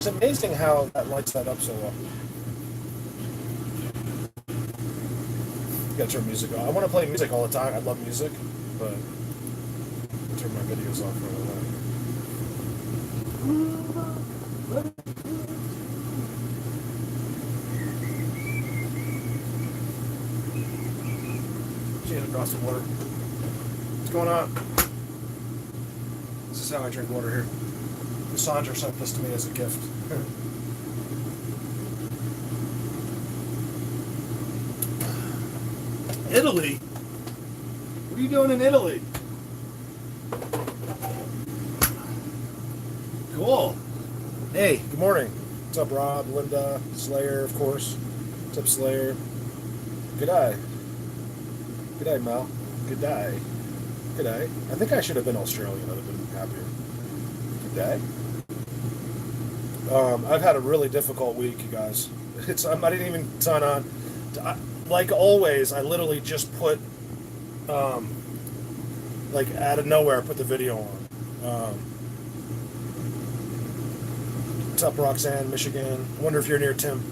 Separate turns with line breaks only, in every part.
It's amazing how that lights that up so well. You gotta turn music on. I want to play music all the time. I love music, but I'll turn my videos off for a while. She had a glass of water. What's going on? This is how I drink water here. Sandra sent this to me as a gift. Italy? What are you doing in Italy? Cool. Hey, good morning. What's up, Rob, Linda, Slayer, of course. What's up, Slayer? Good day. Good day, Mel. Good day. Good day. I think I should have been Australian. I'd have been happier. Good day. I've had a really difficult week, you guys. I didn't even sign on. Like always, I literally just put, like out of nowhere, put the video on. What's up, Roxanne, Michigan? I wonder if you're near Tim.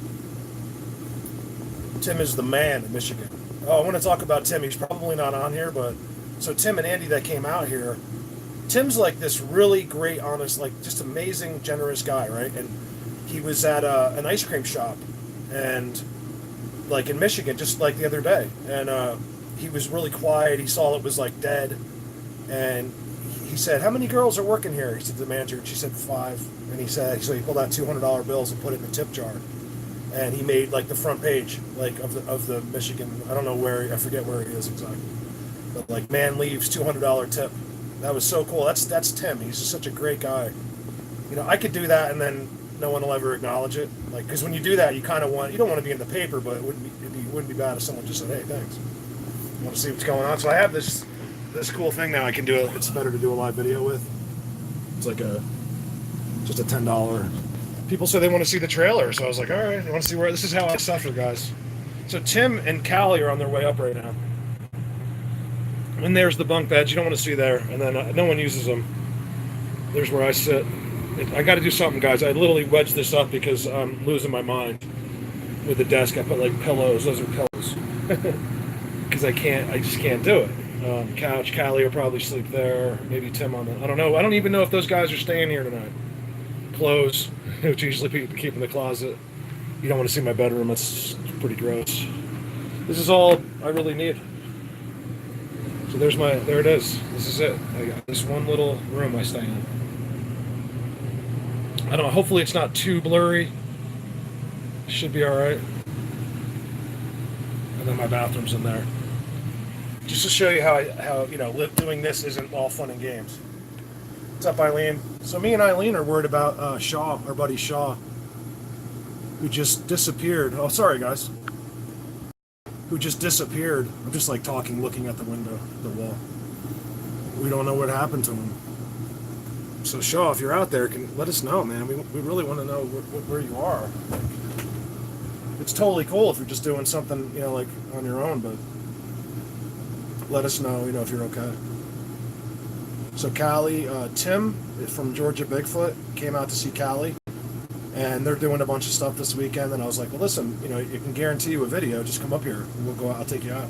Tim is the man in Michigan. Oh, I want to talk about Tim. He's probably not on here, but so Tim and Andy that came out here. Tim's like this really great, honest, like just amazing, generous guy, right? And he was at an ice cream shop, and like in Michigan, just like the other day, and he was really quiet. He saw it was like dead, and he said, "How many girls are working here?" He said to the manager, and she said 5. And he said, so he pulled out $200 bills and put it in the tip jar, and he made like the front page, like of the Michigan. I don't know where, I forget where he is exactly, but like man leaves $200 tip. That was so cool. That's Tim. He's just such a great guy. You know, I could do that and then no one will ever acknowledge it. Like, because when you do that, you don't want to be in the paper, but it wouldn't be bad if someone just said, "Hey, thanks. I want to see what's going on." So I have this cool thing now. I can do it. It's better to do a live video with. It's like just a $10. People say they want to see the trailer, so I was like, all right, I want to see where this is how I suffer, guys. So Tim and Callie are on their way up right now. And there's the bunk beds. You don't want to see there. And then no one uses them. There's where I sit. I got to do something, guys. I literally wedged this up because I'm losing my mind with the desk. I put like pillows. Those are pillows. Because I just can't do it. Couch. Callie will probably sleep there. Maybe Tim on the. I don't know. I don't even know if those guys are staying here tonight. Clothes, which usually people keep in the closet. You don't want to see my bedroom. It's pretty gross. This is all I really need. So there it is. This is it. I got this one little room I stay in. I don't know, hopefully it's not too blurry. Should be alright. And then my bathroom's in there. Just to show you how doing this isn't all fun and games. What's up, Eileen? So me and Eileen are worried about Shaw, our buddy Shaw, who just disappeared. Oh, sorry, guys. Who just disappeared. I'm just like talking, looking at the window, the wall. We don't know what happened to him. So Shaw, if you're out there, can let us know, man. We really want to know where you are. Like, it's totally cool if you're just doing something, like on your own, but let us know, if you're okay. So Callie, Tim from Georgia Bigfoot came out to see Callie, and they're doing a bunch of stuff this weekend. And I was like, well, listen, you can guarantee you a video. Just come up here, and we'll go out. I'll take you out.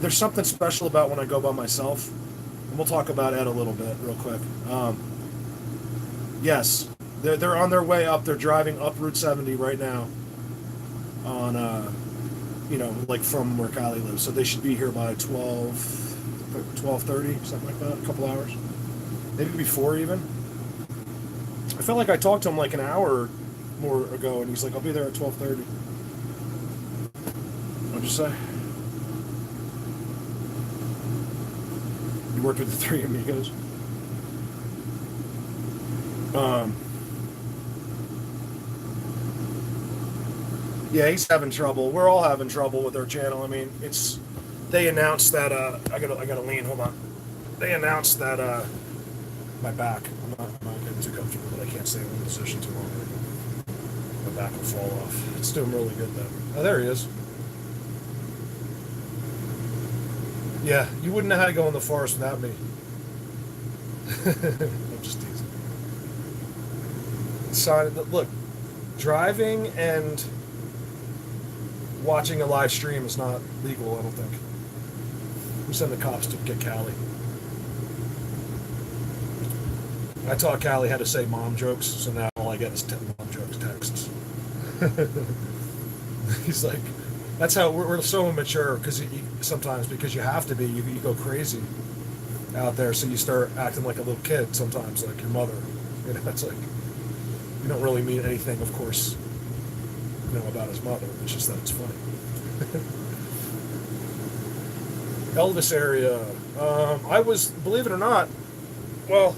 There's something special about when I go by myself, and we'll talk about Ed a little bit, real quick. Yes, they're on their way up. They're driving up Route 70 right now. On like from where Callie lives. So they should be here by 12:30, something like that, a couple hours. Maybe before even. I felt like I talked to him like an hour more ago, and he's like, I'll be there at 12:30. What'd you say? You worked with the Three Amigos? Yeah, he's having trouble. We're all having trouble with our channel. I mean, they announced that I gotta lean, hold on. They announced that my back. I'm not getting too comfortable, but I can't stay in one position too long. My back will fall off. It's doing really good though. Oh, there he is. Yeah, you wouldn't know how to go in the forest without me. I'm just teasing. sign. Look, driving and watching a live stream is not legal. I don't think. We send the cops to get Callie. I taught Callie how to say mom jokes, so now all I get is 10 mom jokes texts. He's like, that's how we're so immature because sometimes because you have to be, you go crazy out there, so you start acting like a little kid sometimes, like your mother. You know, it's like you don't really mean anything, of course, about his mother. It's just that it's funny. Elvis area. I was, believe it or not, well,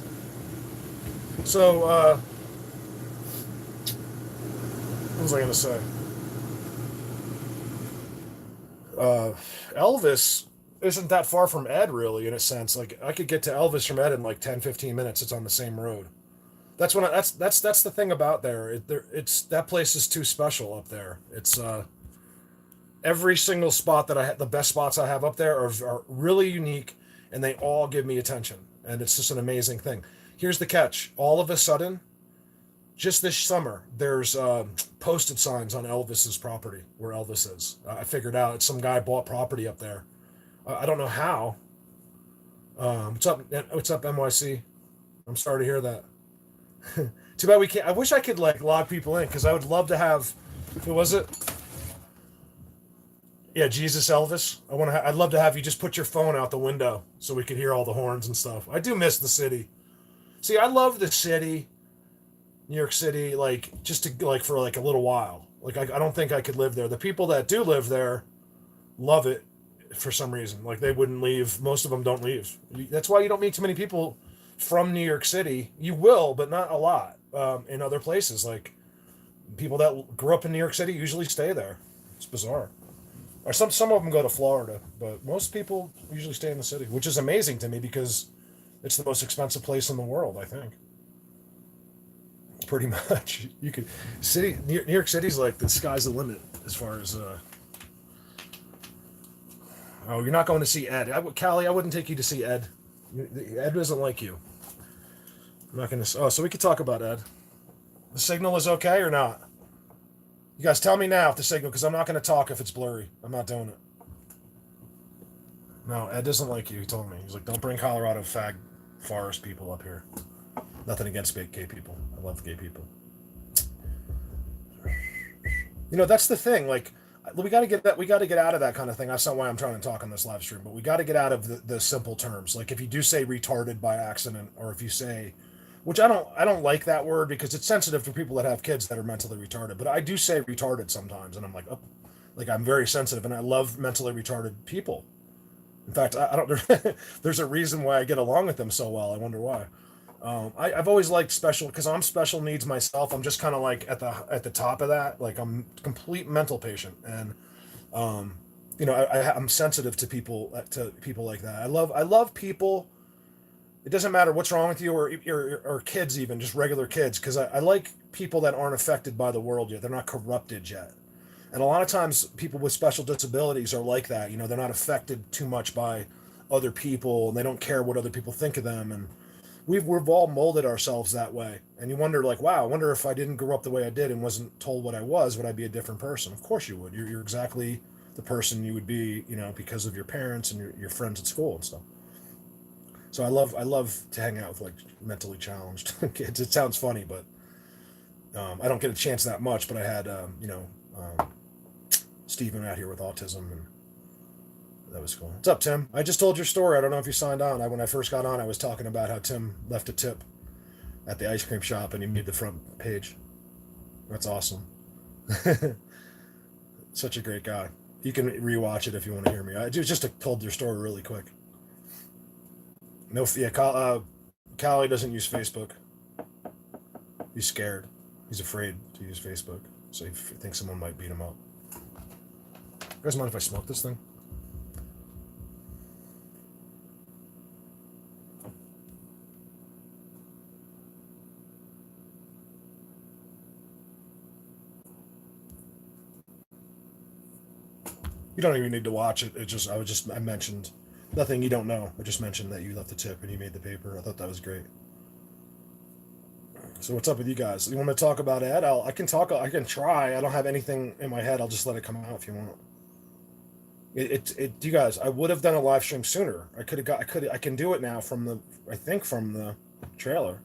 so what was I going to say? Elvis isn't that far from Ed, really, in a sense. Like I could get to Elvis from Ed in like 10, 15 minutes. It's on the same road. That's when that's the thing about there. It's that place is too special up there. It's every single spot that the best spots I have up there are really unique, and they all give me attention, and it's just an amazing thing. Here's the catch: all of a sudden, just this summer, there's posted signs on Elvis's property where Elvis is. I figured out it's some guy bought property up there. I don't know how. What's up? What's up, NYC? I'm sorry to hear that. Too bad we can't. I wish I could like log people in because I would love to have. Who was it? Yeah, Jesus Elvis. I'd love to have you just put your phone out the window so we could hear all the horns and stuff. I do miss the city. See, I love the city, New York City, like just to like for like a little while. Like I don't think I could live there. The people that do live there love it for some reason. Like they wouldn't leave. Most of them don't leave. That's why you don't meet too many people from New York City. You will, but not a lot. In other places, like people that grew up in New York City usually stay there. It's bizarre. Or some of them go to Florida, but most people usually stay in the city, which is amazing to me because it's the most expensive place in the world, I think. Pretty much, you could New York City's like the sky's the limit as far as. Oh, you're not going to see Ed. Callie, I wouldn't take you to see Ed. Ed doesn't like you. I'm not going to. Oh, so we could talk about Ed. The signal is okay or not? You guys tell me now if the signal, because I'm not going to talk if it's blurry. I'm not doing it. No, Ed doesn't like you. He told me. He's like, don't bring Colorado fag forest people up here. Nothing against gay people. I love gay people. That's the thing. Like, we got to get that. We got to get out of that kind of thing. That's not why I'm trying to talk on this live stream. But we got to get out of the simple terms. Like, if you do say retarded by accident, or if you say, which I don't like that word because it's sensitive for people that have kids that are mentally retarded. But I do say retarded sometimes, and I'm like, oh, like I'm very sensitive, and I love mentally retarded people. In fact, I don't. There's a reason why I get along with them so well. I wonder why. I've always liked special because I'm special needs myself. I'm just kind of like at the top of that. Like I'm a complete mental patient, and I'm sensitive to people like that. I love people. It doesn't matter what's wrong with you or kids, even just regular kids, because I like people that aren't affected by the world yet. They're not corrupted yet. And a lot of times people with special disabilities are like that. They're not affected too much by other people, and they don't care what other people think of them. And we've all molded ourselves that way. And you wonder, like, wow, I wonder if I didn't grow up the way I did and wasn't told what I was, would I be a different person? Of course you would. You're exactly the person you would be, because of your parents and your friends at school and stuff. So I love to hang out with like mentally challenged kids. It sounds funny, but I don't get a chance that much. But I had Stephen out here with autism, and that was cool. What's up, Tim? I just told your story. I don't know if you signed on. When I first got on, I was talking about how Tim left a tip at the ice cream shop, and he made the front page. That's awesome. Such a great guy. You can rewatch it if you want to hear me. I just told your story really quick. No, yeah, Callie doesn't use Facebook. He's scared. He's afraid to use Facebook, so he thinks someone might beat him up. You guys mind if I smoke this thing? You don't even need to watch it. I mentioned nothing you don't know. I just mentioned that you left the tip and you made the paper. I thought that was great. So what's up with you guys? You want to talk about Ed? I can talk. I can try. I don't have anything in my head. I'll just let it come out if you want. You guys. I would have done a live stream sooner. I could have got. I could. I can do it now from the. I think from the trailer.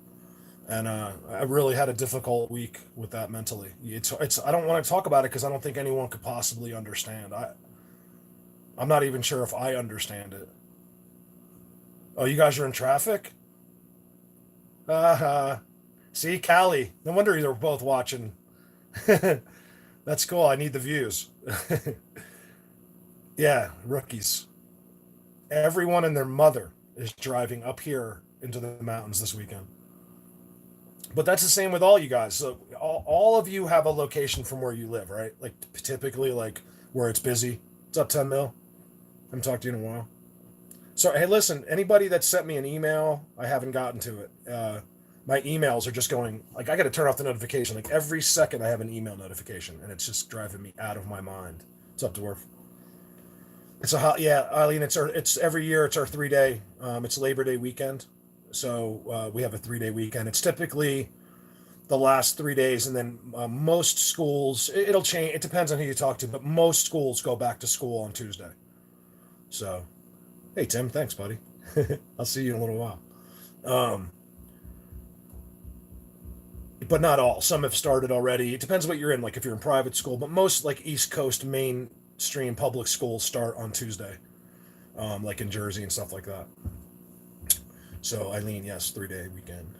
And I really had a difficult week with that mentally. It's. I don't want to talk about it because I don't think anyone could possibly understand. I'm not even sure if I understand it. Oh, you guys are in traffic? Uh, See, Callie. No wonder you're both watching. That's cool. I need the views. Yeah, rookies. Everyone and their mother is driving up here into the mountains this weekend. But that's the same with all you guys. So all of you have a location from where you live, right? Like typically like where it's busy. What's up, 10 mil? I haven't talked to you in a while. So hey, listen, anybody that sent me an email, I haven't gotten to it. My emails are just going like I got to turn off the notification. Like every second, I have an email notification, and it's just driving me out of my mind. What's up, dwarf? It's a hot, yeah, Eileen. It's every year. It's our 3 day. It's Labor Day weekend, so we have a 3 day weekend. It's typically the last 3 days, and then most schools it'll change. It depends on who you talk to, but most schools go back to school on Tuesday. So, hey Tim, thanks, buddy. I'll see you in a little while. Um, but not all. Some have started already. It depends what you're in. Like if you're in private school, but most like East Coast mainstream public schools start on Tuesday, like in Jersey and stuff like that. So Eileen, yes, 3 day weekend.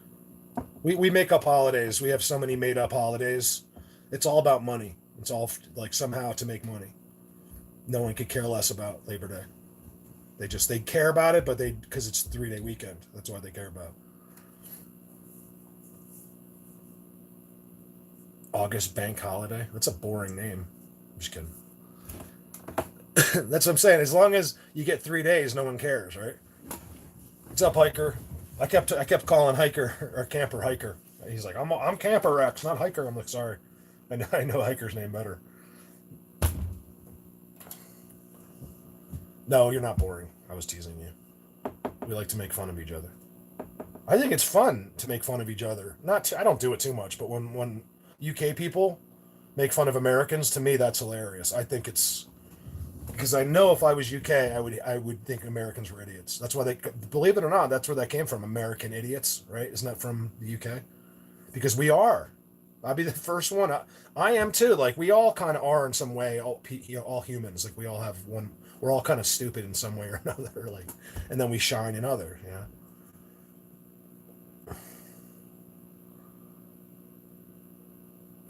We make up holidays. We have so many made up holidays. It's all about money. It's all like somehow to make money. No one could care less about Labor Day. They care about it, but they because it's a 3 day weekend. That's why they care about August bank holiday. That's a boring name. I'm just kidding. That's what I'm saying. As long as you get 3 days, no one cares, right? What's up, hiker? I kept calling hiker or camper hiker. He's like, I'm camper Rex, not hiker. I'm like, sorry, I know hiker's name better. No, you're not boring. I was teasing you. We like to make fun of each other. I think it's fun to make fun of each other. I don't do it too much, but when UK people make fun of Americans, to me that's hilarious. I think it's because I know if I was UK, I would think Americans were idiots. That's why they believe it or not, that's where that came from. American idiots, right? Isn't that from the UK? Because we are. I'll be the first one. I am too. Like we all kind of are in some way. All humans. Like we all have one. We're all kind of stupid in some way or another. Like, and then we shine in others. Yeah.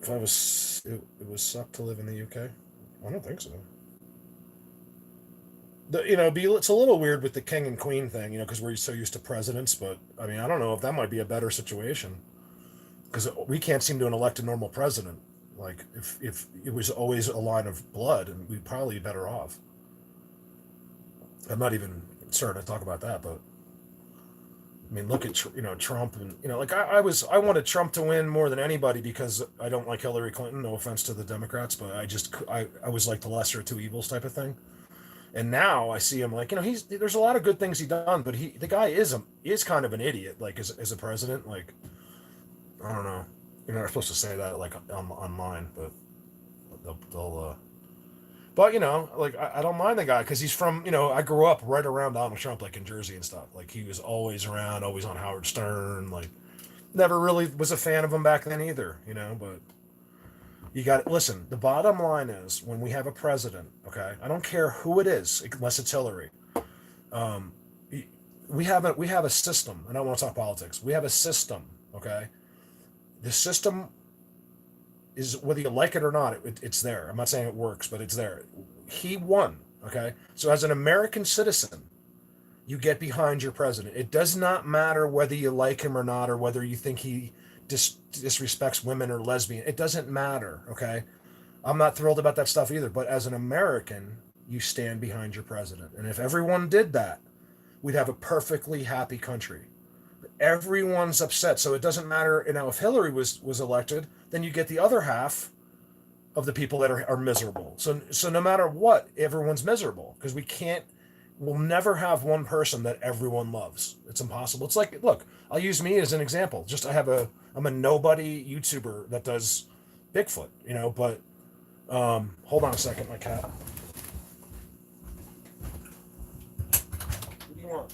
If I was, it was suck to live in the UK. I don't think so. It's a little weird with the king and queen thing, because we're so used to presidents. But I mean, I don't know if that might be a better situation because we can't seem to elect a normal president. Like if it was always a line of blood, and we'd probably be better off. I'm not even starting to talk about that, but I mean, look at Trump, and like I wanted Trump to win more than anybody because I don't like Hillary Clinton. No offense to the Democrats, but I was like the lesser of two evils type of thing. And now I see him like he's there's a lot of good things he done, but the guy is kind of an idiot like as a president. Like I don't know, you're not supposed to say that like online, but they'll but like I don't mind the guy because he's from I grew up right around Donald Trump, like in Jersey and stuff. Like he was always around, always on Howard Stern. Like never really was a fan of him back then either. But you got to listen. The bottom line is when we have a president, okay, I don't care who it is, unless it's Hillary. Um, we have a system. And I don't want to talk politics. We have a system, okay. The system is whether you like it or not, it's there. I'm not saying it works, but it's there. He won. Okay. So as an American citizen, you get behind your president. It does not matter whether you like him or not, or whether you think he disrespects women or lesbian. It doesn't matter. Okay. I'm not thrilled about that stuff either. But as an American, you stand behind your president. And if everyone did that, we'd have a perfectly happy country. Everyone's upset, so it doesn't matter. If Hillary was elected, then you get the other half of the people that are miserable. So no matter what, everyone's miserable because we can't will never have one person that everyone loves. It's impossible. It's like, look, I'll use me as an example. Just I'm a nobody YouTuber that does Bigfoot, but hold on a second, my cat. What do you want?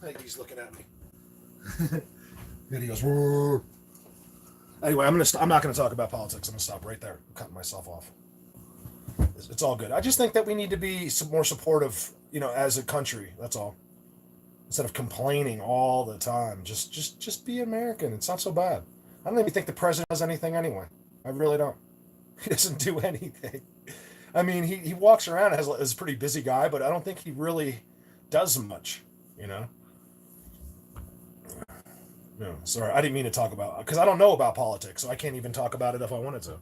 I think he's looking at me. Videos. Anyway, I'm not gonna talk about politics. I'm gonna stop right there. I'm cutting myself off. It's all good. I just think that we need to be more supportive, as a country. That's all. Instead of complaining all the time, just be American. It's not so bad. I don't even think the president does anything anyway. I really don't. He doesn't do anything. I mean, he walks around as a pretty busy guy, but I don't think he really does much. You know. No, sorry, I didn't mean to talk about because I don't know about politics, so I can't even talk about it if I wanted to.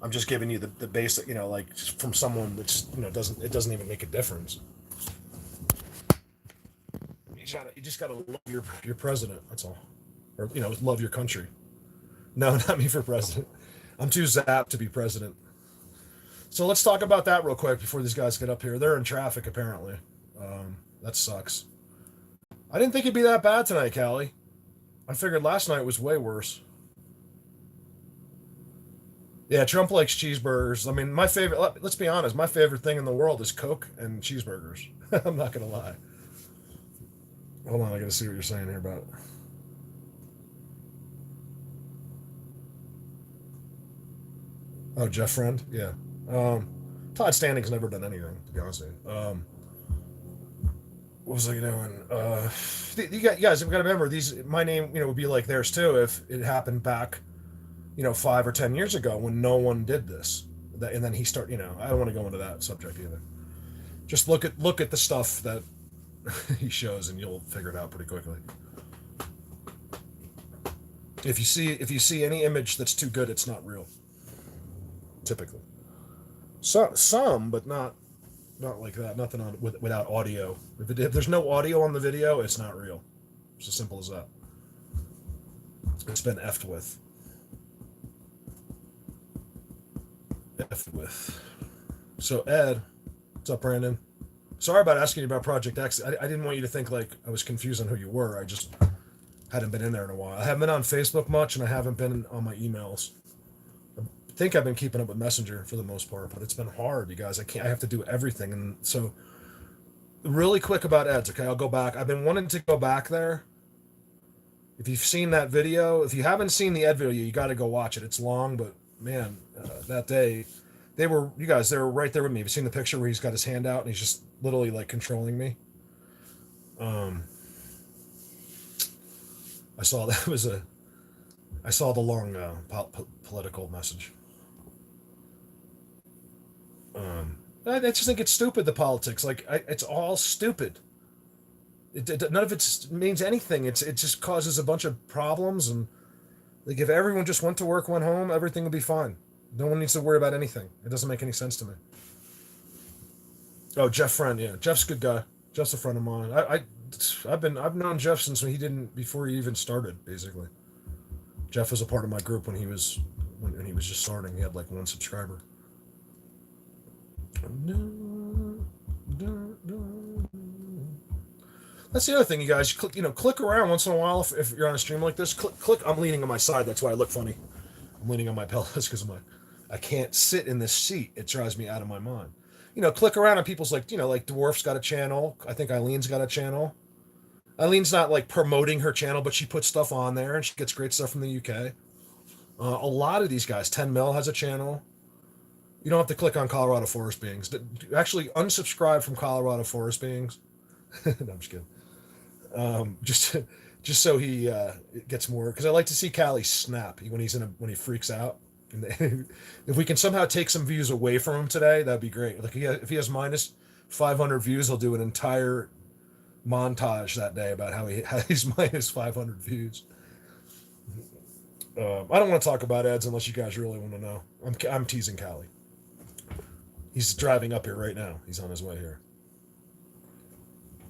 I'm just giving you the basic, like just from someone that's doesn't even make a difference. You just gotta love your president. That's all, or love your country. No, not me for president. I'm too zapped to be president. So let's talk about that real quick before these guys get up here. They're in traffic apparently. That sucks. I didn't think it'd be that bad tonight, Callie. I figured last night was way worse. Yeah, Trump likes cheeseburgers. I mean, my favorite, let's be honest, my favorite thing in the world is Coke and cheeseburgers. I'm not going to lie. Hold on, I got to see what you're saying here about it. Oh, Jeff Friend? Yeah. Todd Stanning's never done anything, to be honest with you. What was I doing? You guys have got to remember my name, would be like theirs too if it happened back, 5 or 10 years ago when no one did this. And then he start, I don't want to go into that subject either. Just look at the stuff that he shows, and you'll figure it out pretty quickly. If you see any image that's too good, it's not real. Typically, some, but not like that. Nothing without audio. If there's no audio on the video, it's not real. It's as simple as that. It's been effed with. Effed with. So Ed, what's up, Brandon? Sorry about asking you about Project X. I didn't want you to think like I was confused on who you were. I just hadn't been in there in a while. I haven't been on Facebook much, and I haven't been on my emails. I think I've been keeping up with Messenger for the most part, but it's been hard, you guys. I have to do everything, and so really quick about Eds. Okay, I'll go back. I've been wanting to go back there. If you've seen that video, if you haven't seen the Ed video, you got to go watch it. It's long, but man, that day they were right there with me. Have you seen the picture where he's got his hand out and he's just literally like controlling me? I saw that was I saw the long political message. I just think it's stupid, the politics. Like, it's all stupid. None of it means anything. It just causes a bunch of problems, and like if everyone just went to work, went home, everything would be fine. No one needs to worry about anything. It doesn't make any sense to me. Oh, Jeff Friend, yeah, Jeff's a good guy. Jeff's a friend of mine. I've known Jeff since before he even started, basically. Jeff was a part of my group when he was just starting. He had like one subscriber. That's the other thing, you guys. Click around once in a while if you're on a stream like this. Click. I'm leaning on my side. That's why I look funny. I'm leaning on my pillows because I can't sit in this seat. It drives me out of my mind. Click around on people's like Dwarf's got a channel. I think Eileen's got a channel. Eileen's not like promoting her channel, but she puts stuff on there and she gets great stuff from the UK. A lot of these guys, 10 Mil has a channel. You don't have to click on Colorado Forest Beings. Actually, unsubscribe from Colorado Forest Beings. No, I'm just kidding. Just so he gets more, because I like to see Callie snap when he freaks out. And if we can somehow take some views away from him today, that'd be great. Like if he has minus 500 views, he'll do an entire montage that day about how he's minus 500 views. I don't want to talk about ads unless you guys really want to know. I'm teasing Callie. He's driving up here right now. He's on his way here.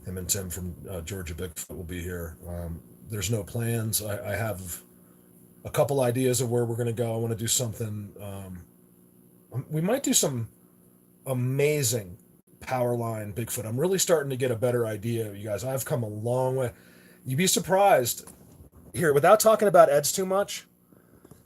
Him and Tim from Georgia Bigfoot will be here. There's no plans. I have a couple ideas of where we're going to go. I want to do something We might do some amazing power line Bigfoot. I'm really starting to get a better idea, you guys. I've come a long way. You'd be surprised. Here, without talking about Eds too much.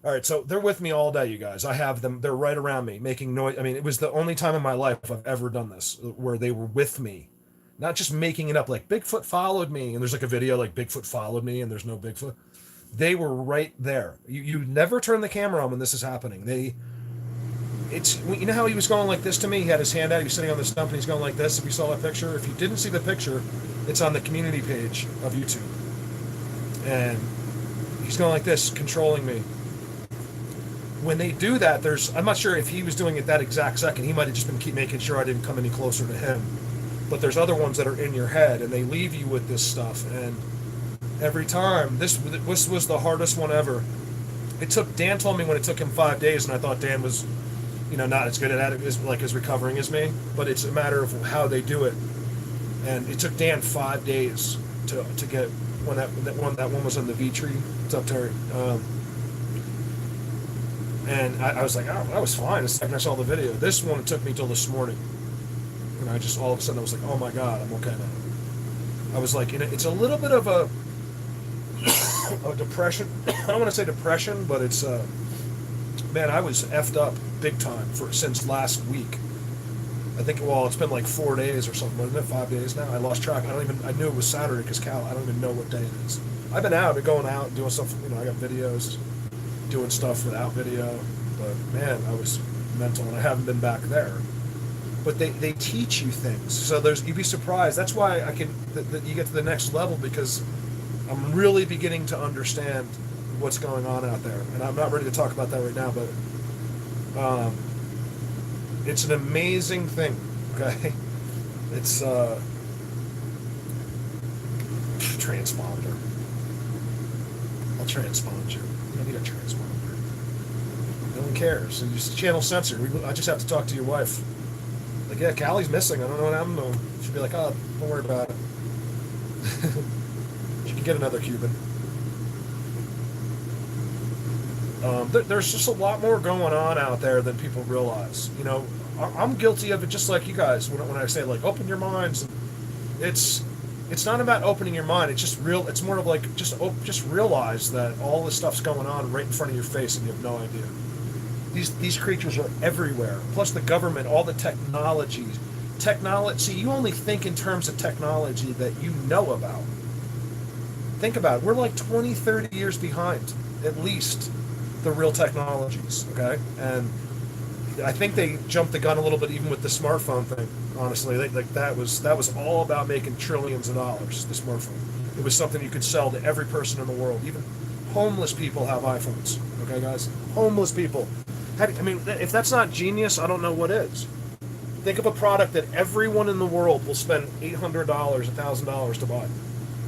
All right, so they're with me all day, you guys. I have them. They're right around me, making noise. I mean, it was the only time in my life I've ever done this, where they were with me, not just making it up. Like Bigfoot followed me, and there's like a video like Bigfoot followed me, and there's no Bigfoot. They were right there. You never turn the camera on when this is happening. It's you know how he was going like this to me. He had his hand out. He was sitting on the stump, and he's going like this. If you saw that picture, if you didn't see the picture, it's on the community page of YouTube, and he's going like this, controlling me. When they do that, I'm not sure if he was doing it that exact second. He might have just been keep making sure I didn't come any closer to him. But there's other ones that are in your head, and they leave you with this stuff. And every time, this was the hardest one ever. Dan told me when it took him 5 days, and I thought Dan was, not as good at it as recovering as me. But it's a matter of how they do it. And it took Dan 5 days to get when that one was on the V tree. What's up, Terry? And I was like, oh, that was fine. The second I saw the video. This one, it took me till this morning. And I just, all of a sudden, I was like, oh my God, I'm okay now. I was like, it's a little bit of a depression. I don't want to say depression, but it's, man, I was effed up big time since last week. I think, it's been like 4 days or something, wasn't it? 5 days now. I lost track. I knew it was Saturday because I don't even know what day it is. I've been going out and doing stuff, I got videos, doing stuff without video, but man, I was mental and I haven't been back there. But they teach you things, so you'd be surprised. That's why you get to the next level, because I'm really beginning to understand what's going on out there, and I'm not ready to talk about that right now, but it's an amazing thing. Okay, it's transponder. I'll transpond you. You don't need a transponder. No one cares. And just channel censor. I just have to talk to your wife. Like, yeah, Callie's missing. I don't know what happened to him. She'd be like, oh, don't worry about it. She can get another Cuban. There's just a lot more going on out there than people realize. I'm guilty of it just like you guys. When I say, like, open your minds, it's not about opening your mind. It's just real. It's more of like just realize that all this stuff's going on right in front of your face and you have no idea. These creatures are everywhere. Plus the government, all the technology. See, you only think in terms of technology that you know about. Think about it. We're like 20, 30 years behind, at least, the real technologies. Okay, and I think they jumped the gun a little bit even with the smartphone thing. Honestly, that was all about making trillions of dollars. The smartphone. It was something you could sell to every person in the world. Even homeless people have iPhones. Okay, guys, homeless people. If that's not genius, I don't know what is. Think of a product that everyone in the world will spend $800, $1,000 to buy.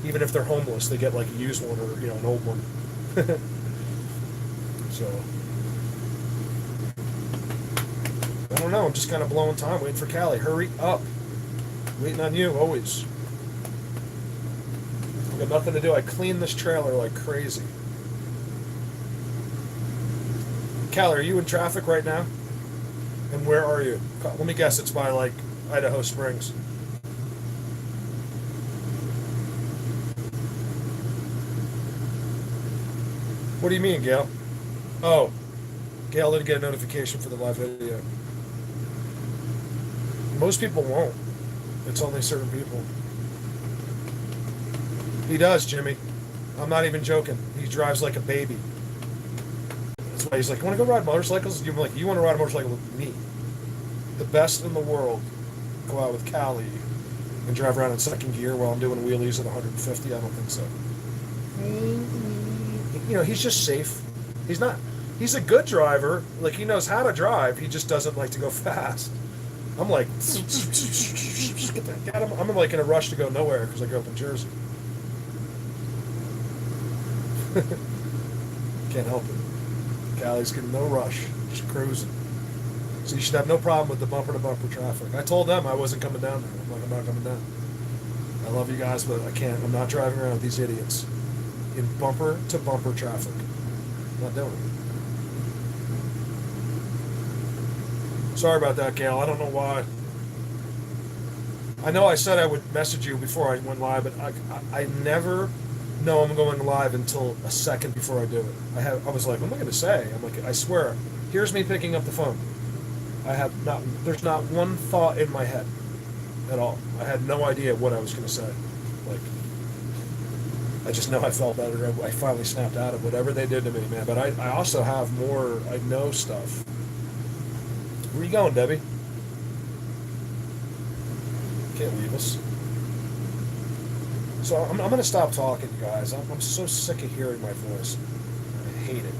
Even if they're homeless, they get like a used one or an old one. So. I don't know, I'm just kind of blowing time, waiting for Callie. Hurry up. Waiting on you, always. I've got nothing to do. I clean this trailer like crazy. Callie, are you in traffic right now? And where are you? Let me guess, it's by like Idaho Springs. What do you mean, Gail? Oh, Gail didn't get a notification for the live video. Most people won't. It's only certain people. He does, Jimmy. I'm not even joking. He drives like a baby. That's why he's like, you want to go ride motorcycles? You're like, you want to ride a motorcycle with me? The best in the world. Go out with Callie and drive around in second gear while I'm doing wheelies at 150? I don't think so. He's just safe. He's a good driver. Like, he knows how to drive. He just doesn't like to go fast. I'm like, I'm like in a rush to go nowhere because I grew up in Jersey. Can't help it. Callie's getting no rush, just cruising. So you should have no problem with the bumper-to-bumper traffic. I told them I wasn't coming down there. I'm like, I'm not coming down. I love you guys, but I can't. I'm not driving around with these idiots in bumper-to-bumper traffic. I'm not doing it. Sorry about that, Gail. I don't know why. I know I said I would message you before I went live, but I never know I'm going live until a second before I do it. I was like, what am I going to say? I'm like, I swear, here's me picking up the phone. There's not one thought in my head at all. I had no idea what I was going to say. Like, I just know I felt better. I finally snapped out of whatever they did to me, man. But I also have more, I know stuff. Where you going, Debbie? Can't leave us. So I'm going to stop talking, you guys. I'm so sick of hearing my voice. I hate it.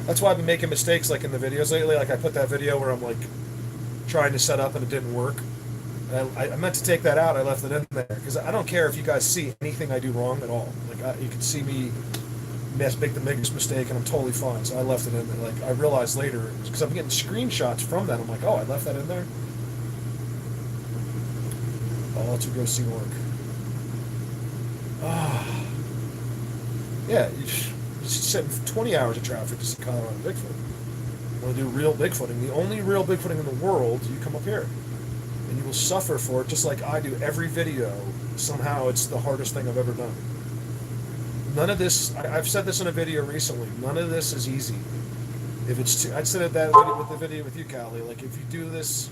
That's why I've been making mistakes like in the videos lately. Like I put that video where I'm like trying to set up and it didn't work. And I meant to take that out. I left it in there because I don't care if you guys see anything I do wrong at all. Like you can see me make the biggest mistake and I'm totally fine. So I left it in there. Like I realized later because I'm getting screenshots from that. I'm like, oh, I left that in there. I'll let you go see work. Yeah, you sit in 20 hours of traffic to see Colorado Bigfoot. Want to do real Bigfooting? The only real Bigfooting in the world, you come up here. And you will suffer for it just like I do every video. Somehow it's the hardest thing I've ever done. None of this, I've said this in a video recently, none of this is easy. If it's I said it that with the video with you, Callie, like if you do this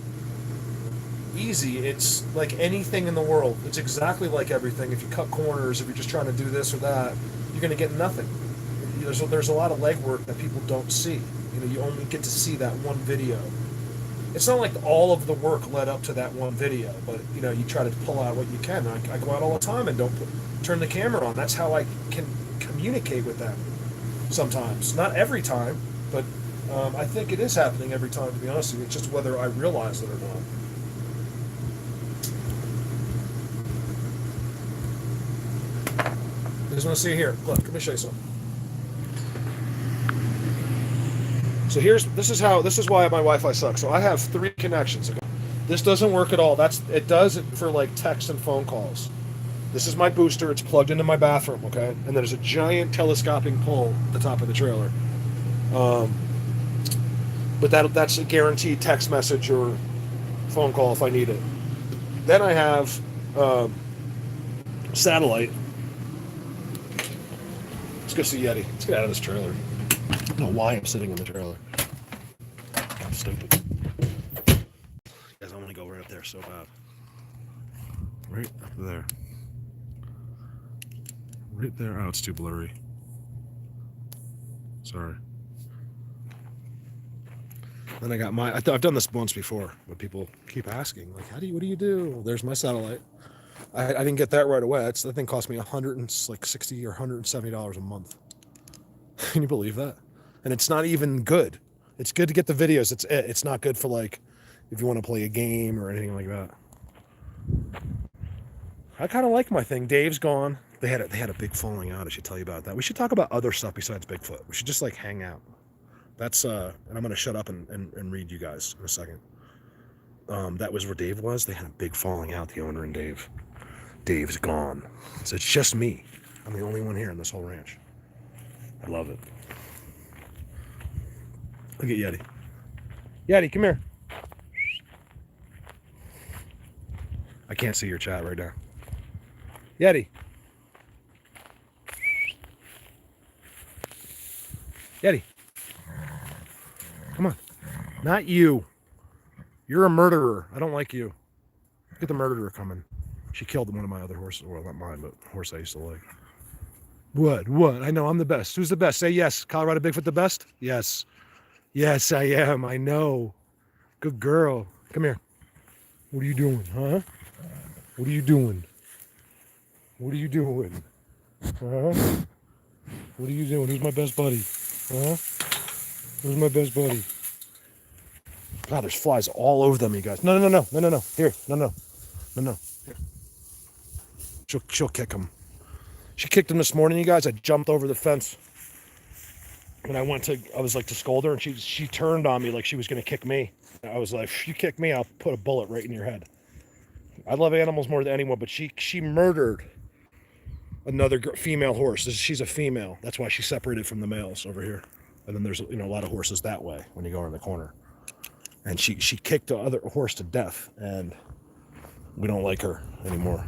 easy, it's like anything in the world. It's exactly like everything. If you cut corners, if you're just trying to do this or that, you're going to get nothing. There's a lot of legwork that people don't see. You only get to see that one video. It's not like all of the work led up to that one video, but you try to pull out what you can. I go out all the time and don't turn the camera on. That's how I can communicate with them sometimes. Not every time, but I think it is happening every time, to be honest with you. It's just whether I realize it or not. I just want to see here. Look, let me show you something. So this is why my Wi-Fi sucks. So I have 3 connections. Okay? This doesn't work at all. It does it for like text and phone calls. This is my booster. It's plugged into my bathroom. Okay, and there's a giant telescoping pole at the top of the trailer. But that's a guaranteed text message or phone call if I need it. Then I have satellite. Let's go see Yeti. Let's get out of this trailer. I don't know why I'm sitting in the trailer. I'm stupid. Guys, I want to go right up there so bad. Right up there. Right there. Oh, it's too blurry. Sorry. Then I got I've done this once before, but people keep asking, like, what do you do? Well, there's my satellite. I didn't get that right away. That thing cost me $160 or $170 a month. Can you believe that? And it's not even good. It's good to get the videos. It's not good for like if you want to play a game or anything like that. I kind of like my thing. Dave's gone. They had a big falling out. I should tell you about that. We should talk about other stuff besides Bigfoot. We should just like hang out. That's and I'm gonna shut up and read you guys in a second. That was where Dave was. They had a big falling out, the owner and Dave. Dave's gone. So it's just me. I'm the only one here in this whole ranch. I love it. Look at Yeti. Yeti, come here. I can't see your chat right now. Yeti. Yeti. Come on. Not you. You're a murderer. I don't like you. Look at the murderer coming. She killed one of my other horses. Well, not mine, but a horse I used to like. What? I know I'm the best. Who's the best? Say yes. Colorado Bigfoot the best? Yes. Yes, I am. I know. Good girl. Come here. What are you doing, huh? What are you doing? What are you doing? Huh? What are you doing? Who's my best buddy? Huh? Who's my best buddy? God, there's flies all over them, you guys. No. Here. No. Here. She'll kick him. She kicked him this morning, you guys. I jumped over the fence. And I was like to scold her, and she turned on me like she was going to kick me. I was like, if you kick me, I'll put a bullet right in your head. I love animals more than anyone, but she murdered another female horse. She's a female. That's why she's separated from the males over here. And then there's a lot of horses that way when you go around the corner. and she kicked the other horse to death, and we don't like her anymore.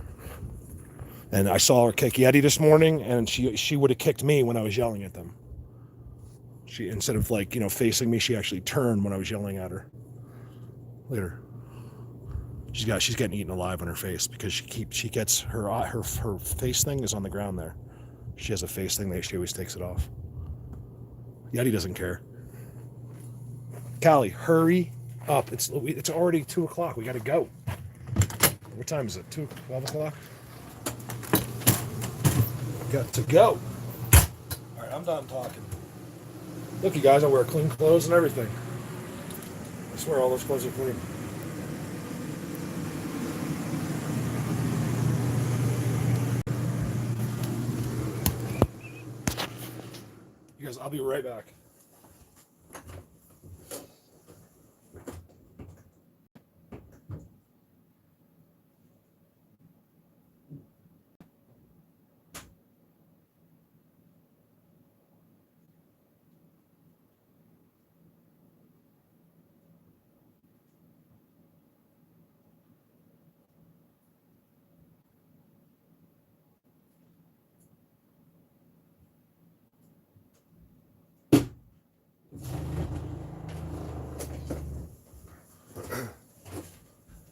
And I saw her kick Yeti this morning, and she would have kicked me when I was yelling at them. She, instead of like, facing me, she actually turned when I was yelling at her. Later. She's getting eaten alive on her face because she gets her face thing is on the ground there. She has a face thing that she always takes it off. Yeti doesn't care. Callie, hurry up. It's already 2:00. We gotta go. What time is it? 12 o'clock? Got to go. Alright, I'm done talking. Look, you guys, I wear clean clothes and everything. I swear all those clothes are clean. You guys, I'll be right back.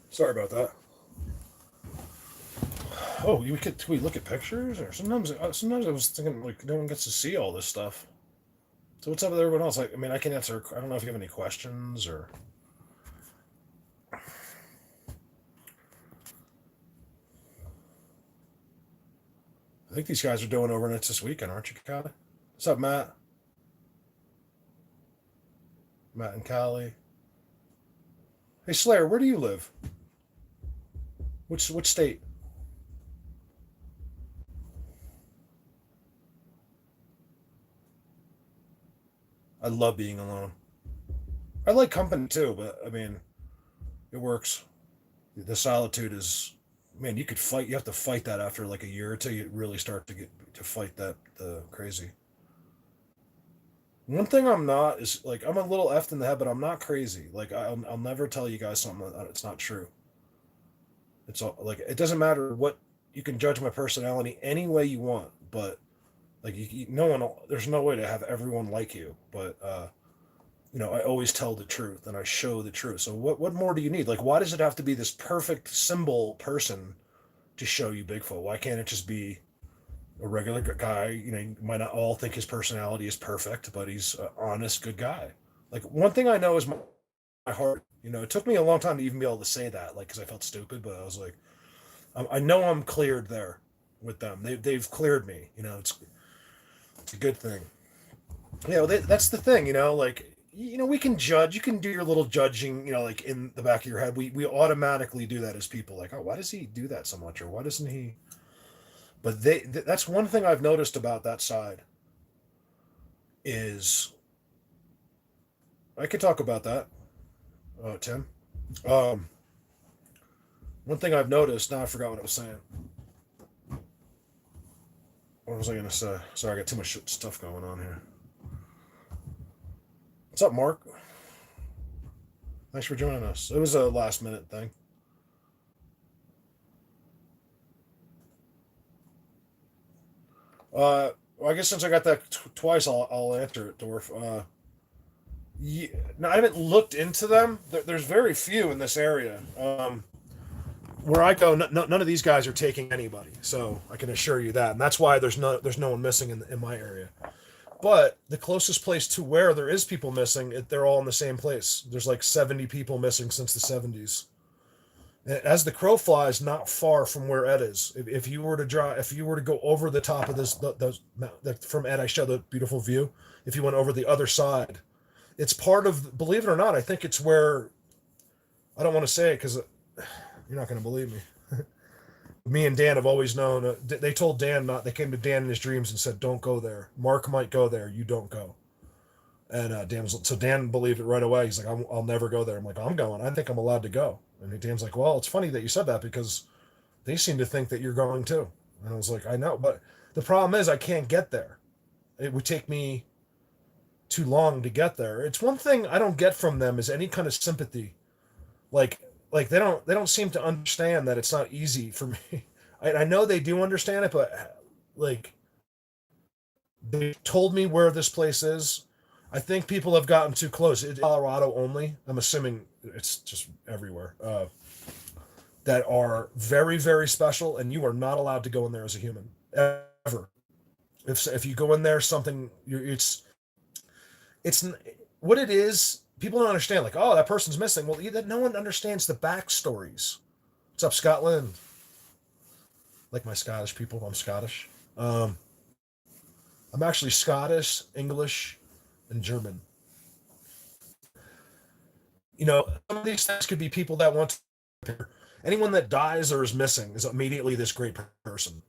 Sorry about that. Oh, we look at pictures, or sometimes I was thinking like no one gets to see all this stuff. So what's up with everyone else? I mean, I can answer. I don't know if you have any questions or. I think these guys are doing overnights this weekend, aren't you, Callie? What's up, Matt? Matt and Callie. Hey, Slayer, where do you live? Which state? I love being alone. I like company too, but I mean, it works. The solitude is, man, you could fight. You have to fight that after like a year or two. You really start to get to fight that the crazy. One thing I'm not is like I'm a little effed in the head, but I'm not crazy. Like I'll never tell you guys something that it's not true. It's all like it doesn't matter what you can judge my personality any way you want, but like no one, there's no way to have everyone like you. But I always tell the truth and I show the truth. So what more do you need? Like, why does it have to be this perfect symbol person to show you Bigfoot? Why can't it just be a regular guy? You might not all think his personality is perfect, but he's an honest, good guy. Like one thing I know is my heart. It took me a long time to even be able to say that, like, because I felt stupid. But I was like, I know I'm cleared there with them. They've cleared me. It's a good thing. That's the thing. Like we can judge. You can do your little judging. Like in the back of your head, we automatically do that as people. Like, oh, why does he do that so much, or why doesn't he? But that's one thing I've noticed about that side is I could talk about that, Tim. Um, One thing I've noticed. Now I forgot what I was saying. What was I gonna say? Sorry, I got too much stuff going on here. What's up, Mark? Thanks for joining us. It was a last minute thing. Well, I guess since I got that twice, I'll answer it, Dwarf. Yeah, no, I haven't looked into them. There's very few in this area. Where I go, none of these guys are taking anybody, so I can assure you that, and that's why there's no one missing in my area. But the closest place to where there is people missing, they're all in the same place. There's like 70 people missing since the 70s. As the crow flies, not far from where Ed is. If you were to go over the top of this, from Ed, I showed the beautiful view. If you went over the other side, it's part of. Believe it or not, I think it's where. I don't want to say it because you're not going to believe me. Me and Dan have always known. They told Dan not. They came to Dan in his dreams and said, "Don't go there. Mark might go there. You don't go." And Dan believed it right away. He's like, I'll never go there. I'm like, I'm going. I think I'm allowed to go. And Dan's like, well, it's funny that you said that because they seem to think that you're going too. And I was like, I know, but the problem is I can't get there. It would take me too long to get there. It's one thing I don't get from them is any kind of sympathy. Like they don't seem to understand that it's not easy for me. I know they do understand it, but like they told me where this place is. I think people have gotten too close. It's Colorado only. I'm assuming it's just everywhere. That are very, very special, and you are not allowed to go in there as a human ever. If you go in there, something it's what it is. People don't understand. Like, oh, that person's missing. Well, no one understands the backstories. What's up, Scotland? Like my Scottish people, I'm Scottish. I'm actually Scottish, English, and German. Some of these things could be people that want to. Anyone that dies or is missing is immediately this great person.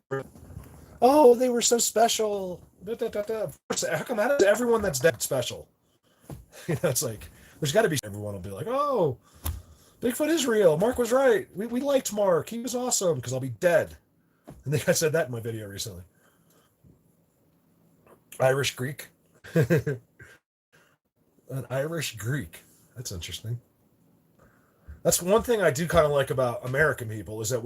Oh, they were so special. Da, da, da, da. How come that is everyone that's dead special? It's like there's got to be everyone will be like, oh, Bigfoot is real. Mark was right. We liked Mark. He was awesome because I'll be dead. I think I said that in my video recently. Irish Greek. An Irish Greek. That's interesting. That's one thing I do kind of like about American people is that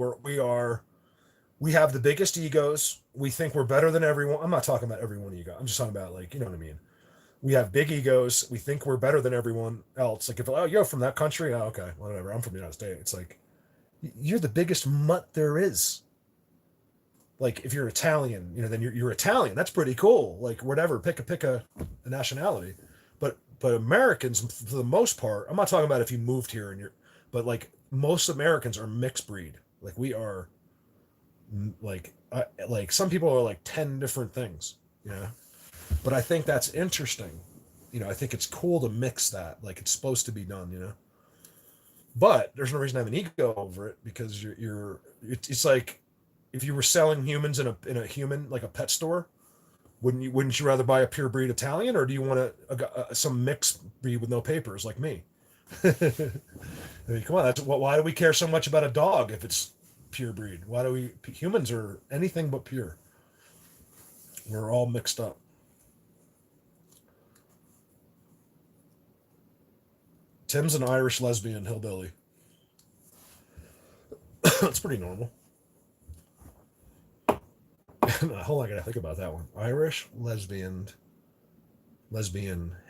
we have the biggest egos. We think we're better than everyone. I'm not talking about every one of you guys. I'm just talking about like, you know what I mean? We have big egos. We think we're better than everyone else. Like if you're from that country, oh, okay, whatever. I'm from the United States. It's like you're the biggest mutt there is. Like if you're Italian, then you're Italian. That's pretty cool. Like whatever, pick a nationality. But Americans, for the most part, I'm not talking about if you moved here but like most Americans are mixed breed. Like we are, like some people are like 10 different things. But I think that's interesting. I think it's cool to mix that. Like it's supposed to be done. But there's no reason to have an ego over it because it's like if you were selling humans in a human like a pet store. Wouldn't you rather buy a pure breed Italian, or do you want some mixed breed with no papers like me? I mean, come on, why do we care so much about a dog if it's pure breed? Humans are anything but pure. We're all mixed up. Tim's an Irish lesbian hillbilly. That's pretty normal. Hold on, I gotta think about that one. Irish lesbian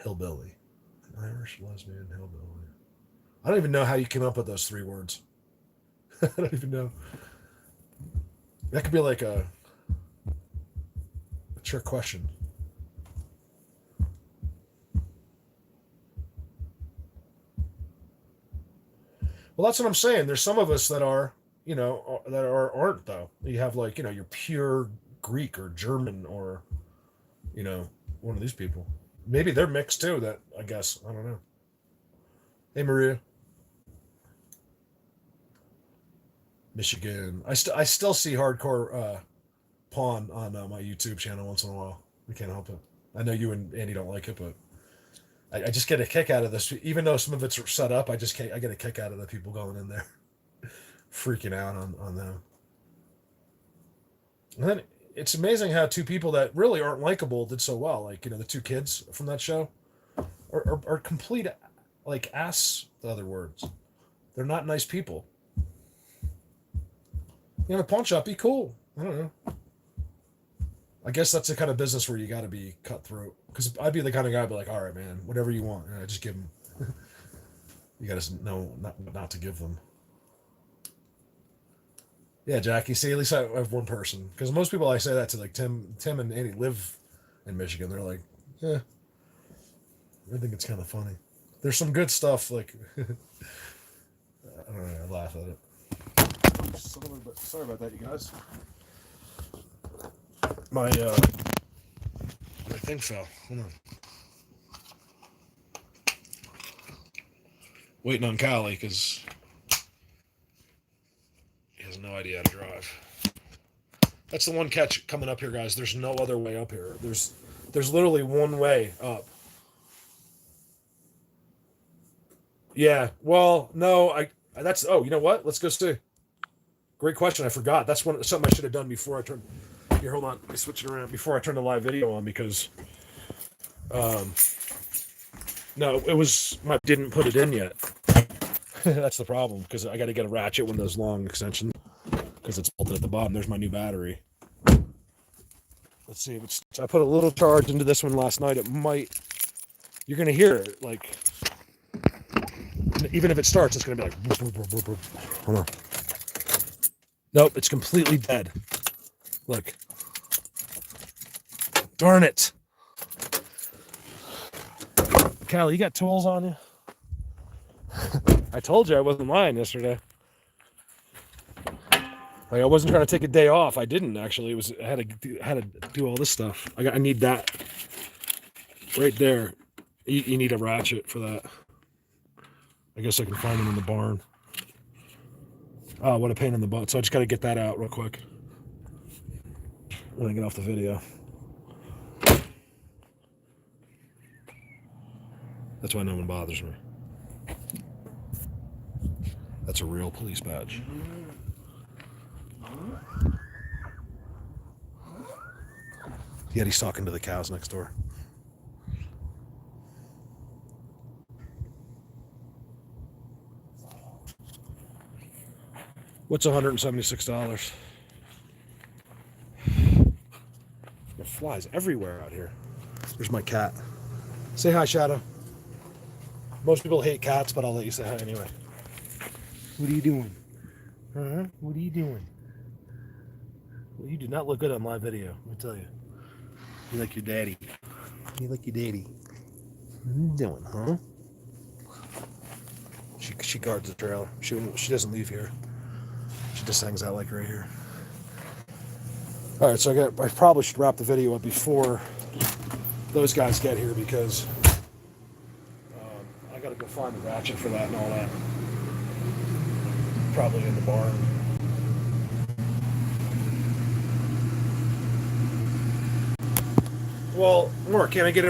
hillbilly. Irish lesbian hillbilly. I don't even know how you came up with those three words. I don't even know. That could be like a trick question. Well, that's what I'm saying. There's some of us that are, aren't though. You have like, you're pure Greek or German or, one of these people. Maybe they're mixed too. That I guess I don't know. Hey Maria, Michigan. I still see hardcore pawn on my YouTube channel once in a while. We can't help it. I know you and Andy don't like it, but I just get a kick out of this. Even though some of it's set up, I get a kick out of the people going in there, freaking out on them. And then it's amazing how two people that really aren't likable did so well. Like the two kids from that show are complete like ass. The other words, they're not nice people. Pawn shop, be cool. I don't know. I guess that's the kind of business where you got to be cutthroat. Because I'd be the kind of guy, I'd be like, all right, man, whatever you want, just give them. You got to know not to give them. Yeah, Jackie. See, at least I have one person. Because most people I say that to, like Tim and Andy live in Michigan. They're like, yeah, I think it's kind of funny. There's some good stuff. Like, I don't know. I laugh at it. Sorry about that, you guys. My thing fell. Hold on. Waiting on Callie because he has no idea how to drive. That's the one catch coming up here, guys. There's no other way up here. There's literally one way up. Yeah. Well, no. That's. Oh, you know what? Let's go see. Great question. I forgot. That's something I should have done before I turned. Here, hold on. Let me switch it around before I turn the live video on because No, it was, I didn't put it in yet. That's the problem, because I got to get a ratchet, one of those long extensions, because it's bolted at the bottom. There's my new battery. Let's see if it's, I put a little charge into this one last night. It might, you're going to hear it, like, even if it starts, it's going to be like, boop, boop, boop, boop, boop. Hold on. Nope, it's completely dead. Look. Darn it. Callie, you got tools on you? I told you I wasn't lying yesterday. Like, I wasn't trying to take a day off. I didn't actually. It was, I had to do all this stuff. I need that right there. You need a ratchet for that. I guess I can find them in the barn. Oh, what a pain in the butt. So I just got to get that out real quick when I get off the video. That's why no one bothers me. That's a real police badge. Yet he's talking to the cows next door. What's $176? There are flies everywhere out here. There's my cat. Say hi, Shadow. Most people hate cats, but I'll let you say hi anyway. What are you doing? What are you doing? Well, you do not look good on live video, let me tell you. You like your daddy. You like your daddy. What are you doing, huh? She guards the trailer. She doesn't leave here. She just hangs out like right here. All right, so I probably should wrap the video up before those guys get here, because I got to go find the ratchet for that and all that. Probably in the barn. Well, Mark, can I get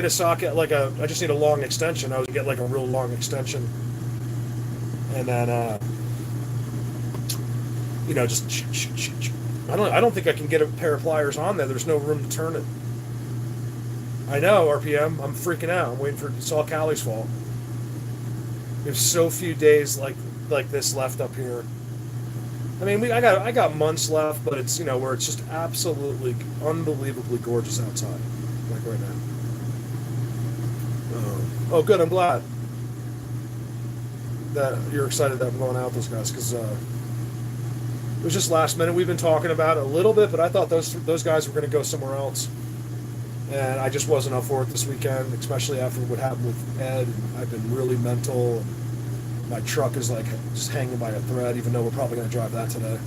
a socket, like I just need a long extension. I was get like a real long extension, and then just I don't think I can get a pair of pliers on there. There's no room to turn it. I know, RPM. I'm freaking out. I'm waiting for, it's all Callie's fault. There's so few days like this left up here. I mean, I got months left, but it's, where it's just absolutely unbelievably gorgeous outside, like right now. Oh, good. I'm glad that you're excited that I'm going out with those guys, because it was just last minute. We've been talking about it a little bit, but I thought those guys were going to go somewhere else, and I just wasn't up for it this weekend, especially after what happened with Ed. I've been really mental. My truck is like just hanging by a thread, even though we're probably going to drive that today.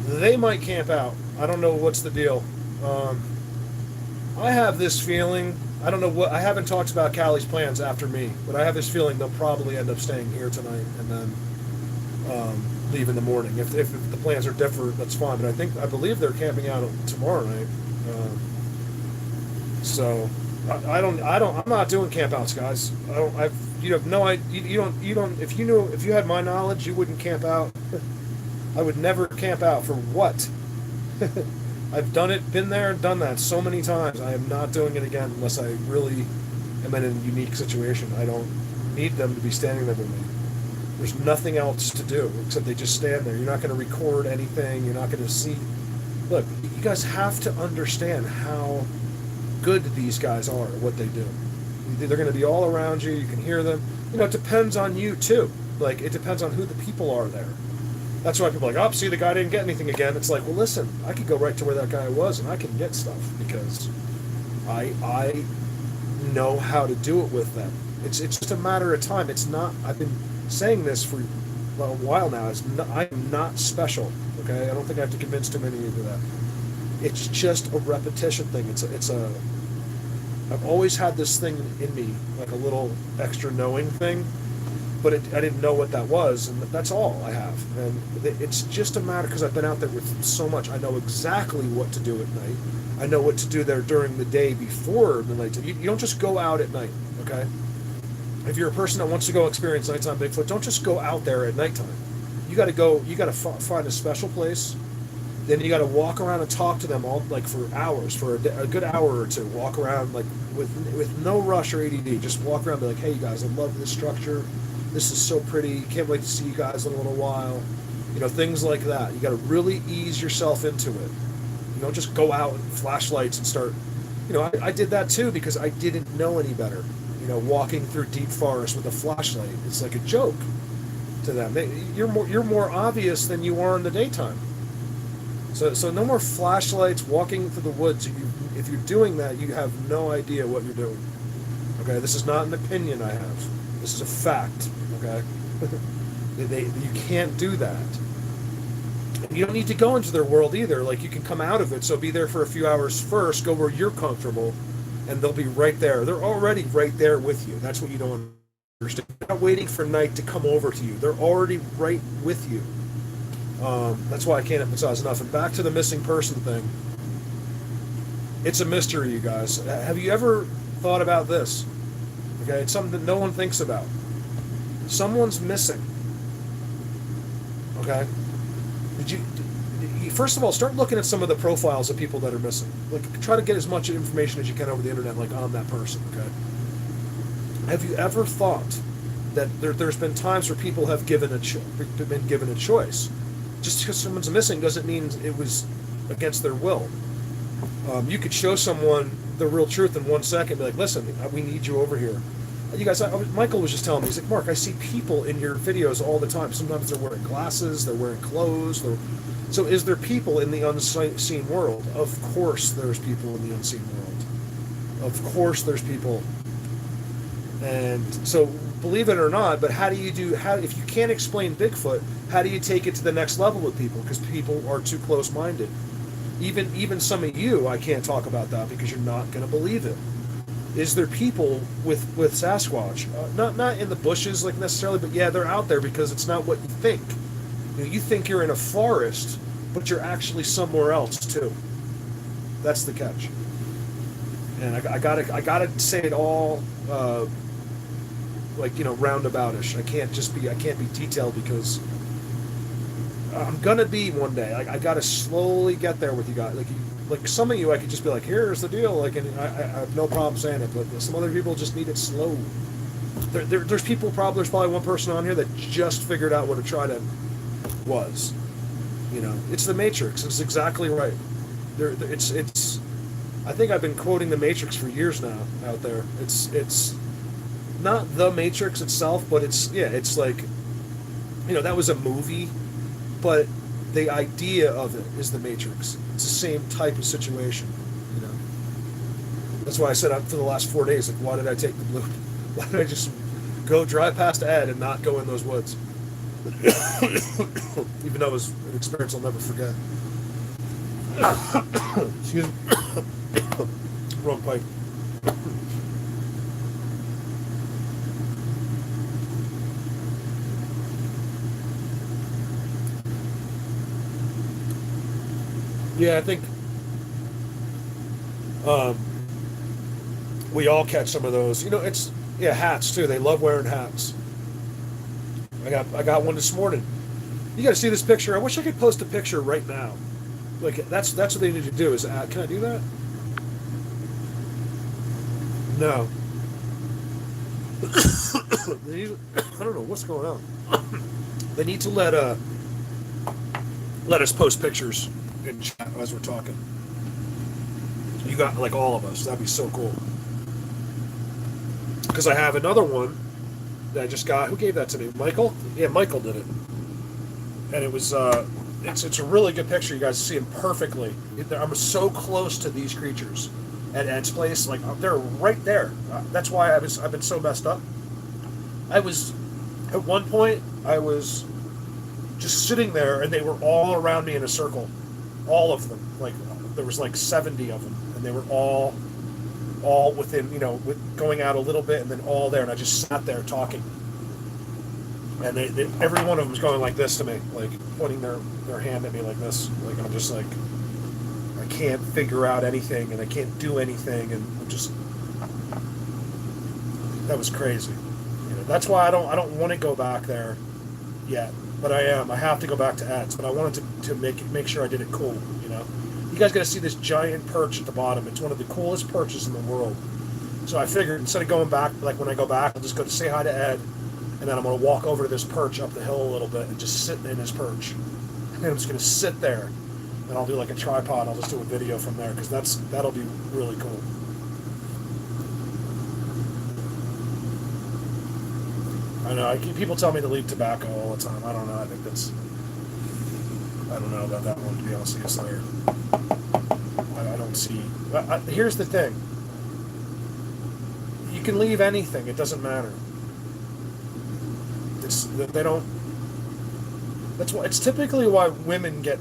They might camp out. I don't know what's the deal. I have this feeling, I don't know what, I haven't talked about Callie's plans after me, but I have this feeling they'll probably end up staying here tonight and then leave in the morning. If the plans are different, that's fine. But I believe they're camping out tomorrow night. So I'm not doing campouts, guys. You have no idea. You don't. If you had my knowledge, you wouldn't camp out. I would never camp out for what? I've done it, been there, done that so many times. I am not doing it again unless I really am in a unique situation. I don't need them to be standing there with me. There's nothing else to do except they just stand there. You're not going to record anything. You're not going to see. Look, you guys have to understand how good these guys are at what they do. They're going to be all around you. You can hear them. It depends on you too. Like, it depends on who the people are there. That's why people are like, oh, see, the guy didn't get anything again. It's like, well, listen, I could go right to where that guy was and I can get stuff because I know how to do it with them. It's just a matter of time. It's not. I've been saying this for a while now. I'm not special. Okay, I don't think I have to convince too many of you of that. It's just a repetition thing. I've always had this thing in me, like a little extra knowing thing, but I didn't know what that was, and that's all I have. And it's just a matter, because I've been out there with so much. I know exactly what to do at night. I know what to do there during the day before the night. You don't just go out at night, okay? If you're a person that wants to go experience nighttime Bigfoot, don't just go out there at nighttime. You got to find a special place Then you got to walk around and talk to them all like for hours, for a good hour or two. Walk around like with no rush or ADD. Just walk around, and be like, "Hey, you guys, I love this structure. This is so pretty. Can't wait to see you guys in a little while." You know, things like that. You got to really ease yourself into it. You don't just go out and flashlights and start. You know, I did that too because I didn't know any better. You know, walking through deep forest with a flashlight, it's like a joke to them. You're more obvious than you are in the daytime. So no more flashlights walking through the woods. If you're doing that, you have no idea what you're doing. Okay, this is not an opinion I have. This is a fact. Okay, you can't do that. You don't need to go into their world either. Like, you can come out of it. So be there for a few hours first. Go where you're comfortable, and they'll be right there. They're already right there with you. That's what you don't understand. They're not waiting for night to come over to you. They're already right with you. That's why I can't emphasize enough. And back to the missing person thing. It's a mystery, you guys. Have you ever thought about this? Okay, it's something that no one thinks about. Someone's missing. Okay? First of all, start looking at some of the profiles of people that are missing. Like, try to get as much information as you can over the internet, like, on that person, okay? Have you ever thought that there's been times where people have been given a choice? Just because someone's missing doesn't mean it was against their will. You could show someone the real truth in 1 second, be like, listen, we need you over here. You guys, Michael was just telling me, he's like, Mark, I see people in your videos all the time. Sometimes they're wearing glasses, they're wearing clothes. So is there people in the unseen world? Of course there's people in the unseen world. Of course there's people. And so, believe it or not, but if you can't explain Bigfoot, how do you take it to the next level with people? Because people are too close-minded. Even some of you, I can't talk about that because you're not going to believe it. Is there people with Sasquatch? Not in the bushes like necessarily, but yeah, they're out there because it's not what you think. You think you're in a forest, but you're actually somewhere else too. That's the catch. And I gotta say it all roundaboutish. I can't be detailed because I'm gonna be one day. I gotta slowly get there with you guys. Like some of you, I could just be like, here's the deal. Like, and I have no problem saying it, but some other people just need it slow. There's probably one person on here that just figured out what a trident was. You know, it's the Matrix. It's exactly right. It's. I think I've been quoting the Matrix for years now out there. It's not the Matrix itself, but it's like, that was a movie, but the idea of it is the Matrix. It's the same type of situation, That's why I said for the last 4 days, like, why did I take the blue? Why did I just go drive past Ed and not go in those woods? Even though it was an experience I'll never forget. Excuse me. Wrong pipe. Yeah, I think we all catch some of those. Hats too. They love wearing hats. I got one this morning. You got to see this picture. I wish I could post a picture right now. Like, that's what they need to do. Can I do that? No. I don't know what's going on. They need to let us post pictures in chat as we're talking. You got, like, all of us. That'd be so cool. Because I have another one that I just got. Who gave that to me? Michael? Yeah, Michael did it. And it was it's a really good picture. You guys see him perfectly. I'm so close to these creatures at Ed's place. Like, they're right there. That's why I've been so messed up. At one point, I was just sitting there, and they were all around me in a circle. All of them. Like, there was like 70 of them, and they were all within, going out a little bit, and then all there, and I just sat there talking. And every one of them was going like this to me, like pointing their hand at me like this. Like, I'm just like, I can't figure out anything, and I can't do anything, and I'm just, that was crazy. That's why I don't want to go back there yet. but I am. I have to go back to Ed's, but I wanted to make sure I did it cool. You know, you guys got to see this giant perch at the bottom. It's one of the coolest perches in the world. So I figured instead of going back, like when I go back, I'll just go to say hi to Ed, and then I'm going to walk over to this perch up the hill a little bit and just sit in his perch. And I'm just going to sit there, and I'll do like a tripod. I'll just do a video from there because that'll be really cool. I know. People tell me to leave tobacco all the time. I don't know. I don't know about that one, to be honest with you, Slayer. I don't see. Here's the thing. You can leave anything. It doesn't matter. They don't. That's why. It's typically why women get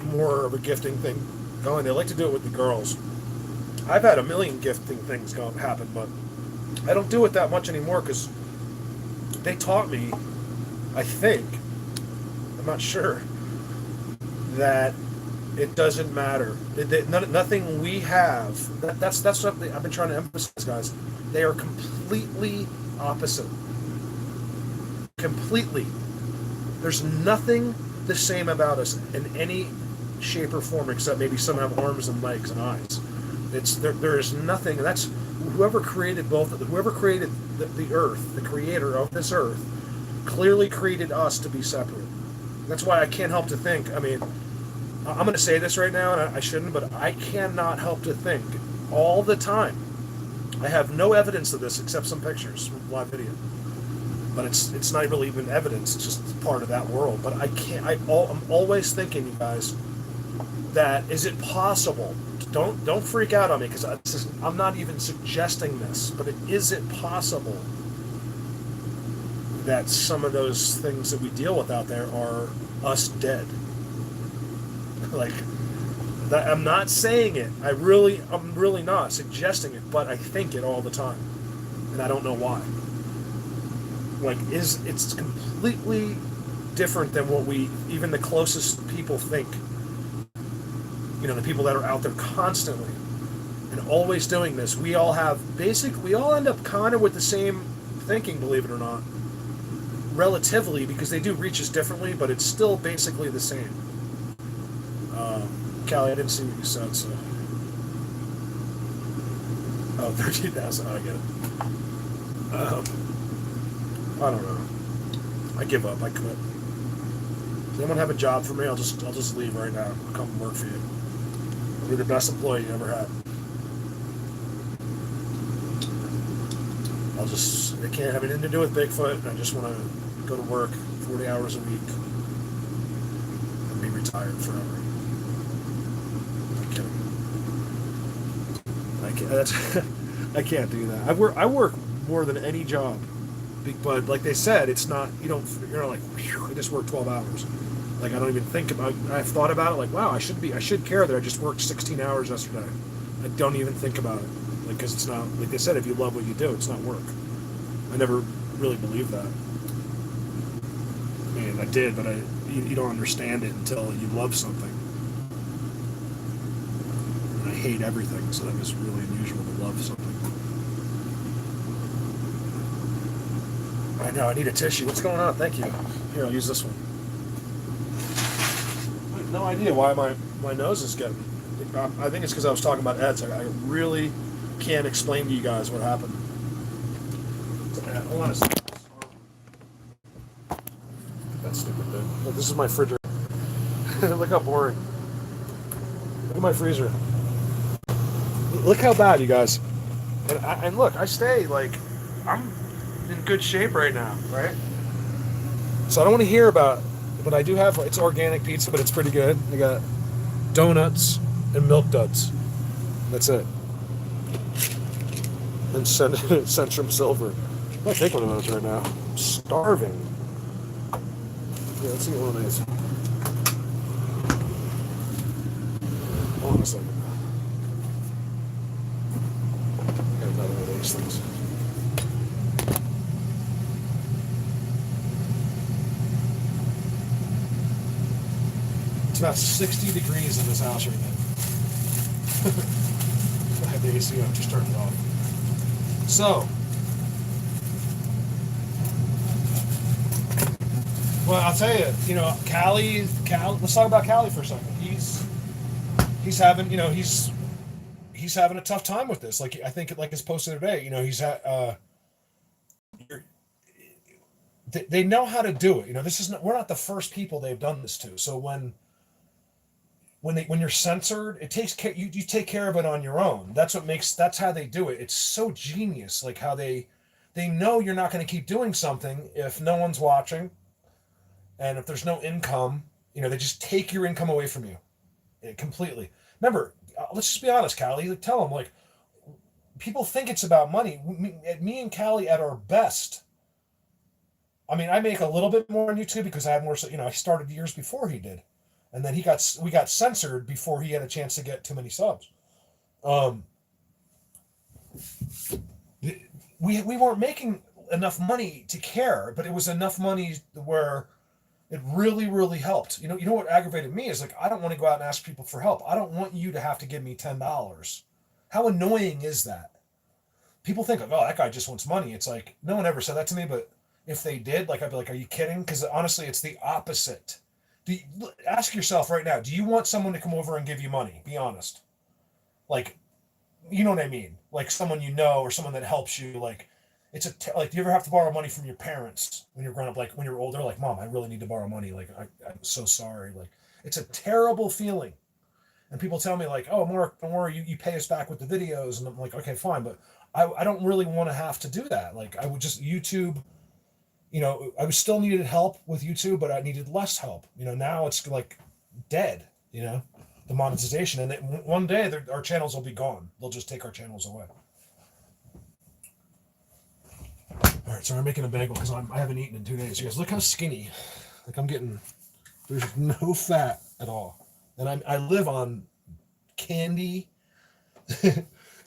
more of a gifting thing going. They like to do it with the girls. I've had a million gifting things happen, but I don't do it that much anymore because they taught me, I think, I'm not sure, that it doesn't matter. Nothing we have, that's what I've been trying to emphasize, guys. They are completely opposite. Completely. There's nothing the same about us in any shape or form except maybe some have arms and legs and eyes. There is nothing, and that's whoever created whoever created the earth, the creator of this earth, clearly created us to be separate. That's why I can't help to think, I mean, I'm going to say this right now, and I shouldn't, but I cannot help to think all the time. I have no evidence of this except some pictures from live video. But it's not really even evidence, it's just part of that world. But I'm always thinking, you guys, that is it possible? Don't freak out on me, because I'm not even suggesting this, but is it possible that some of those things that we deal with out there are us dead? Like, that, I'm not saying it. I'm really not suggesting it, but I think it all the time, and I don't know why. Like, it's completely different than what even the closest people think. You know, the people that are out there constantly and always doing this. We all end up kind of with the same thinking, believe it or not, relatively, because they do reach us differently, but it's still basically the same. Callie, I didn't see what you said, so. Oh, 13,000, I get it. I don't know. I give up. I quit. Does anyone have a job for me? I'll just leave right now. I'll come work for you. I'll be the best employee you ever had. It can't have anything to do with Bigfoot. I just want to go to work 40 hours a week and be retired forever. I'm kidding. I can't do that. I work more than any job. But like they said, it's not, you're not like, I just worked 12 hours. Like, I don't even think about, I've thought about it, like, wow, I should care that I just worked 16 hours yesterday. I don't even think about it. Like, because it's not, like they said, if you love what you do, it's not work. I never really believed that. I mean, I did, but you don't understand it until you love something. And I hate everything, so that was really unusual to love something. I know, I need a tissue. What's going on? Thank you. Here, I'll use this one. I have no idea why my nose is getting... I think it's because I was talking about Ed's. I really can't explain to you guys what happened. Hold on a second. That stupid thing. Look, this is my refrigerator. Look how boring. Look at my freezer. Look how bad, you guys. And look, I stay, like... I'm in good shape right now, right? So I don't want to hear about it, but I do have, it's organic pizza, but it's pretty good. I got donuts and milk duds. That's it. And Centrum Silver. I might take one of those right now. I'm starving. Yeah, let's get one of these. Hold on a second. Got another one of these things. It's about 60 degrees in this house right now. I have the AC on, just turned it off. So, Well, I'll tell you, Cal. Let's talk about Callie for a second. He's having, he's having a tough time with this. Like I think, like it's posted today. He's at. They know how to do it. This is not. We're not the first people they've done this to. So when you're censored, it takes care. You take care of it on your own. That's how they do it. It's so genius. Like how they know you're not going to keep doing something if no one's watching, and if there's no income. They just take your income away from you, completely. Remember, let's just be honest, Callie. Like, tell them, like, people think it's about money. Me and Callie at our best. I mean, I make a little bit more on YouTube because I have more. I started years before he did, and then we got censored before he had a chance to get too many subs. Um, we weren't making enough money to care, but it was enough money where it really, really helped. You know what aggravated me is, like, I don't want to go out and ask people for help. I don't want you to have to give me $10. How annoying is that? People think, like, oh, that guy just wants money. It's like, no one ever said that to me, but if they did, like, I'd be like, are you kidding? Because honestly, it's the opposite. Ask yourself right now, do you want someone to come over and give you money? Be honest. Like, you know what I mean? Like someone or someone that helps you. Like, like, do you ever have to borrow money from your parents when you're growing up? Like when you're older, like, Mom, I really need to borrow money. Like, I'm so sorry. Like, it's a terrible feeling. And people tell me, like, oh, Mark, don't worry, you pay us back with the videos. And I'm like, okay, fine. But I don't really want to have to do that. Like, I would just YouTube, I was still needed help with YouTube, but I needed less help. Now it's like dead, the monetization. And one day our channels will be gone. They'll just take our channels away. All right, so I'm making a bagel because I haven't eaten in 2 days. You guys, look how skinny. Like, there's no fat at all. And I live on candy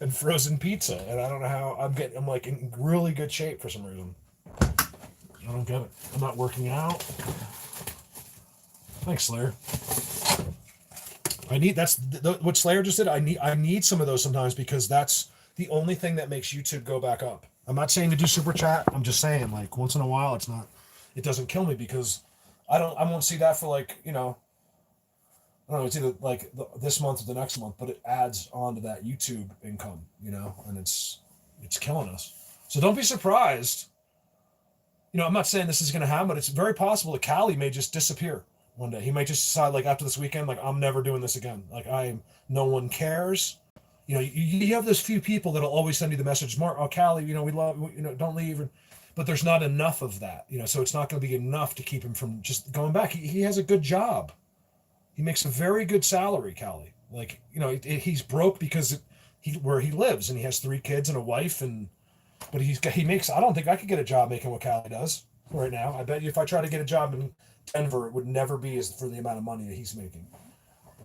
and frozen pizza. And I don't know how I'm like in really good shape for some reason. I don't get it. I'm not working out. Thanks, Slayer. That's what Slayer just did. I need some of those sometimes because that's the only thing that makes YouTube go back up. I'm not saying to do super chat. I'm just saying, like, once in a while, it doesn't kill me because I won't see that for, like, I don't know, it's either like this month or the next month, but it adds on to that YouTube income, and it's killing us. So don't be surprised. I'm not saying this is going to happen, but it's very possible that Callie may just disappear one day. He might just decide, like, after this weekend, like, I'm never doing this again. Like, no one cares. You have those few people that'll always send you the message, Mark, oh, Callie, we love, don't leave. But there's not enough of that, so it's not going to be enough to keep him from just going back. He has a good job. He makes a very good salary, Callie. Like, he's broke because where he lives, and he has 3 kids and a wife, but he makes. I don't think I could get a job making what Callie does right now. I bet you if I try to get a job in Denver, it would never be as for the amount of money that he's making,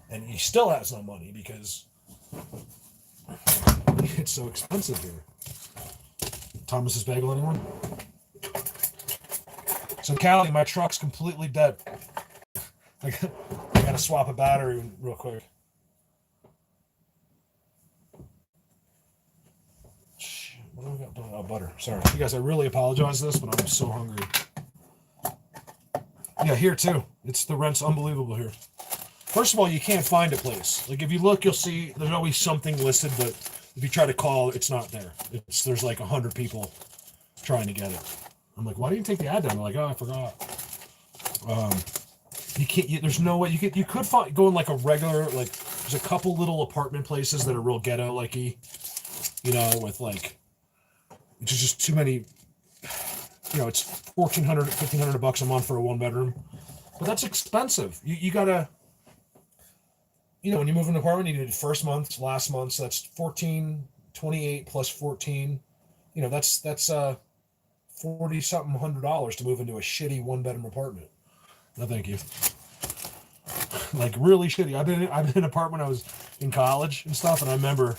and he still has no money because it's so expensive here. Thomas's Bagel, anyone? So Callie, my truck's completely dead. I gotta swap a battery real quick. What do we got? Oh, butter. Sorry. You guys, I really apologize for this, but I'm so hungry. Yeah, here too. The rent's unbelievable here. First of all, you can't find a place. Like, if you look, you'll see there's always something listed, but if you try to call, it's not there. There's like 100 people trying to get it. I'm like, why didn't you take the ad down? They're like, oh, I forgot. You can't. There's no way you could go in like a regular, like, there's a couple little apartment places that are real ghetto, likey, with like, it's just too many. It's $1,400, $1,500 a month for a 1-bedroom, but that's expensive. You gotta, when you move in an apartment, you need first month, last month, so that's $1,428 plus 14. That's $40 something $100 to move into a shitty 1-bedroom apartment. No, thank you. Like, really shitty. I've been in an apartment when I was in college and stuff, and I remember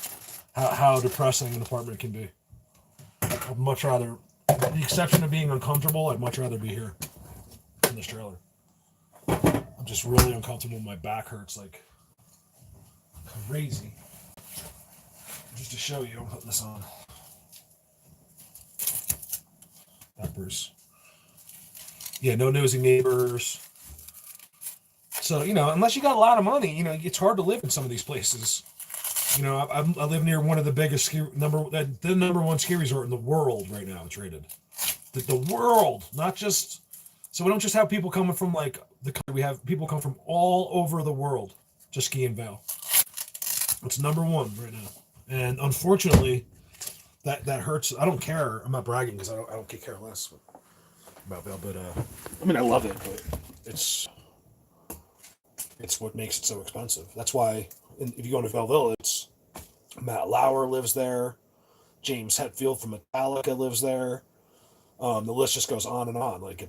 how depressing an apartment can be. I'd much rather, with the exception of being uncomfortable, I'd much rather be here in this trailer. I'm just really uncomfortable. My back hurts like crazy. Just to show you, I'm putting this on. That Bruce. Yeah, no nosy neighbors. So, unless you got a lot of money, it's hard to live in some of these places. I live near one of the biggest the number one ski resort in the world right now. It's rated the world, not just. So we don't just have people coming from like the country. We have people come from all over the world to ski in Vail. It's number one right now, and unfortunately, that hurts. I don't care. I'm not bragging because I don't care less about Vail, but I love it, but it's what makes it so expensive. That's why if you go into Vail Village, Matt Lauer lives there. James Hetfield from Metallica lives there. The list just goes on and on. Like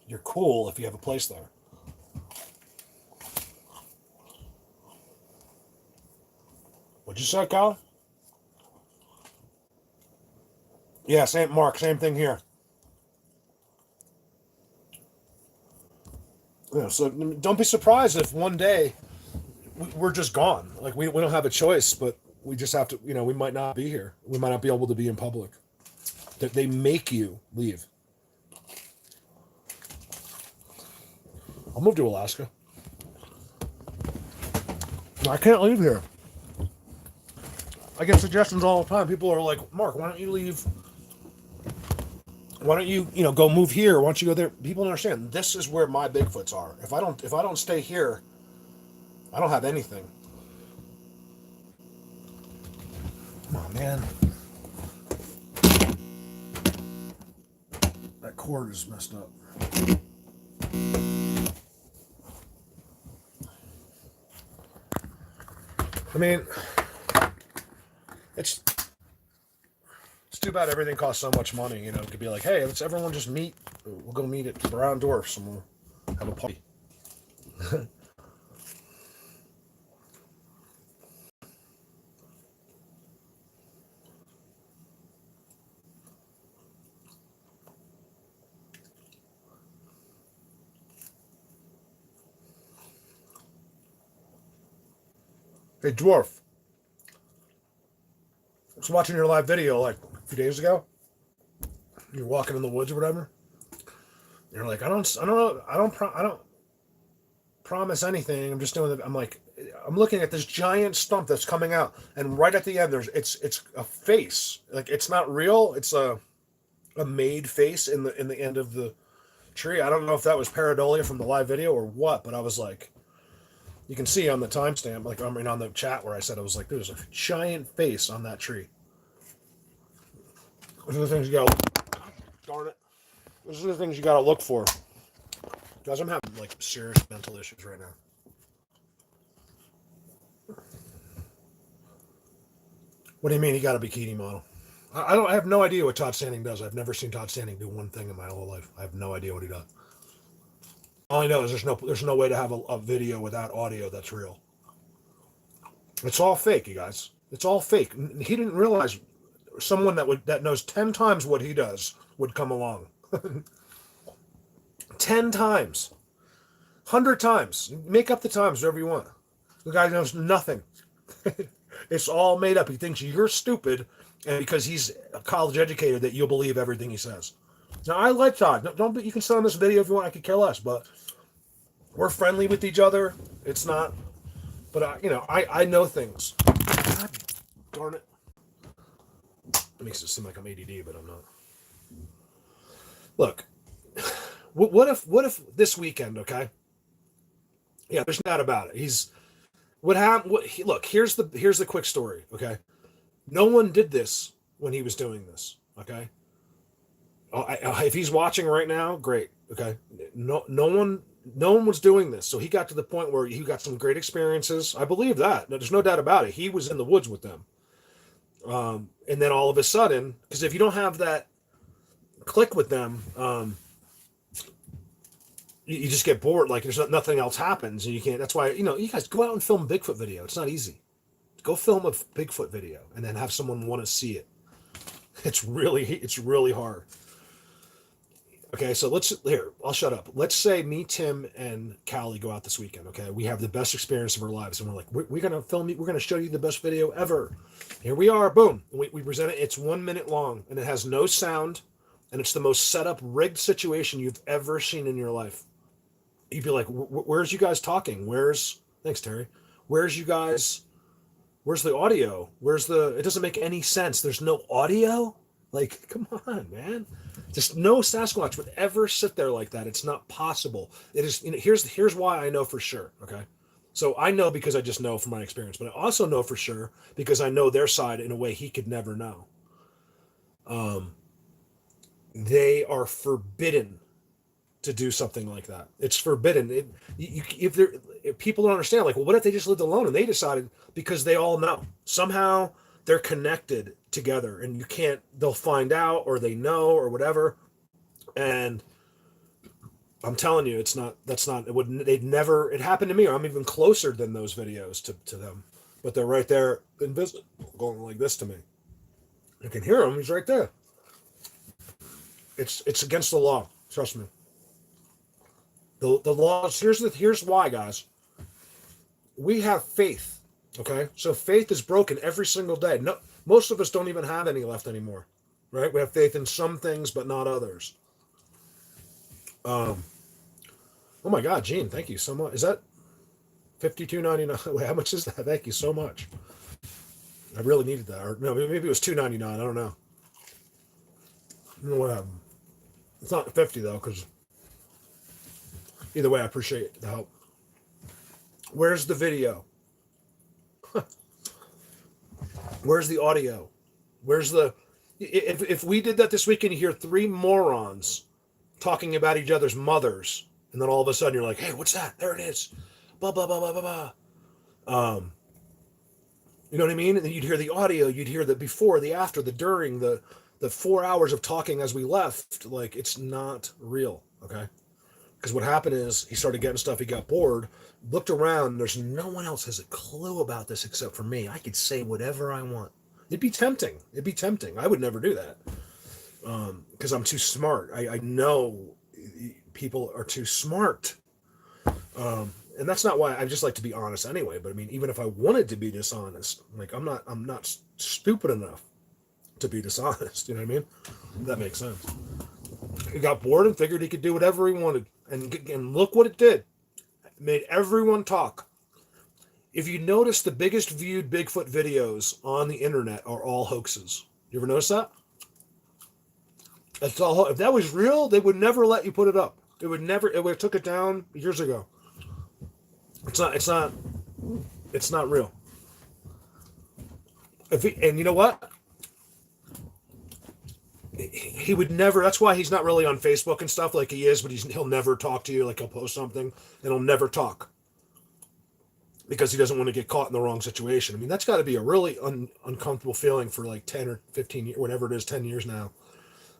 you're cool if you have a place there. What'd you say, Kyle? Yeah, same thing here. So don't be surprised if one day we're just gone. Like we don't have a choice, but we just have to. We might not be here. We might not be able to be in public. That they make you leave. I'll move to Alaska. I can't leave here. I get suggestions all the time. People are like, Mark, why don't you leave? Why don't you, go move here? Why don't you go there? People don't understand. This is where my Bigfoots are. If I don't stay here, I don't have anything. Come on, man. That cord is messed up. It's too bad everything costs so much money. It could be like, hey, let's everyone just meet. We'll go meet at Brown Dwarfs and we'll have a party. Hey, Dwarf. I was watching your live video like a few days ago. You're walking in the woods or whatever. You're like, I don't promise anything. I'm just doing it. I'm looking at this giant stump that's coming out, and right at the end, it's a face. Like it's not real. It's a made face in the end of the tree. I don't know if that was pareidolia from the live video or what, but I was like, you can see on the timestamp, on the chat where I said I was like, there's a giant face on that tree. Those are the things you gotta. Darn it. Those are the things you gotta look for. Guys, I'm having serious mental issues right now. What do you mean he got a bikini model? I have no idea what Todd Standing does. I've never seen Todd Standing do one thing in my whole life. I have no idea what he does. All I know is there's no way to have a video without audio that's real. It's all fake, you guys. It's all fake. He didn't realize someone that knows 10 times what he does would come along. 10 times. 100 times. Make up the times whatever you want. The guy knows nothing. It's all made up. He thinks you're stupid, and because he's college educated that you'll believe everything he says. Now, I like Todd. You can send him this video if you want. I could care less, but we're friendly with each other. It's not, but I know things. God darn it. It makes it seem like I'm ADD, but I'm not. Look, what if this weekend, okay? Yeah, there's no doubt about it. What happened? Look, here's the quick story, okay? No one did this when he was doing this, okay? If he's watching right now, great, okay? No one was doing this, so he got to the point where he got some great experiences. I believe that. No, there's no doubt about it. He was in the woods with them, and then all of a sudden, because if you don't have that click with them, you just get bored. Like there's nothing else happens, and you can't. That's why you guys go out and film a Bigfoot video. It's not easy. Go film a Bigfoot video and then have someone want to see it. It's really hard. Okay, so I'll shut up. Let's say me, Tim, and Callie go out this weekend, okay? We have the best experience of our lives, and we're like, we're going to film it. We're going to show you the best video ever. Here we are, boom. We present it. It's 1 minute long, and it has no sound. and it's the most set up, rigged situation you've ever seen in your life. You'd be like, "Where's you guys talking? Where's thanks, Terry? Where's you guys? Where's the audio? Where's the? It doesn't make any sense. There's no audio. Like, come on, man. Just no Sasquatch would ever sit there like that. It's not possible. It is. Here's why I know for sure. Okay, so I know because I just know from my experience, but I also know for sure because I know their side in a way he could never know. Um, they are forbidden to do something like that. It's forbidden. If people don't understand, like, well, what if they just lived alone and they decided because they all know somehow they're connected together and you can't. They'll find out or they know or whatever. And I'm telling you, it's not. That's not. It would. They'd never. It happened to me. Or I'm even closer than those videos to them, but they're right there, invisible, going like this to me. You can hear him. He's right there. It's against the law. Trust me. The laws. Here's why, guys. We have faith. Okay, so faith is broken every single day. No, most of us don't even have any left anymore, right? We have faith in some things, but not others. Oh my God, Gene, thank you so much. Is that $52.99? Wait, how much is that? Thank you so much. I really needed that. Or no, maybe it was $2.99. I don't know. I don't know what happened. It's not 50 though, because either way, I appreciate the help. Where's the video? Where's the audio? Where's the? If we did that this weekend, you hear three morons talking about each other's mothers, and then all of a sudden you're like, "Hey, what's that? There it is." Blah blah blah blah blah blah. You know what I mean? And then you'd hear the audio. You'd hear the before, the after, the during, the 4 hours of talking as we left. Like, it's not real. Okay. Because what happened is he started getting stuff. He got bored, looked around. There's no one else has a clue about this except for me. I could say whatever I want. It'd be tempting. It'd be tempting. I would never do that because I'm too smart. I know people are too smart. And that's not why I just like to be honest anyway. But I mean, even if I wanted to be dishonest, like I'm not stupid enough to be dishonest. You know what I mean? That makes sense. He got bored and figured he could do whatever he wanted. And look what it did. It made everyone talk. If you notice, the biggest viewed Bigfoot videos on the internet are all hoaxes. You ever notice that? That's all. If that was real, they would never let you put it up. It would never. It would have took it down years ago. It's not. It's not. It's not real. And you know what? He would never. That's why he's not really on Facebook and stuff like he is. But he'll never talk to you. Like he'll post something and he'll never talk because he doesn't want to get caught in the wrong situation. I mean, that's got to be a really uncomfortable feeling for like 10 or 15 years, whatever it is, 10 years now,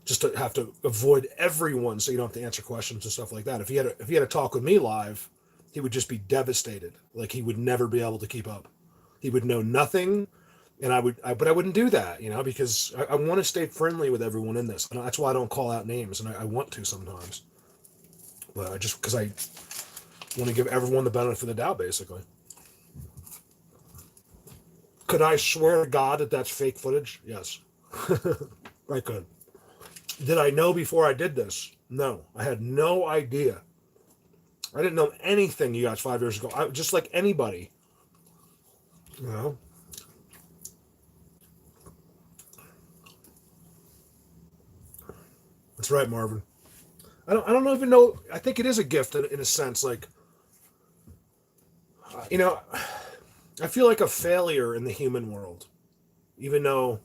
just to have to avoid everyone so you don't have to answer questions and stuff like that. If he had a talk with me live, he would just be devastated. Like he would never be able to keep up. He would know nothing. And but I wouldn't do that, because I want to stay friendly with everyone in this. And that's why I don't call out names, and I want to sometimes. But because I want to give everyone the benefit of the doubt, basically. Could I swear to God that that's fake footage? Yes. I could. Did I know before I did this? No. I had no idea. I didn't know anything, you guys, 5 years ago. Just like anybody. That's right, Marvin. I don't even know. I think it is a gift in a sense. Like, I feel like a failure in the human world, even though.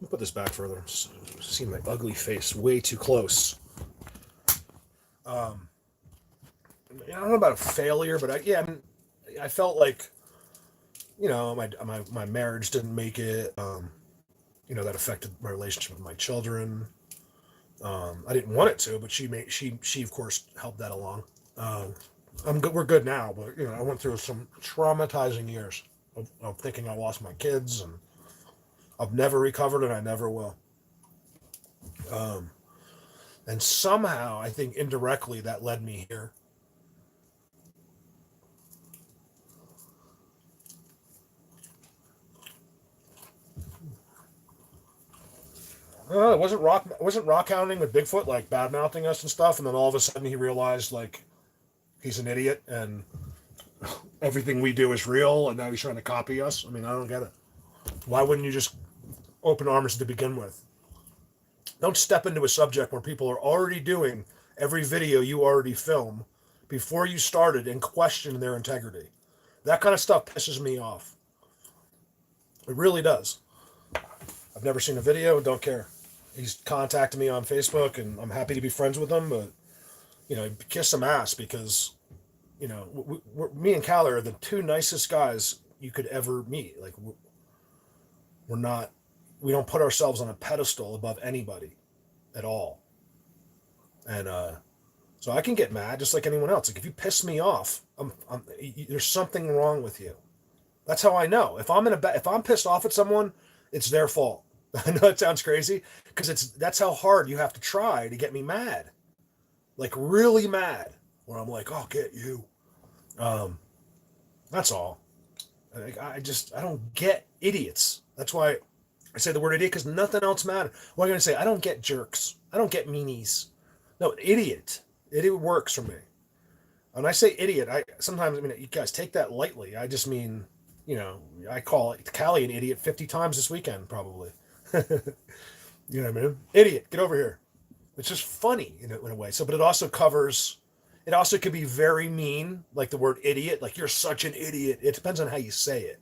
Let me put this back further. See my ugly face way too close. I don't know about a failure, but I felt like, my marriage didn't make it. That affected my relationship with my children. I didn't want it to, but she of course helped that along. I'm good. We're good now, but I went through some traumatizing years of thinking I lost my kids, and I've never recovered, and I never will. And somehow, I think indirectly that led me here. It wasn't rock hounding with Bigfoot, like bad mouthing us and stuff, and then all of a sudden he realized like he's an idiot and everything we do is real, and now he's trying to copy us. I mean, I don't get it. Why wouldn't you just open arms to begin with? Don't step into a subject where people are already doing every video you already film before you started and question their integrity. That kind of stuff pisses me off. It really does. I've never seen a video and don't care. He's contacted me on Facebook and I'm happy to be friends with him, but kiss some ass because me and Callie are the two nicest guys you could ever meet. Like we don't put ourselves on a pedestal above anybody at all. And so I can get mad just like anyone else. Like if you piss me off, there's something wrong with you. That's how I know. If I'm pissed off at someone, it's their fault. I know it sounds crazy because that's how hard you have to try to get me mad, like really mad. Where I'm like, "I'll get you." That's all. I don't get idiots. That's why I say the word idiot because nothing else matters. What am I going to say? I don't get jerks. I don't get meanies. No, idiot. Idiot works for me. When I say idiot, I mean, you guys take that lightly. I just mean, I call Callie an idiot 50 times this weekend, probably. You know what I mean? Idiot, get over here. It's just funny in a way. So, but it also could be very mean, like the word idiot, like you're such an idiot. It depends on how you say it.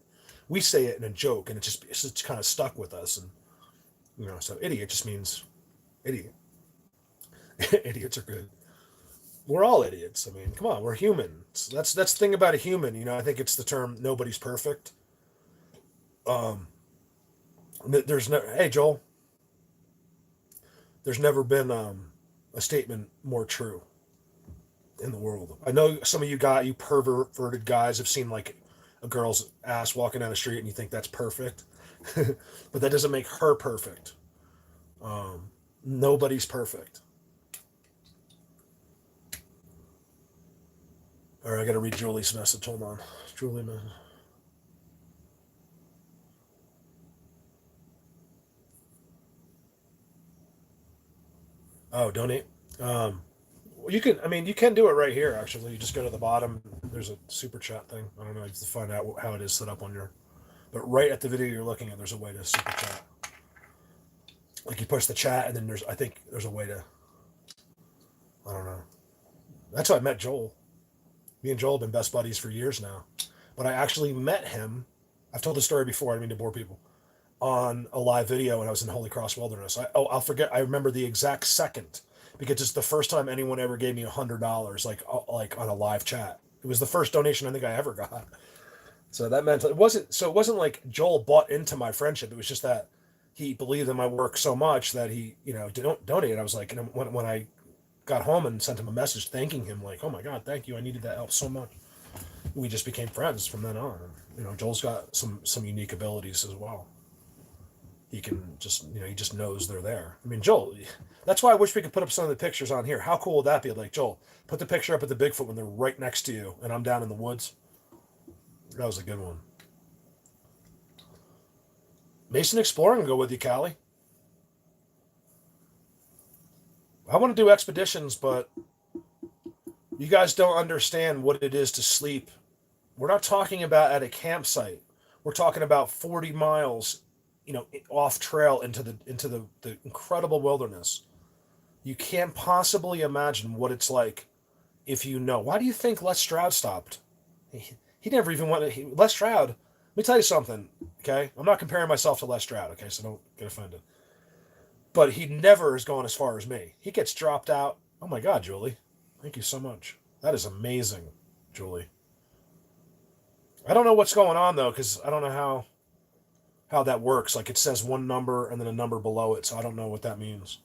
We say it in a joke and it's just kind of stuck with us. And, so idiot just means idiot. Idiots are good. We're all idiots. I mean, come on, we're humans. That's the thing about a human. I think it's the term nobody's perfect. Hey Joel, there's never been a statement more true in the world. I know some of you perverted guys have seen like a girl's ass walking down the street and you think that's perfect, but that doesn't make her perfect. Nobody's perfect. All right, I got to read Julie's message. Hold on. Julie, man. Oh, donate. You can do it right here, actually. You just go to the bottom. There's a super chat thing. I don't know. You have to find out how it is set up on your. But right at the video you're looking at, there's a way to super chat. Like you push the chat, and then I think there's a way to. I don't know. That's how I met Joel. Me and Joel have been best buddies for years now. But I actually met him. I've told the story before. I don't mean to bore people. On a live video when I was in Holy Cross Wilderness. I'll forget. I remember the exact second because it's the first time anyone ever gave me $100 like on a live chat. It was the first donation I think I ever got. So that meant it wasn't like Joel bought into my friendship. It was just that he believed in my work so much that he didn't donate. I was like, when I got home and sent him a message thanking him, like, oh my God, thank you. I needed that help so much. We just became friends from then on. Joel's got some unique abilities as well. He can just, he just knows they're there. I mean, Joel, that's why I wish we could put up some of the pictures on here. How cool would that be? Like, Joel, put the picture up at the Bigfoot when they're right next to you and I'm down in the woods. That was a good one. Mason Exploring will go with you, Callie. I want to do expeditions, but you guys don't understand what it is to sleep. We're not talking about at a campsite. We're talking about 40 miles off trail into the incredible wilderness. You can't possibly imagine what it's like if you know. Why do you think Les Stroud stopped? He never even went. Les Stroud, let me tell you something, okay? I'm not comparing myself to Les Stroud, okay? So don't get offended. But he never has gone as far as me. He gets dropped out. Oh my God, Julie. Thank you so much. That is amazing, Julie. I don't know what's going on, though, because I don't know how that works. Like it says one number and then a number below it, so I don't know what that means.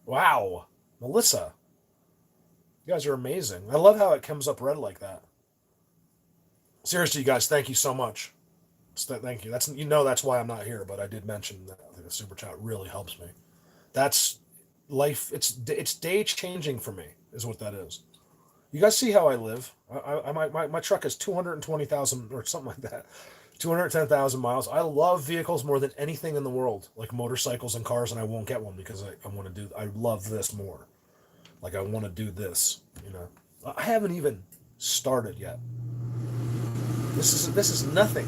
Wow. Melissa. You guys are amazing. I love how it comes up red like that. Seriously, you guys, thank you so much. Thank you. That's why I'm not here, but I did mention that I think the super chat really helps me. That's life. It's day changing for me, is what that is. You guys see how I live? My truck is 220,000 or something like that. 210,000 miles. I love vehicles more than anything in the world, like motorcycles and cars, and I won't get one because I want to do. I love this more. Like I want to do this. You know, I haven't even started yet. This is nothing.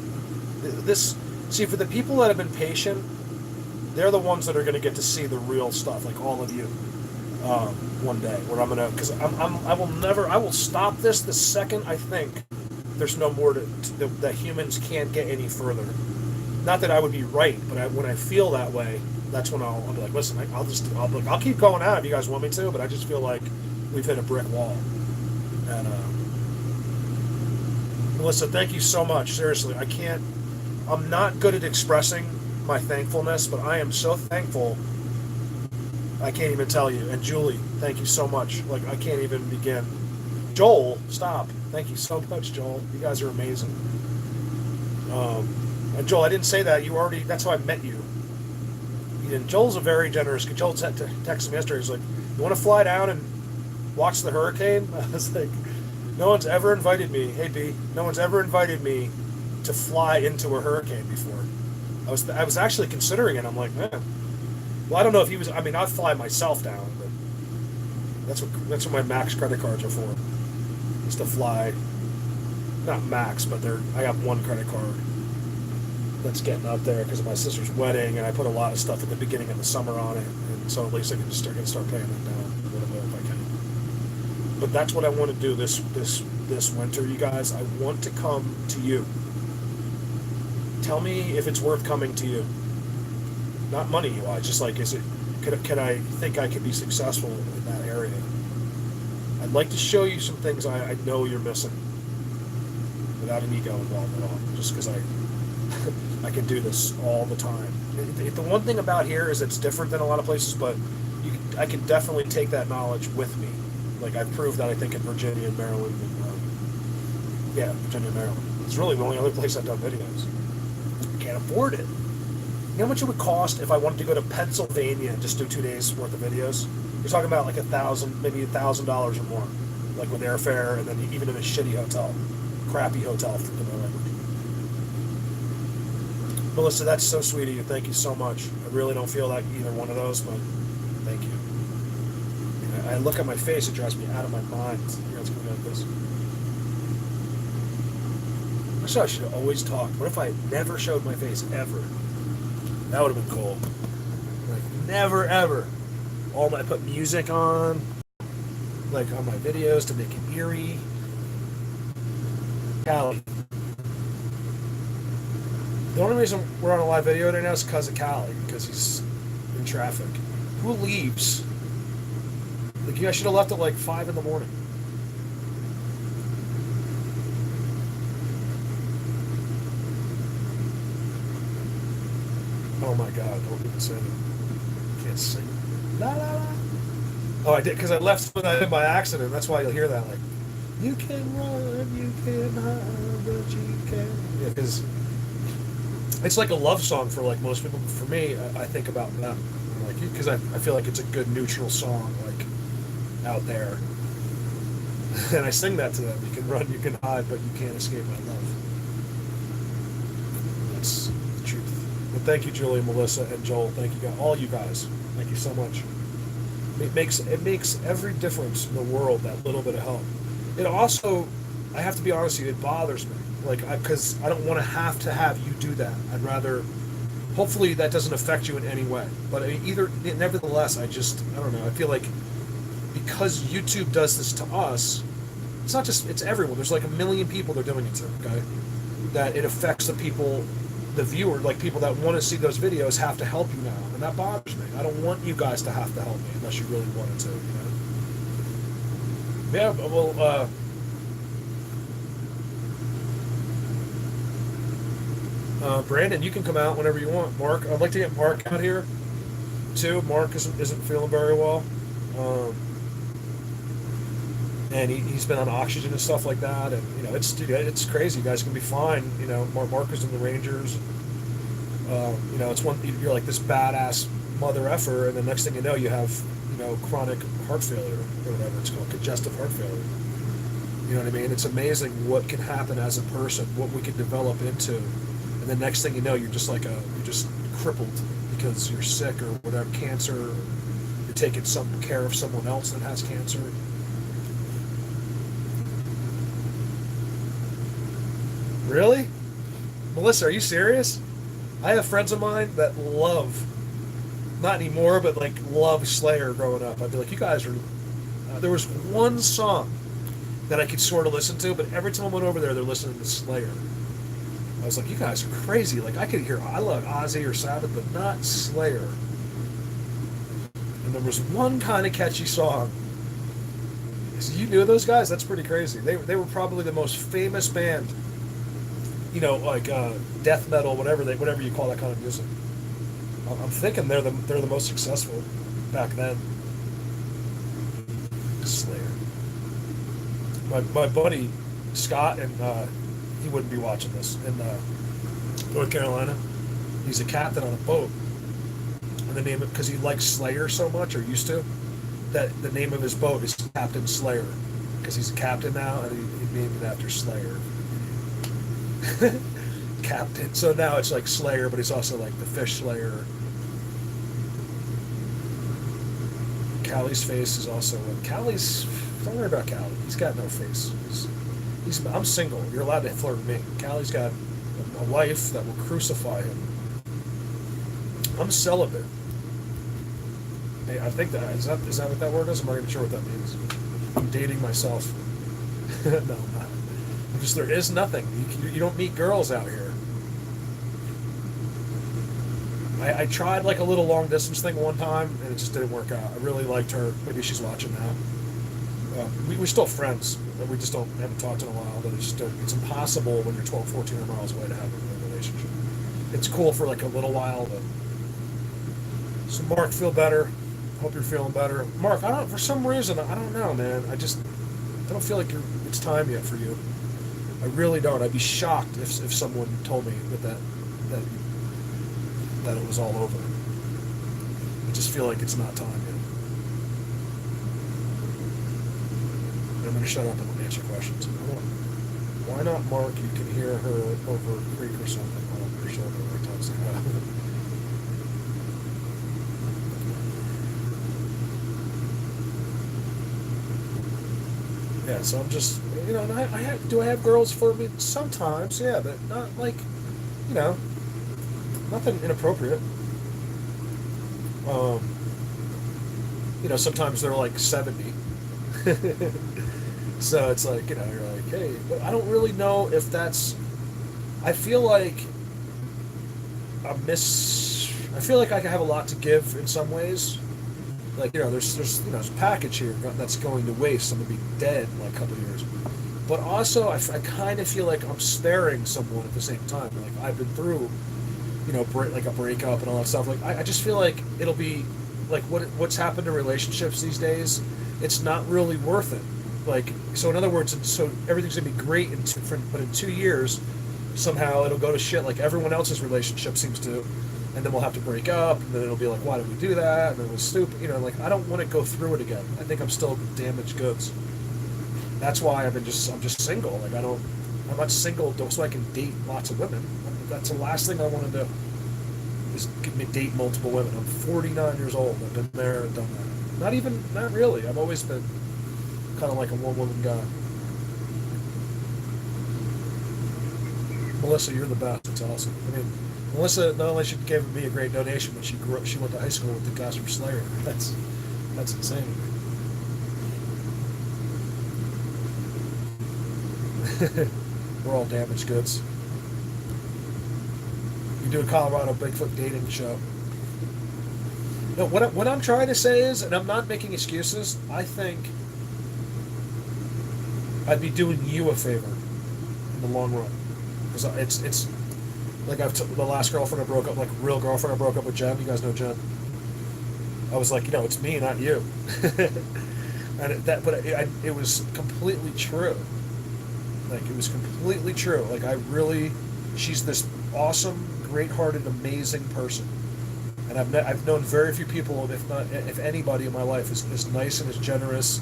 This see for the people that have been patient, they're the ones that are going to get to see the real stuff, like all of you, one day. Where I'm gonna, because I will never, I will stop this the second I think there's no more that humans can't get any further. Not that I would be right, but when I feel that way, that's when I'll be like, listen, I'll keep going out if you guys want me to, but I just feel like we've hit a brick wall. And Melissa, thank you so much. Seriously, I'm not good at expressing my thankfulness, but I am so thankful. I can't even tell you. And Julie, thank you so much. Like I can't even begin. Joel, stop. Thank you so much, Joel. You guys are amazing. And Joel, I didn't say that. That's how I met you. And Joel's a very generous. Joel texted me yesterday. He's like, you want to fly down and watch the hurricane? I was like, no one's ever invited me. Hey, B, no one's ever invited me to fly into a hurricane before. I was actually considering it. I'm like, man. Well, I don't know if he was. I mean, I'd fly myself down, but that's what my Max credit cards are for. Is to fly. Not Max, but I have one credit card that's getting up there because of my sister's wedding, and I put a lot of stuff at the beginning of the summer on it, and so at least I can just start paying it down a little bit if I can. But that's what I want to do this winter, you guys. I want to come to you. Tell me if it's worth coming to you. Not money wise, just like can I think I could be successful in that area? I'd like to show you some things I know you're missing without an ego involved at all, just because I can do this all the time. The one thing about here is it's different than a lot of places, but I can definitely take that knowledge with me. Like I've proved that I think in Virginia and Maryland. Virginia and Maryland. It's really the only other place I've done videos. I can't afford it. You know how much it would cost if I wanted to go to Pennsylvania and just do 2 days worth of videos? You're talking about like maybe $1,000 or more, like with airfare, and then even in a shitty hotel, crappy hotel for the language. Melissa, that's so sweet of you. Thank you so much. I really don't feel like either one of those, but thank you. I look at my face, it drives me out of my mind. You guys can like this. I should have always talked. What if I never showed my face ever? That would have been cool. Like never ever. I put music on, like on my videos to make it eerie. Callie. The only reason we're on a live video right now is because of Callie, because he's in traffic. Who leaves? Like you guys should have left at like 5 in the morning. Oh my God! Don't even say that. Can't sing. La la la. Oh, I did because I left when I did by accident. That's why you'll hear that. Like, you can run, you can hide, but you can. Yeah, because it's like a love song for like most people. For me, I think about them. Like, because I feel like it's a good neutral song, like out there. And I sing that to them. You can run, you can hide, but you can't escape my love. That's the truth. But thank you, Julie, Melissa, and Joel. Thank you, guys, all you guys. Thank you so much. It makes every difference in the world, that little bit of help. It also, I have to be honest with you, it bothers me. Like, because I don't want to have you do that. I'd rather, hopefully that doesn't affect you in any way. But nevertheless, I don't know. I feel like because YouTube does this to us, it's everyone. There's like 1 million people they're doing it to, okay? That it affects the people, the viewer, like people that want to see those videos have to help you now. And that bothers me. I don't want you guys to have to help me unless you really wanted to, you know? Yeah, well, Brandon, you can come out whenever you want. Mark, I'd like to get Mark out here too. Mark isn't feeling very well, and he's been on oxygen and stuff like that. And you know, it's crazy. You guys can be fine. You know, Mark is in the Rangers. You know, you're like this badass mother effer, and the next thing you know, you have chronic heart failure or whatever it's called, congestive heart failure. You know what I mean? It's amazing what can happen as a person, what we can develop into and the next thing you know, you're just you're just crippled because you're sick or whatever, cancer, or you're taking some care of someone else that has cancer. Really? Melissa, are you serious? I have friends of mine that love, not anymore, but like love Slayer growing up. I'd be like, you guys are. There was one song that I could sort of listen to, but every time I went over there, they're listening to Slayer. I was like, you guys are crazy. Like, I could hear, I love Ozzy or Sabbath, but not Slayer. And there was one kind of catchy song. So you knew those guys? That's pretty crazy. They were probably the most famous band, you know, like death metal, whatever you call that kind of music. I'm thinking they're the most successful back then. Slayer. My buddy Scott, and he wouldn't be watching this, in North Carolina. He's a captain on a boat, and the name, because he likes Slayer so much, or used to, that the name of his boat is Captain Slayer, because he's a captain now, and he named it after Slayer. Captain. So now it's like Slayer, but he's also like the fish slayer. Callie's face is also. Callie's. Don't worry about Callie. He's got no face. I'm single. You're allowed to flirt with me. Callie's got a wife that will crucify him. I'm celibate. Hey, I think is that what that word is? I'm not even sure what that means. I'm dating myself. No, I'm not. There is nothing. You don't meet girls out here. I tried like a little long distance thing one time, and it just didn't work out. I really liked her. Maybe she's watching now. We're still friends. We just haven't talked in a while. But it's impossible when you're 12, 14 miles away to have a relationship. It's cool for like a little while, but. So Mark, feel better. Hope you're feeling better. Mark, for some reason, I don't know, man. I don't feel like it's time yet for you. I really don't. I'd be shocked if someone told me that it was all over. I just feel like it's not time yet. I'm going to shut up and answer questions. Why not, Mark? You can hear her over a creek or something on your shoulder every time say that. Yeah, so I'm just, you know, do I have girls for me? Sometimes, yeah, but not like, you know, nothing inappropriate. You know, sometimes they're like 70. So it's like, you know, you're like, hey, but I don't really know if that's, I feel like I feel like I have a lot to give in some ways. Like, you know, there's a package here that's going to waste. I'm going to be dead in like a couple of years. But also, I kind of feel like I'm sparing someone at the same time. Like, I've been through, you know, like a breakup and all that stuff. Like, I just feel like it'll be, like, what's happened to relationships these days, it's not really worth it. Like, so in other words, so everything's going to be great but in 2 years, somehow it'll go to shit like everyone else's relationship seems to. And then we'll have to break up, and then it'll be like, why did we do that? And it was stupid. You know, like, I don't want to go through it again. I think I'm still damaged goods. That's why I'm just single. Like, I'm not single so I can date lots of women. That's the last thing I want to do, is date multiple women. I'm 49 years old. I've been there and done that. Not really. I've always been kind of like a one-woman guy. Melissa, you're the best. It's awesome. I mean, Melissa, not only she gave me a great donation, but she went to high school with the guys from Slayer. That's insane. We're all damaged goods. You do a Colorado Bigfoot dating show. No, what I'm trying to say is, and I'm not making excuses, I think I'd be doing you a favor in the long run. Because it's like the last girlfriend I broke up, like real girlfriend I broke up with, Jen. You guys know Jen. I was like, you know, it's me, not you. And it was completely true. Like, it was completely true. Like, she's this awesome, great-hearted, amazing person. And I've known very few people, if anybody in my life, is as nice and as generous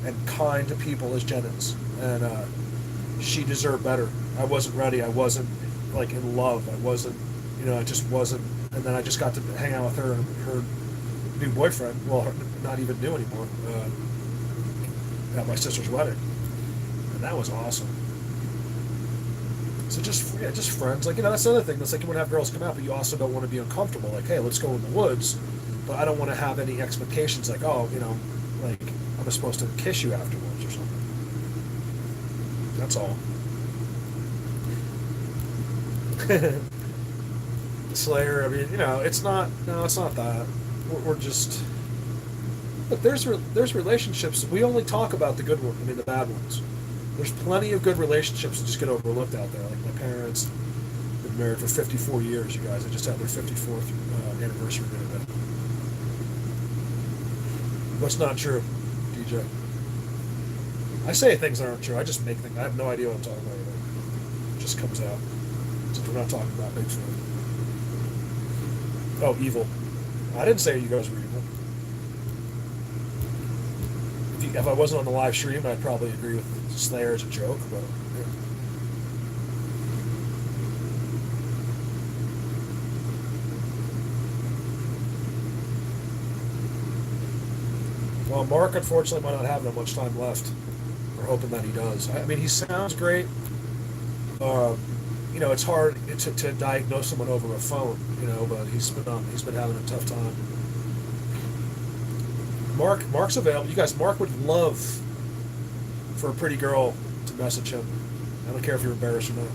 and kind to people as Jen is. And she deserved better. I wasn't ready. I wasn't like in love. I wasn't, I just wasn't. And then I just got to hang out with her and her new boyfriend. Well, not even new anymore. At my sister's wedding, and that was awesome. So just friends. Like, that's the other thing. That's like you want to have girls come out, but you also don't want to be uncomfortable. Like, hey, let's go in the woods, but I don't want to have any expectations. Like, oh, like I'm supposed to kiss you afterwards or something. That's all. Slayer. I mean, it's not. No, it's not that. We're just. Look, there's relationships. We only talk about the good ones. I mean, the bad ones. There's plenty of good relationships that just get overlooked out there. Like my parents been married for 54 years. You guys, they just had their 54th anniversary today. What's not true, DJ? I say things that aren't true. I just make things. I have no idea what I'm talking about. It just comes out. Since we're not talking about Bigfoot. Oh, evil. I didn't say you guys were evil. If I wasn't on the live stream, I'd probably agree with Slayer as a joke, but yeah. Well, Mark unfortunately might not have that much time left. We're hoping that he does. I mean, he sounds great. It's hard to diagnose someone over a phone, but he's been having a tough time. Mark's available. You guys, Mark would love for a pretty girl to message him. I don't care if you're embarrassed or not,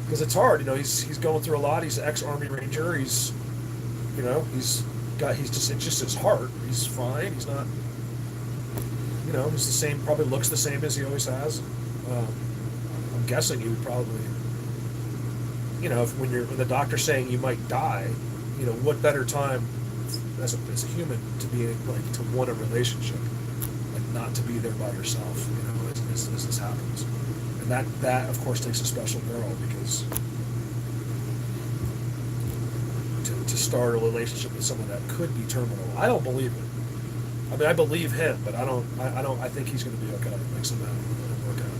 because it's hard. He's going through a lot. He's an ex-Army Ranger. He's just it's just his heart. He's fine. He's not. He's the same. Probably looks the same as he always has. I'm guessing he would probably. When the doctor's saying you might die, what better time as a human to be like to want a relationship, like not to be there by yourself, as this happens, and that of course takes a special girl, because to start a relationship with someone that could be terminal, I don't believe it. I mean, I believe him, but I don't. I think he's going to be okay. Like somehow it'll work out.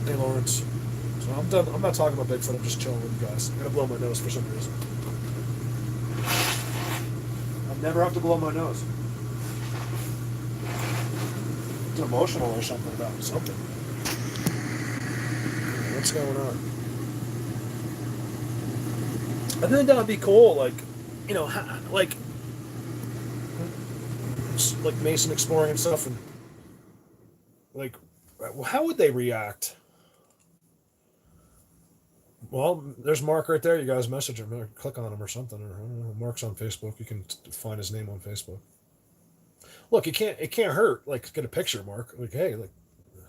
Hey, Lawrence. So I'm done. I'm not talking about Bigfoot. I'm just chilling with you guys. I'm gonna blow my nose for some reason. I never have to blow my nose. It's emotional or something about something. What's going on? I think that would be cool. Like, like Mason exploring and stuff, and like, how would they react? Well, there's Mark right there. You guys message him or click on him or something. Or I don't know. Mark's on Facebook. You can find his name on Facebook. Look, it can't hurt. Like, get a picture, Mark. Like, hey, like,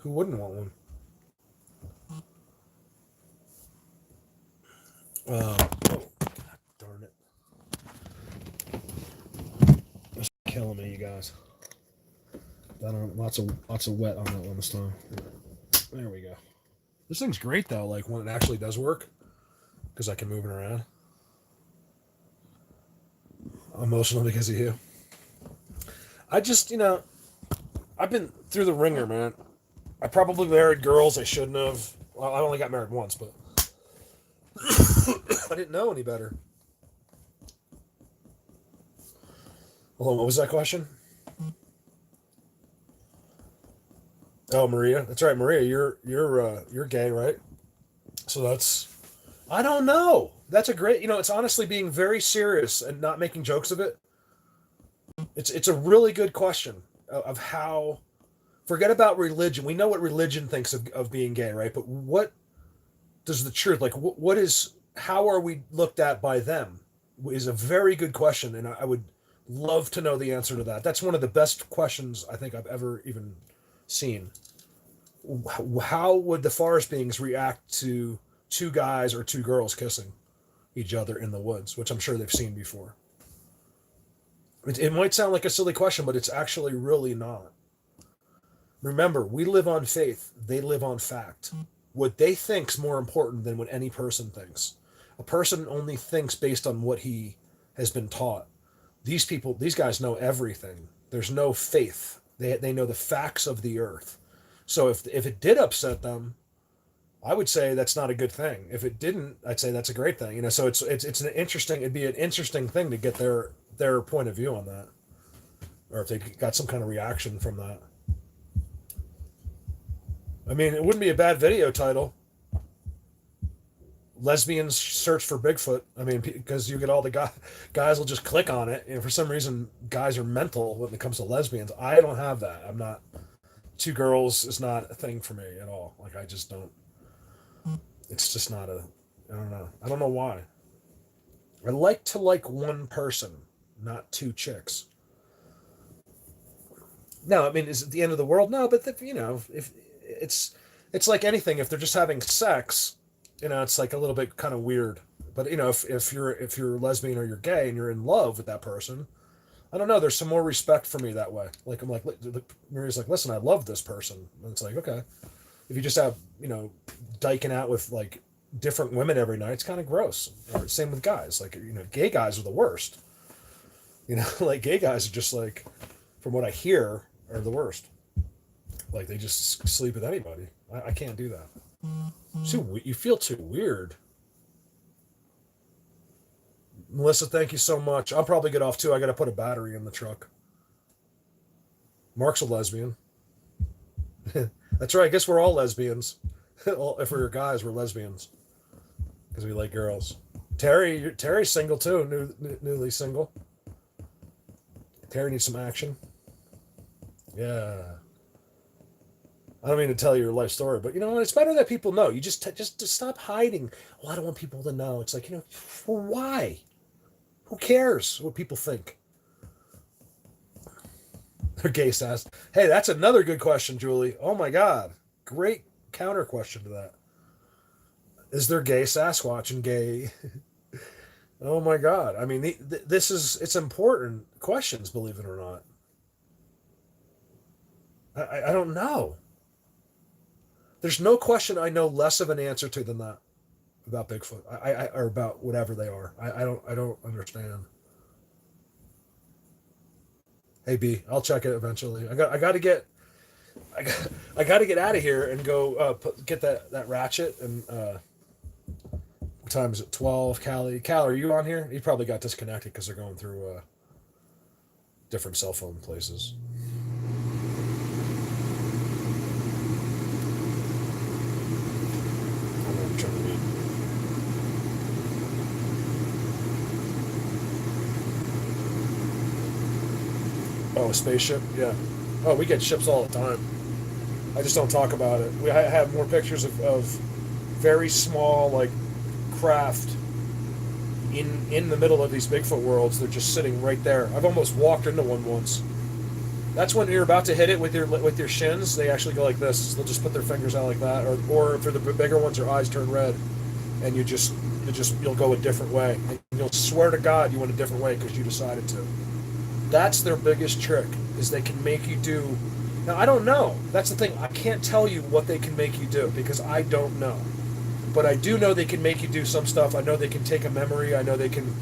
who wouldn't want one? Oh, God darn it! It's killing me, you guys. Lots of wet on that one this time. There we go. This thing's great though. Like when it actually does work, because I can move it around. I'm emotional because of you. I just, I've been through the ringer, man. I probably married girls I shouldn't have. Well, I only got married once, but I didn't know any better. Hold on, what was that question? Oh, Maria. That's right, Maria. You're gay, right? So that's. I don't know. That's a great. It's honestly being very serious and not making jokes of it. It's a really good question of how. Forget about religion. We know what religion thinks of being gay, right? But what does the truth, like, what is, how are we looked at by them, is a very good question, and I would love to know the answer to that. That's one of the best questions I think I've ever even seen. How would the forest beings react to two guys or two girls kissing each other in the woods, which I'm sure they've seen before? It might sound like a silly question, but it's actually really not. Remember, we live on faith. They live on fact. What they think's more important than what any person thinks. A person only thinks based on what he has been taught. These guys know everything. There's no faith. They know the facts of the earth. So if it did upset them, I would say that's not a good thing. If it didn't, I'd say that's a great thing. So it's an interesting. It'd be an interesting thing to get their point of view on that, or if they got some kind of reaction from that. I mean, it wouldn't be a bad video title. Lesbians search for Bigfoot. I mean, because you get all the guys will just click on it. For some reason, guys are mental when it comes to lesbians. I don't have that. I'm not. Two girls is not a thing for me at all. Like, I just don't. It's just not a. I don't know. I don't know why. I like to like one person, not two chicks. No, I mean, is it the end of the world? No, but if it's like anything. If they're just having sex, it's like a little bit kind of weird. But if you're lesbian or you're gay and you're in love with that person, I don't know. There's some more respect for me that way. Like, I'm like, Maria's like, listen, I love this person, and it's like, okay. If you just have diking out with like different women every night, it's kind of gross. Or same with guys. Like, gay guys are the worst. Like, gay guys are just like, from what I hear, are the worst. Like, they just sleep with anybody. I can't do that. You feel too weird. Melissa, thank you so much. I'll probably get off too. I got to put a battery in the truck. Mark's a lesbian. That's right. I guess we're all lesbians. If we're guys, we're lesbians because we like girls. Terry's single too. Newly single. Terry needs some action. Yeah. I don't mean to tell you your life story, but it's better that people know. You just stop hiding. Well, I don't want people to know. It's like, well, why? Who cares what people think? Their gay sass. Hey, that's another good question, Julie. Oh my God. Great counter question to that. Is there gay Sasquatch and gay? Oh my God. I mean, it's important questions, believe it or not. I don't know. There's no question I know less of an answer to than that about Bigfoot. Or about whatever they are. I don't understand. Hey B, I'll check it eventually. I got to get out of here and go get that ratchet and what time is it? 12. Callie, are you on here? You probably got disconnected because they're going through different cell phone places. I'm trying to read. Oh, a spaceship? Yeah. Oh, we get ships all the time. I just don't talk about it. I have more pictures of very small, like, craft in the middle of these Bigfoot worlds. They're just sitting right there. I've almost walked into one once. That's when you're about to hit it with your shins. They actually go like this. They'll just put their fingers out like that. Or for the bigger ones, their eyes turn red, and you'll go a different way. And you'll swear to God you went a different way because you decided to. That's their biggest trick, is they can make you do. Now, I don't know. That's the thing. I can't tell you what they can make you do because I don't know. But I do know they can make you do some stuff. I know they can take a memory. I know they can.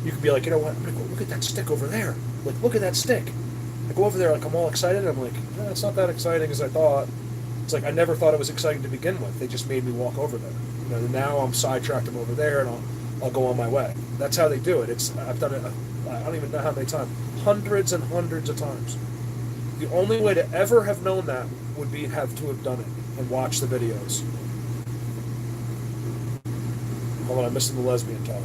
You can be like, you know what? I'm going to go look at that stick over there. Like, look at that stick. I go over there, like, I'm all excited. And I'm like, no, it's not that exciting as I thought. It's like, I never thought it was exciting to begin with. They just made me walk over there. Now I'm sidetracked them over there, and I'll go on my way. That's how they do it. I've done it. I don't even know how many times. Hundreds and hundreds of times. The only way to ever have known that would be have to have done it and watched the videos. Hold on, I'm missing the lesbian talk.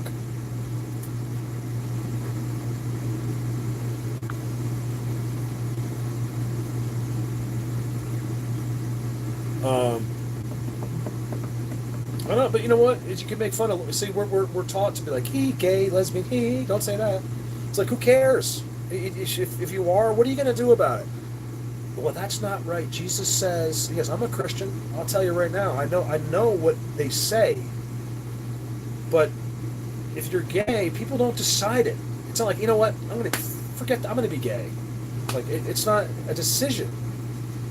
I don't know, but you know what? You can make fun of. See, we're taught to be like, he gay, lesbian, he. Don't say that. It's like, who cares? If you are, what are you going to do about it? Well, that's not right. Jesus says, yes, I'm a Christian. I'll tell you right now. I know what they say. But if you're gay, people don't decide it. It's not like, you know what? I'm going to be gay. Like, it's not a decision.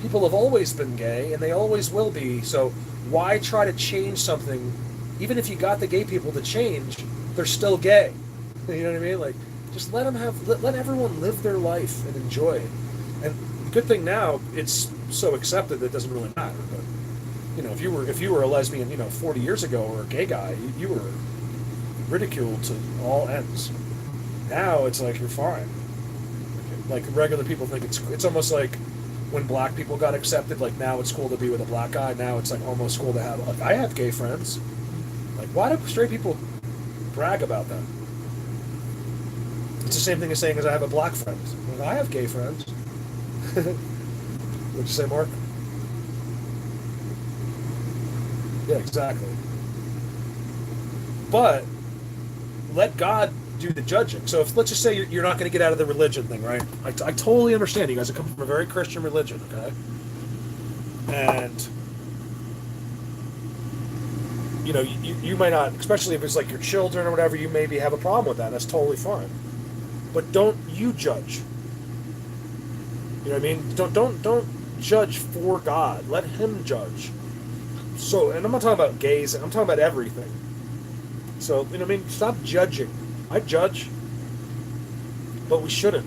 People have always been gay, and they always will be. So why try to change something? Even if you got the gay people to change, they're still gay. You know what I mean? Like, just let everyone live their life and enjoy it. And the good thing now, it's so accepted that it doesn't really matter. But if you were a lesbian, 40 years ago, or a gay guy, you were ridiculed to all ends. Now it's like you're fine. Like regular people think it's almost like when black people got accepted. Like now it's cool to be with a black guy. Now it's like almost cool to have. Like I have gay friends. Like why do straight people brag about that? It's the same thing as saying as I have a black friend. Like, I have gay friends. What'd you say, Mark? Yeah, exactly. But let God do the judging. So if let's just say you're not going to get out of the religion thing, right? I totally understand. You guys have come from a very Christian religion, okay? And you might not, especially if it's like your children or whatever, you maybe have a problem with that. That's totally fine. But don't you judge. You know what I mean? Don't judge for God. Let Him judge. So, and I'm not talking about gays. I'm talking about everything. So, you know what I mean? Stop judging. I judge, but we shouldn't.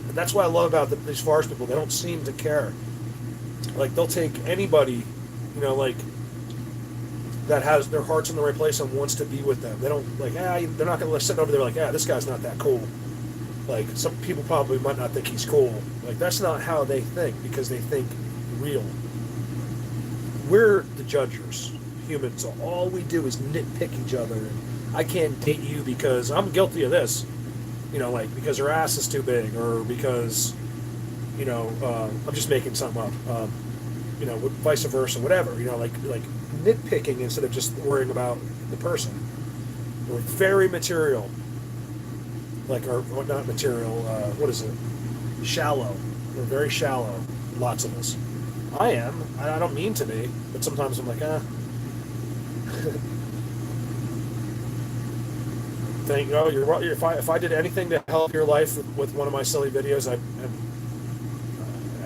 And that's what I love about these Farce people. They don't seem to care. Like, they'll take anybody, like, that has their hearts in the right place and wants to be with them. They don't, like, they're not going to sit over there like, this guy's not that cool. Like, some people probably might not think he's cool. Like, that's not how they think, because they think real. We're the judgers, humans. So all we do is nitpick each other. And I can't date you because I'm guilty of this. Like, because her ass is too big, or because, I'm just making something up. Vice versa, whatever. Like nitpicking instead of just worrying about the person. We're very material. Like, or not material, what is it? Shallow. We're very shallow. Lots of us. I am. I don't mean to be, but sometimes I'm like, If I did anything to help your life with one of my silly videos, I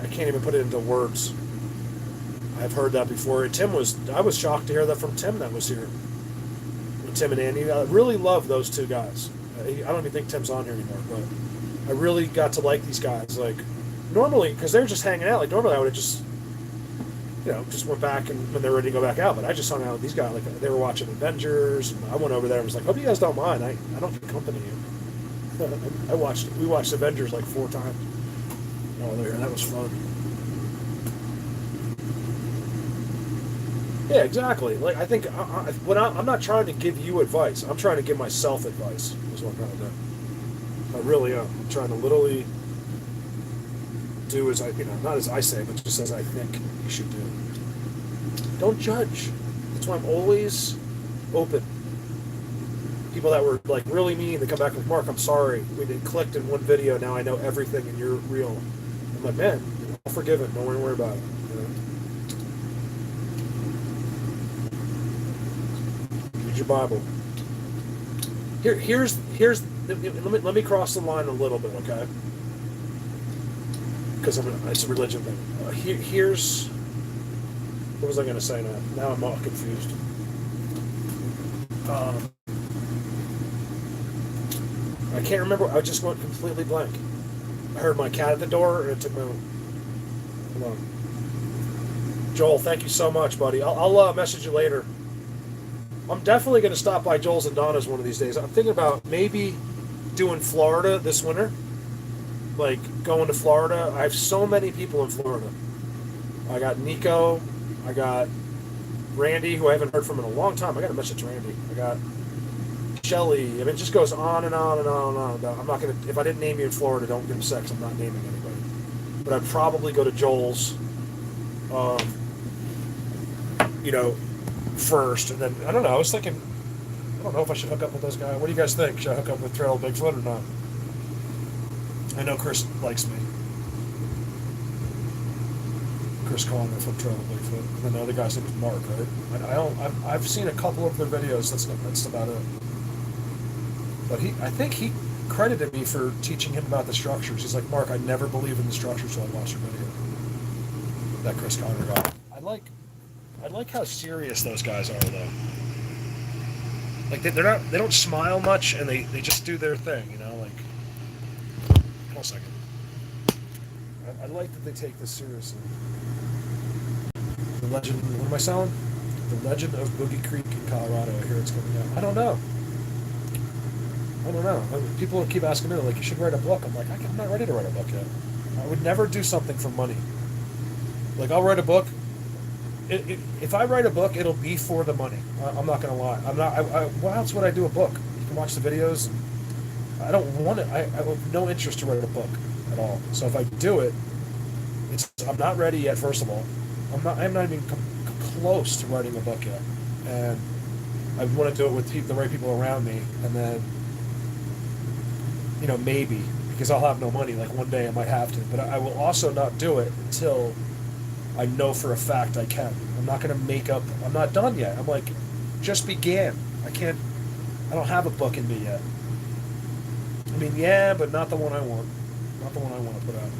can't even put it into words. I've heard that before. I was shocked to hear that from Tim that was here. Tim and Andy. I really love those two guys. I don't even think Tim's on here anymore, but I really got to like these guys. Like, normally, because they're just hanging out, like, normally I would have just went back and when they're ready to go back out. But I just hung out with these guys. Like, they were watching Avengers, and I went over there and was like, hope you guys don't mind. I don't accompany you. We watched Avengers like 4 times while they're here. That was fun. Yeah, exactly. Like, I think I'm not trying to give you advice. I'm trying to give myself advice. Is what I'm trying to do. I really am. I'm trying to literally do as not as I say, but just as I think you should do. Don't judge. That's why I'm always open. People that were like really mean, they come back with, Mark, I'm sorry. We did clicked in one video. Now I know everything, and you're real. I'm like, man, I'll forgive it. Don't worry about it. Read your Bible. Here's. Let me cross the line a little bit, okay? Because it's a religion thing. Here's what was I going to say now? Now I'm all confused. I can't remember. I just went completely blank. I heard my cat at the door, and it took me. Hold on. Joel, thank you so much, buddy. I'll message you later. I'm definitely going to stop by Joel's and Donna's one of these days. I'm thinking about maybe doing Florida this winter. Like, going to Florida. I have so many people in Florida. I got Nico. I got Randy, who I haven't heard from in a long time. I got to message Randy. I got Shelly. I mean, it just goes on and on and on and on. I'm not going to, if I didn't name you in Florida, don't give them sex. I'm not naming anybody. But I'd probably go to Joel's, first. And then, I don't know, I was thinking, I don't know if I should hook up with those guys. What do you guys think? Should I hook up with Trail Bigfoot or not? I know Chris likes me. Chris Conner from Trail Bigfoot. And then the other guy's name is Mark, right? I've seen a couple of their videos. That's about it. But I think he credited me for teaching him about the structures. He's like, Mark, I never believed in the structures until I watched your video. That Chris Conner guy. I like how serious those guys are, though. Like, they don't smile much, and they just do their thing, like. Hold on a second. I like that they take this seriously. The Legend. What am I selling? The Legend of Boogie Creek in Colorado. I hear it's coming out. I don't know. People keep asking me, like, you should write a book. I'm like, I'm not ready to write a book yet. I would never do something for money. Like, I'll write a book. If I write a book, it'll be for the money. I'm not gonna lie. I'm not. Why else would I do a book? You can watch the videos. I don't want it. I have no interest to write a book at all. So if I do it, I'm not ready yet. First of all, I'm not even close to writing a book yet, and I want to do it with the right people around me, and then, maybe, because I'll have no money. Like, one day I might have to, but I will also not do it until I know for a fact I can. I'm not going to make up. I'm not done yet. I'm like, just began. I don't have a book in me yet. I mean, yeah, but not the one I want. Not the one I want to put out.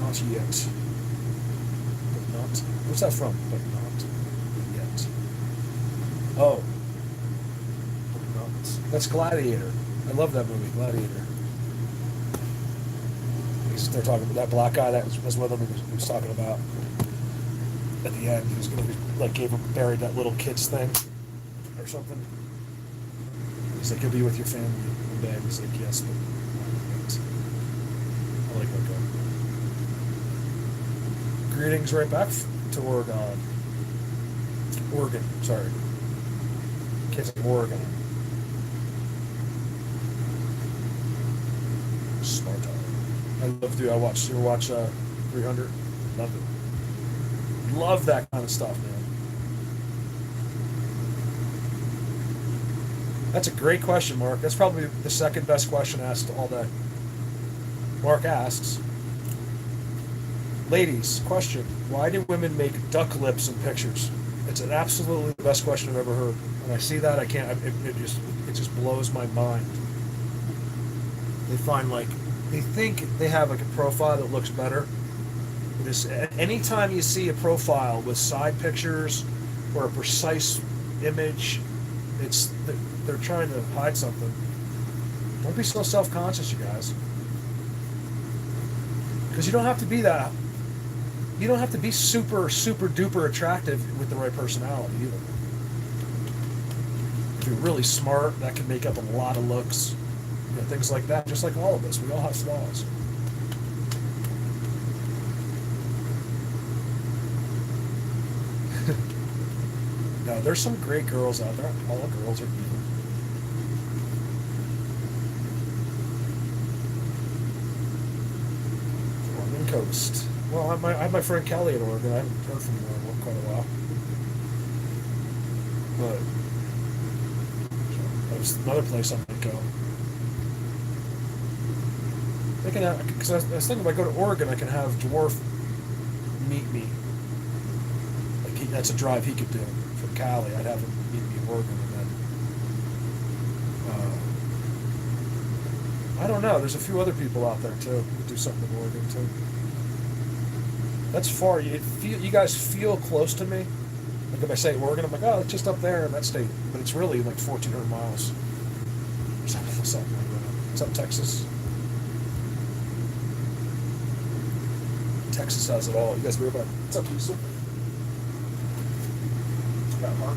Not yet. But not. What's that from? But not yet. Oh. But not. That's Gladiator. I love that movie, Gladiator. They're talking about that black guy that was with him. He was talking about at the end. He was going to buried that little kid's thing or something. He's like, you'll be with your family one day. He's like, yes, but I like that guy. Greetings right back to Oregon. Oregon, sorry. Kids in Oregon. Sparta. I love, dude. You ever watch 300? Love it. Love that kind of stuff, man. That's a great question, Mark. That's probably the second best question asked all day. Mark asks, ladies, question, why do women make duck lips in pictures? It's an absolutely the best question I've ever heard. When I see that, it just blows my mind. They think they have like a profile that looks better. Anytime you see a profile with side pictures or a precise image, they're trying to hide something. Don't be so self-conscious, you guys. Because you don't have to be that. You don't have to be super, super duper attractive with the right personality either. If you're really smart, that can make up a lot of looks. Things like that. Just like all of us, we all have flaws. No, there's some great girls out there. All girls are evil. Oregon Coast. Well, I have my friend Kelly in Oregon. I haven't heard from her in quite a while. But there's another place I might go. Because I was thinking if I go to Oregon, I can have Dwarf meet me. That's a drive he could do from Cali. I'd have him meet me in Oregon, and then I don't know. There's a few other people out there too who do something in Oregon too. That's far. You guys feel close to me. Like if I say Oregon, I'm like, oh, it's just up there in that state, but it's really like 1,400 miles. Or something like that. It's up Texas. Texas has it all. You guys hear about it? What's up, Diesel? Got Mark.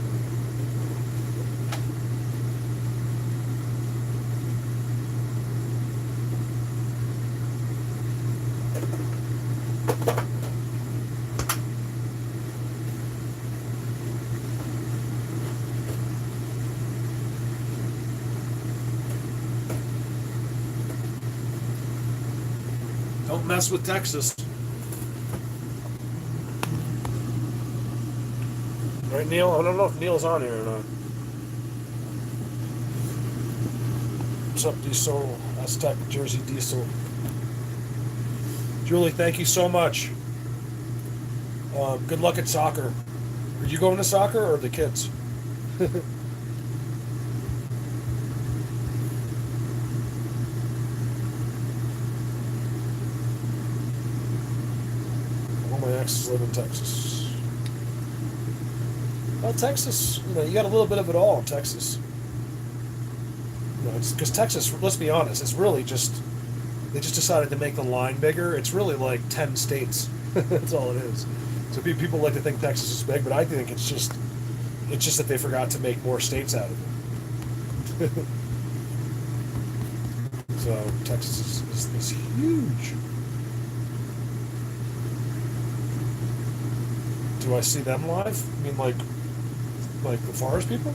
Don't mess with Texas. Right, Neil? I don't know if Neil's on here or not. What's up, Diesel? Aztec, Jersey Diesel. Julie, thank you so much. Good luck at soccer. Are you going to soccer or the kids? All my exes live in Texas. Well, Texas, you got a little bit of it all in Texas. Because Texas, let's be honest, it's really just, they just decided to make the line bigger. It's really like 10 states. That's all it is. So people like to think Texas is big, but I think it's just that they forgot to make more states out of it. So Texas is huge. Do I see them live? I mean, like the forest people?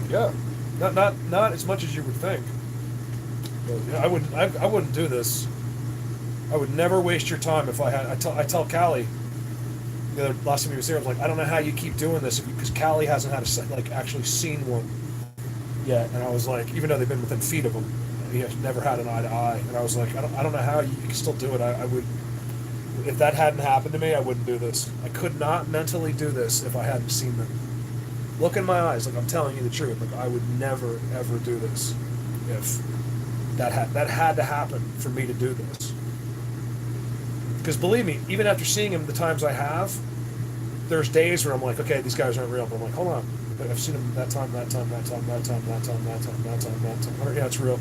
Yeah, not as much as you would think. But yeah, I wouldn't do this. I would never waste your time if I had. I tell Callie the last time he was here, I was like, I don't know how you keep doing this because Callie hasn't had like actually seen one yet, and I was like, even though they've been within feet of him, he has never had an eye to eye, and I was like, I don't know how you can still do it. I would. If that hadn't happened to me, I wouldn't do this. I could not mentally do this if I hadn't seen them. Look in my eyes, like I'm telling you the truth. Like I would never ever do this if that had to happen for me to do this. Because believe me, even after seeing him the times I have, there's days where I'm like, okay, these guys aren't real. But I'm like, hold on, but I've seen them that time, that time, that time, that time, that time, that time, that time, that time. All right, yeah, it's real.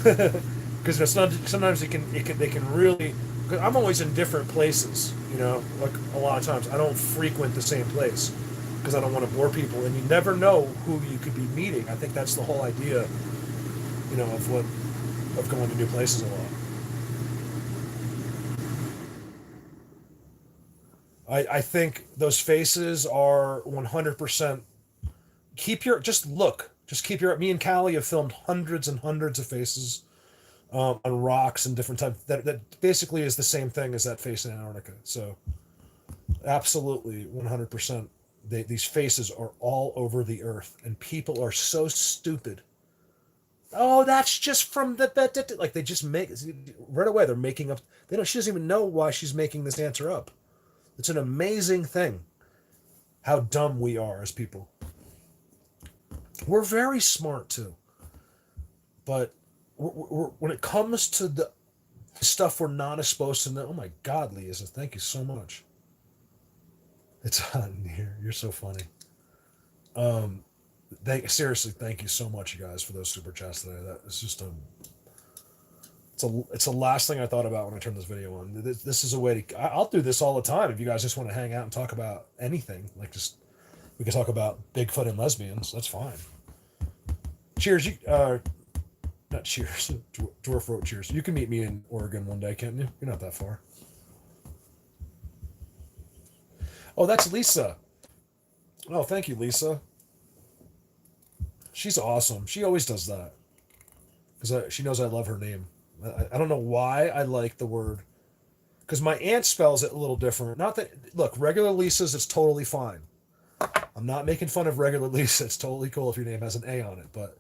Because it's not. Sometimes they can really. Cause I'm always in different places, you know. Like a lot of times, I don't frequent the same place because I don't want to bore people, and you never know who you could be meeting. I think that's the whole idea, you know, of going to new places a lot. I think those faces are 100%. Keep your just look. Just keep your. Me and Callie have filmed hundreds and hundreds of faces on rocks and different types. That basically is the same thing as that face in Antarctica. So absolutely 100%. These faces are all over the earth, and people are so stupid. Oh, that's just from that. Like they just make right away. They're making up. They don't. She doesn't even know why she's making this answer up. It's an amazing thing how dumb we are as people. We're very smart too, but when it comes to the stuff we're not supposed to know, oh my God, Lisa, thank you so much. It's hot in here. You're so funny. Um, seriously, thank you so much, you guys, for those super chats today. That is just it's the last thing I thought about when I turned this video on. This is a way to. I'll do this all the time if you guys just want to hang out and talk about anything. Like just we can talk about Bigfoot and lesbians. That's fine. Cheers, you. Not cheers. Dwarf wrote cheers. You can meet me in Oregon one day, can't you? You're not that far. Oh, that's Lisa. Oh, thank you, Lisa. She's awesome. She always does that because she knows I love her name. I don't know why I like the word because my aunt spells it a little different. Not that look, regular Lisa's it's totally fine. I'm not making fun of regular Lisa. It's totally cool if your name has an A on it. But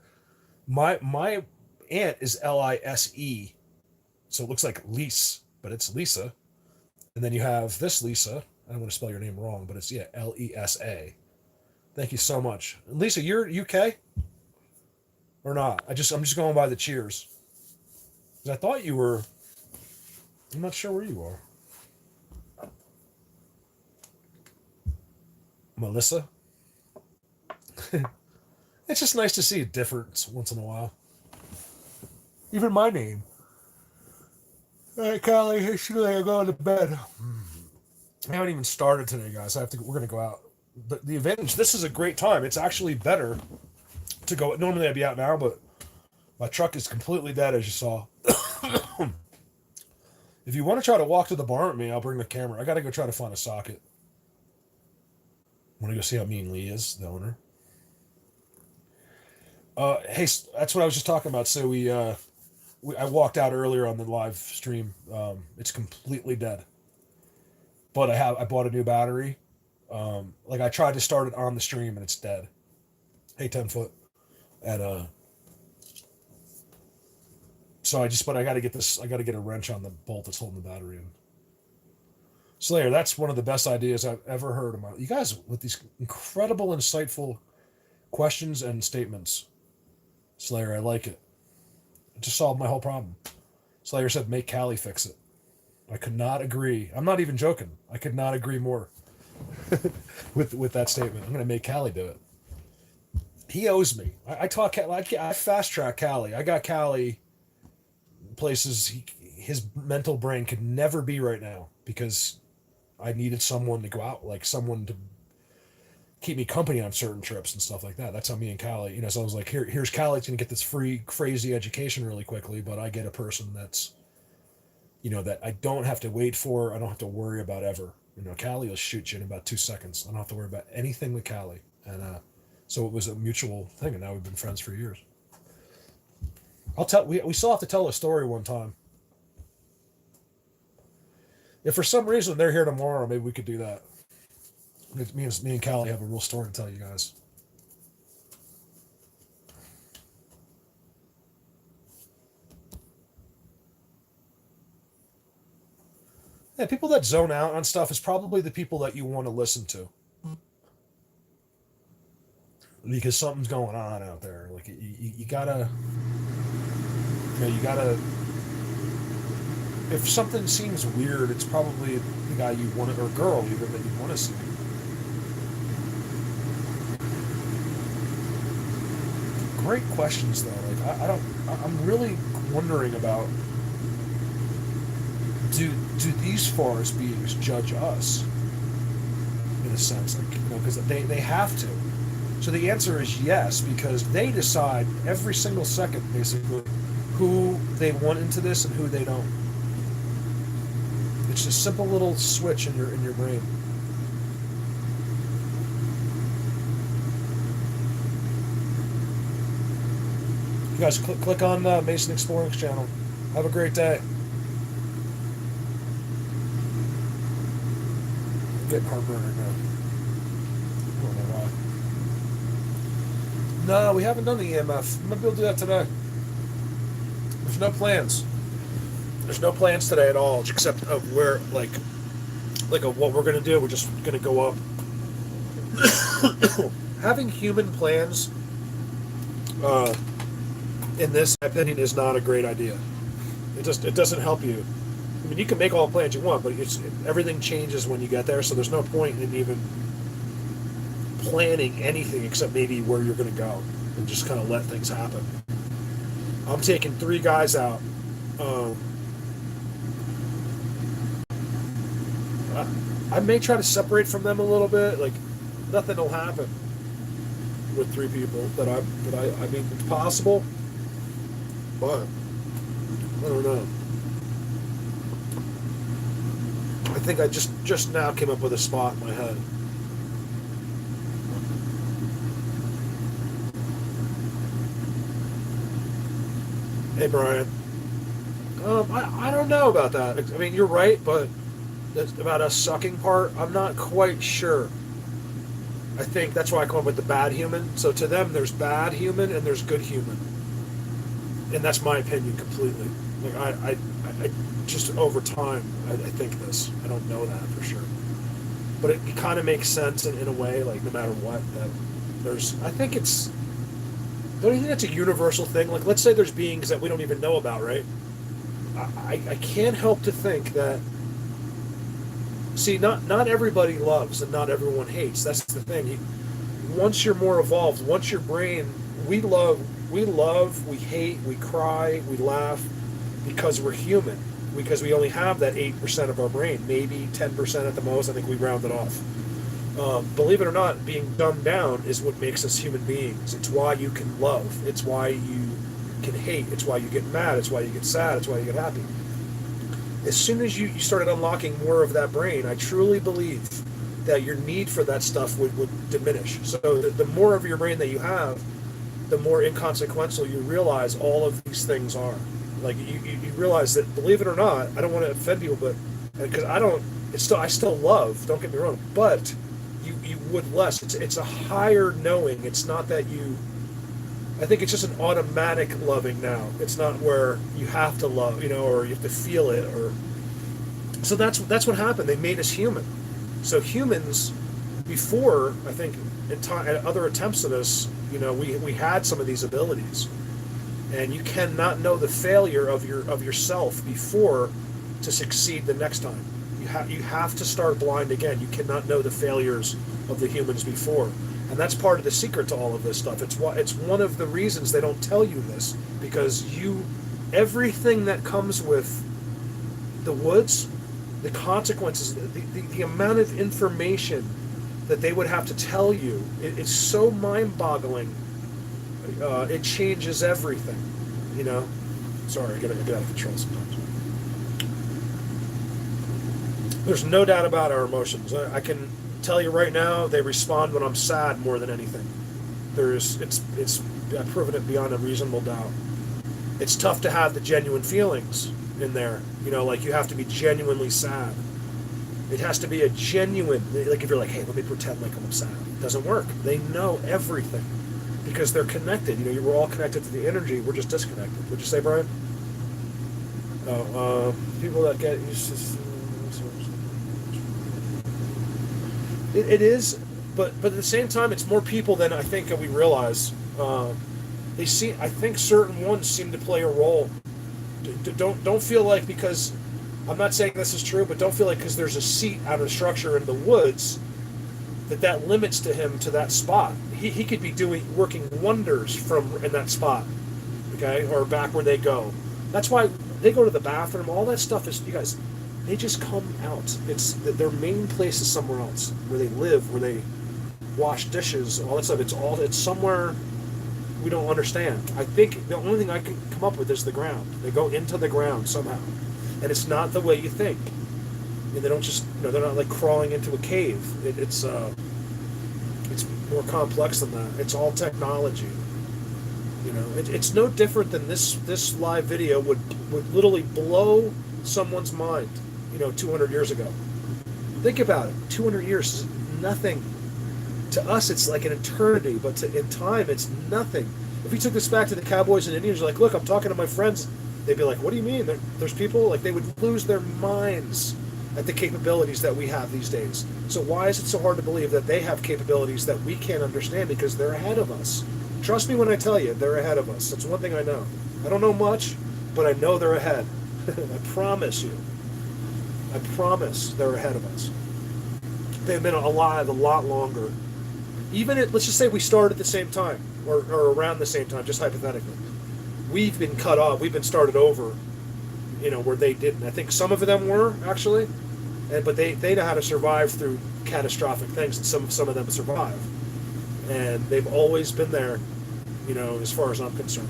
my aunt is Lise, so it looks like Lise, but it's Lisa. And then you have this Lisa. I don't want to spell your name wrong, but it's yeah Lesa. Thank you so much, and Lisa. You're UK or not? I'm just going by the cheers. 'Cause I thought you were. I'm not sure where you are. Melissa. It's just nice to see a difference once in a while. Even my name. All right, Callie, it's too late. I'm going to bed. I haven't even started today, guys. I have to. We're gonna go out. The advantage. This is a great time. It's actually better to go. Normally I'd be out now, but my truck is completely dead, as you saw. If you want to try to walk to the barn with me, I'll bring the camera. I got to go try to find a socket. Want to go see how mean Lee is, the owner. Hey, that's what I was just talking about. So I walked out earlier on the live stream. It's completely dead. But I bought a new battery. Like I tried to start it on the stream and it's dead. Hey, 10 foot. And so I got to get this. I got to get a wrench on the bolt that's holding the battery in. Slayer, that's one of the best ideas I've ever heard about. You guys with these incredible, insightful questions and statements. Slayer, I like it. It just solved my whole problem. Slayer said, make Callie fix it. I could not agree. I'm not even joking. I could not agree more with that statement. I'm going to make Callie do it. He owes me. I fast track Callie. I got Callie places his mental brain could never be right now because I needed someone to go out, like someone to keep me company on certain trips and stuff like that. That's how me and Callie, so I was like, here's Callie's gonna get this free, crazy education really quickly, but I get a person that's, that I don't have to wait for, I don't have to worry about ever. Callie will shoot you in about 2 seconds. I don't have to worry about anything with Callie. And so it was a mutual thing, and now we've been friends for years. We still have to tell a story one time. If for some reason they're here tomorrow, maybe we could do that. Me and Callie have a real story to tell you guys. Yeah, people that zone out on stuff is probably the people that you want to listen to. Because something's going on out there. Like you gotta, you gotta. If something seems weird, it's probably the guy you want to, or girl even that you want to see. Great questions though. Like I'm really wondering about, do these forest beings judge us? In a sense, like because they have to. So the answer is yes, because they decide every single second, basically, who they want into this and who they don't. It's a simple little switch in your brain. You guys click on Mason Exploring's channel. Have a great day. I'm getting heartburn right now. I don't know why. No, we haven't done the EMF. Maybe we'll do that today. There's no plans. There's no plans today at all, except of where, like of what we're gonna do. We're just gonna go up. Having human plans, in this opinion, is not a great idea. It doesn't help you. I mean, you can make all the plans you want, but everything changes when you get there. So there's no point in even planning anything except maybe where you're going to go and just kind of let things happen. I'm taking 3 guys out. I may try to separate from them a little bit. Like, nothing will happen with 3 people that I mean, it's possible, but I don't know. I think I just now came up with a spot in my head. Hey, Brian. I don't know about that. I mean, you're right, but about us sucking part, I'm not quite sure. I think that's why I come up with the bad human. So to them, there's bad human and there's good human. And that's my opinion completely. Like, I just over time, I think this. I don't know that for sure. But it kind of makes sense in a way, like, no matter what, that there's, I think it's, don't you think that's a universal thing? Like, let's say there's beings that we don't even know about, right? I can't help to think that, see, not everybody loves and not everyone hates. That's the thing. Once you're more evolved, once your brain, we love, we hate, we cry, we laugh because we're human. Because we only have that 8% of our brain, maybe 10% at the most. I think we round it off. Believe it or not, being dumbed down is what makes us human beings. It's why you can love. It's why you can hate. It's why you get mad. It's why you get sad. It's why you get happy. As soon as you started unlocking more of that brain, I truly believe that your need for that stuff would diminish. So the more of your brain that you have, the more inconsequential you realize all of these things are. Like, you realize that, believe it or not, I don't want to offend people, but because I still love, don't get me wrong, but you would less. It's a higher knowing. It's not that I think it's just an automatic loving now. It's not where you have to love, or you have to feel it, or so that's what happened. They made us human. So humans, before, I think, at other attempts at us, we had some of these abilities. And you cannot know the failure of yourself before to succeed the next time. You have to start blind again. You cannot know the failures of the humans before, and that's part of the secret to all of this stuff. It's one of the reasons they don't tell you this, because everything that comes with the woods, the consequences, the amount of information that they would have to tell you, it's so mind-boggling. It changes everything, you know. Sorry, I get out of control sometimes. There's no doubt about our emotions. I can tell you right now, they respond when I'm sad more than anything. I've proven it beyond a reasonable doubt. It's tough to have the genuine feelings in there. You know, like you have to be genuinely sad. It has to be a genuine, like if you're like, hey, let me pretend like I'm sad. It doesn't work. They know everything because they're connected. You know, we're all connected to the energy. We're just disconnected. Would you say, Brian? People that get used to... It is, but at the same time, it's more people than I think we realize. I think certain ones seem to play a role. Don't feel like, because I'm not saying this is true, but don't feel like because there's a seat out of the structure in the woods that limits to him to that spot. He could be working wonders from in that spot, okay, or back where they go. That's why they go to the bathroom. All that stuff is, you guys, they just come out. It's their main place is somewhere else, where they live, where they wash dishes, all that stuff. It's somewhere we don't understand. I think the only thing I can come up with is the ground. They go into the ground somehow, and it's not the way you think. And they don't just, they're not like crawling into a cave. It's more complex than that. It's all technology. You know, it's no different than this live video would literally blow someone's mind. 200 years ago. Think about it. 200 years is nothing. To us, it's like an eternity, but in time, it's nothing. If you took this back to the cowboys and Indians, you're like, look, I'm talking to my friends. They'd be like, what do you mean? There's people, like, they would lose their minds at the capabilities that we have these days. So why is it so hard to believe that they have capabilities that we can't understand? Because they're ahead of us. Trust me when I tell you, they're ahead of us. That's one thing I know. I don't know much, but I know they're ahead. I promise you. I promise they're ahead of us. They've been alive a lot longer. Even let's just say we started at the same time, or around the same time, just hypothetically. We've been cut off. We've been started over, where they didn't. I think some of them were, actually, but they know how to survive through catastrophic things, and some of them survive. And they've always been there, as far as I'm concerned.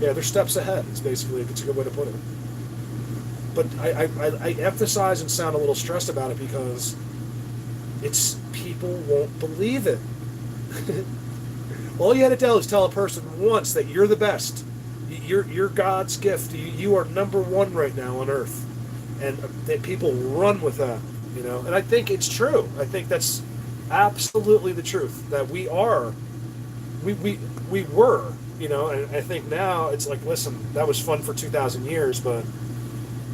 Yeah, they're steps ahead. It's a good way to put it. But I emphasize and sound a little stressed about it because people won't believe it. All you had to do is tell a person once that you're the best. You're God's gift. You are number one right now on earth. And that people run with that, And I think it's true. I think that's absolutely the truth. That we were, and I think now it's like, listen, that was fun for 2,000 years, but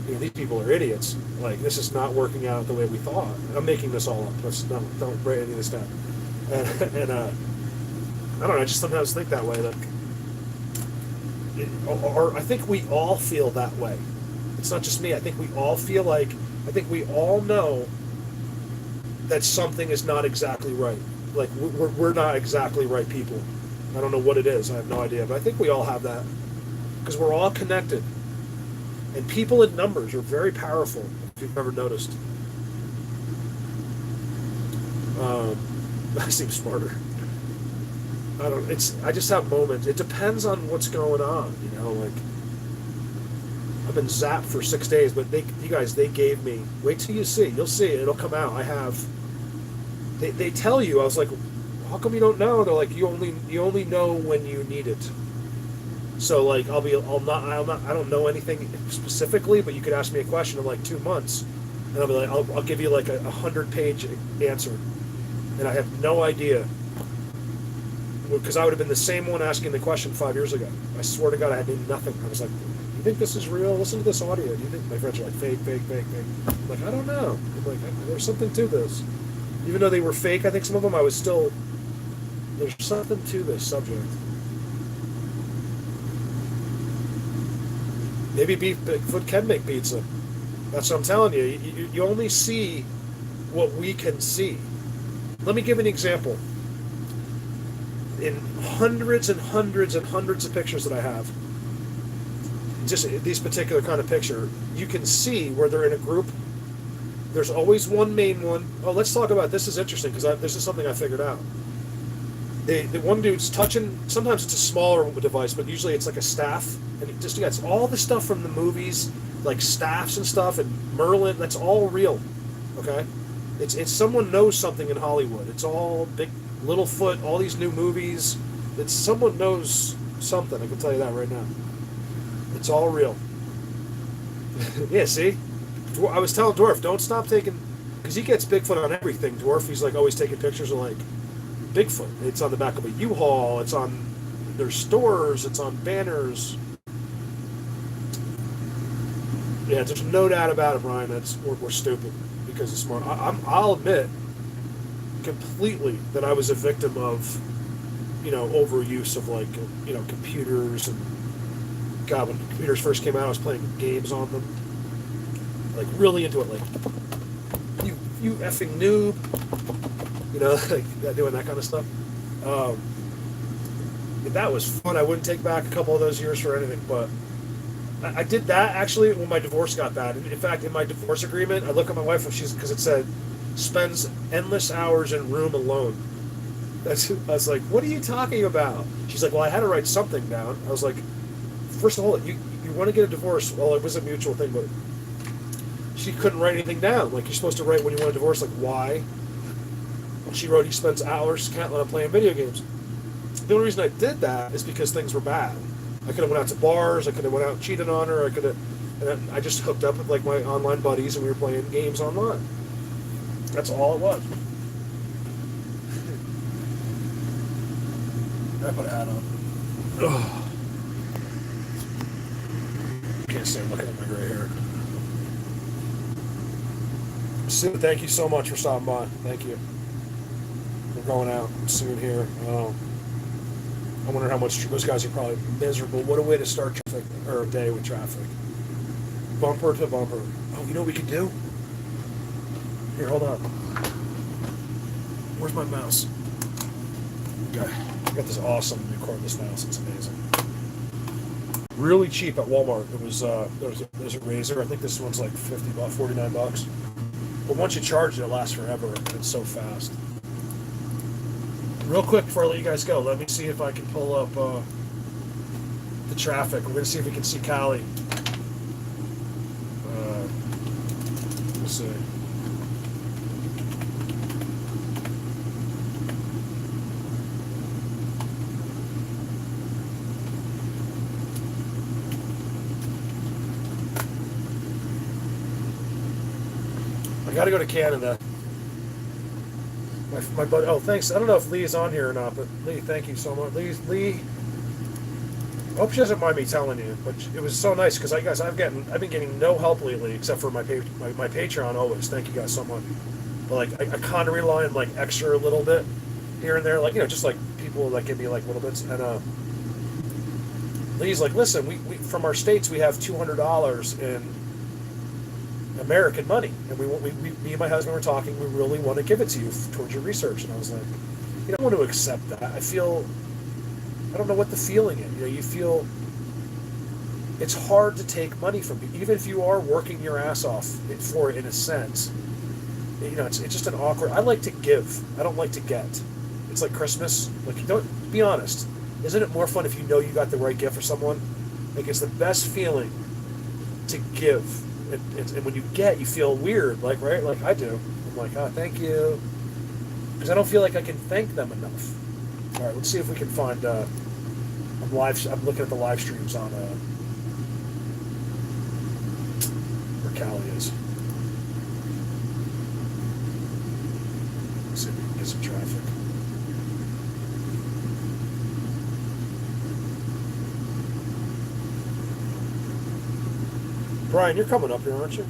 these people are idiots. Like, this is not working out the way we thought. I'm making this all up. Don't write any of this down. And I don't know. I just sometimes think that way. Or I think we all feel that way. It's not just me. I think we all feel like. I think we all know that something is not exactly right. Like we're not exactly right people. I don't know what it is. I have no idea. But I think we all have that because we're all connected. And people in numbers are very powerful, if you've never noticed. I seem smarter. I just have moments. It depends on what's going on, like I've been zapped for 6 days, but they gave me, wait till you see, you'll see it, it'll come out. They tell you, I was like, how come you don't know? They're like, you only know when you need it. So like I don't know anything specifically, but you could ask me a question in like 2 months, and I'll be like, I'll give you like a 100-page answer, and I have no idea, because I would have been the same one asking the question 5 years ago. I swear to God, I knew nothing. I was like, you think this is real? Listen to this audio. Do you think my friends are like fake? I'm like, I don't know. I'm like, there's something to this, even though they were fake. I think some of them there's something to this subject. Maybe Bigfoot can make pizza. That's what I'm telling you. You only see what we can see. Let me give an example. In hundreds and hundreds and hundreds of pictures that I have, just these particular kind of picture, you can see where they're in a group. There's always one main one. Oh, let's talk about this. Is interesting because this is something I figured out. The one dude's touching. Sometimes it's a smaller device, but usually it's like a staff, and he just gets all the stuff from the movies, like staffs and stuff, and Merlin. That's all real. Okay, it's someone knows something in Hollywood. It's all big, Littlefoot, all these new movies. It's someone knows something. I can tell you that right now. It's all real. Yeah, see? I was telling Dwarf, don't stop taking... Because he gets Bigfoot on everything, Dwarf. He's like always taking pictures of like Bigfoot. It's on the back of a U-Haul. It's on their stores. It's on banners. Yeah, there's no doubt about it, Brian. We're stupid because it's smart. I'll admit completely that I was a victim of, overuse of like, computers and God, when computers first came out, I was playing games on them, like really into it. Like, you effing noob, like doing that kind of stuff. That was fun. I wouldn't take back a couple of those years for anything, but I did that actually when my divorce got bad. In fact, in my divorce agreement, I look at my wife because it said spends endless hours in room alone. I was like, what are you talking about? She's like, well, I had to write something down. I was like, first of all, you want to get a divorce? Well, it was a mutual thing, but she couldn't write anything down. Like, you're supposed to write when you want a divorce, like why. And she wrote, he spends hours can't let him playing video games. The only reason I did that is because things were bad. I could have went out to bars. I could have went out and cheated on her. And I just hooked up with like my online buddies, and we were playing games online. That's all it was. I put a hat on. Ugh. Can't stand looking at my gray hair. Sue, thank you so much for stopping by. Thank you. We're going out soon here. I wonder how much those guys are probably miserable. What a way to start traffic or a day with traffic. Bumper to bumper. Oh, you know what we could do? Here, hold on. Where's my mouse? Okay. I got this awesome new cordless mouse. It's amazing. Really cheap at Walmart. It was there's a Razer. I think this one's like $49. But once you charge it, it lasts forever, and it's so fast. Real quick before I let you guys go, let me see if I can pull up the traffic. We're going to see if we can see Cali. Let's see. I got to go to Canada. My buddy. Oh, thanks. I don't know if Lee is on here or not, but Lee, thank you so much. Lee. I hope she doesn't mind me telling you, but it was so nice because I've been getting no help lately except for my Patreon always. Thank you guys so much. But like I kind of rely on like extra a little bit here and there, like just like people like give me like little bits. And Lee's like, listen, we from our states we have $200 in American money, and me and my husband were talking. We really want to give it to you towards your research. And I was like, I want to accept that. I don't know what the feeling is. You feel it's hard to take money from you, even if you are working your ass off for it in a sense. It's just an awkward. I like to give. I don't like to get. It's like Christmas. Like, don't be honest. Isn't it more fun if you know you got the right gift for someone? Like, it's the best feeling to give. And when you get, you feel weird, like, right? Like I do. I'm like, oh, thank you. Because I don't feel like I can thank them enough. All right, let's see if we can find, I'm looking at the live streams on, where Cali is. Let's see if we can get some traffic. Brian, you're coming up here, aren't you?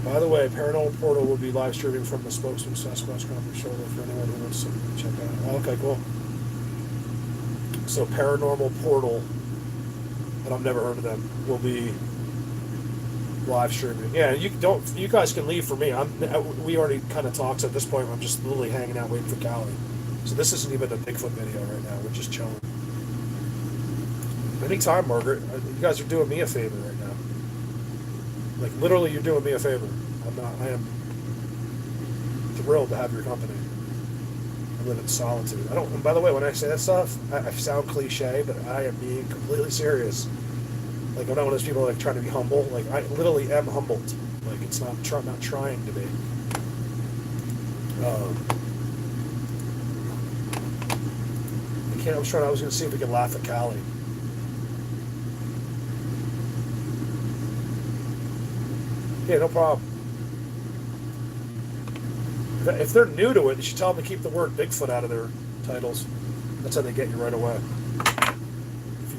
By the way, Paranormal Portal will be live streaming from the Spokesman Sasquatch Conference shoulder for anyone who wants to check that out. Okay, cool. So Paranormal Portal, and I've never heard of them, will be live streaming. Yeah, you guys can leave for me. We already kind of talked at this point. I'm just literally hanging out waiting for Cali. So this isn't even a Bigfoot video right now. We're just chilling. Anytime, Margaret. You guys are doing me a favor right now. Like literally, you're doing me a favor. I am thrilled to have your company. I live in solitude. I don't. And by the way, when I say that stuff, I sound cliche, but I am being completely serious. Like I'm not one of those people like trying to be humble. Like I literally am humbled. Like it's not not trying to be. I can't. I was going to see if we could laugh at Callie. Yeah, no problem. If they're new to it, you should tell them to keep the word Bigfoot out of their titles. That's how they get you right away.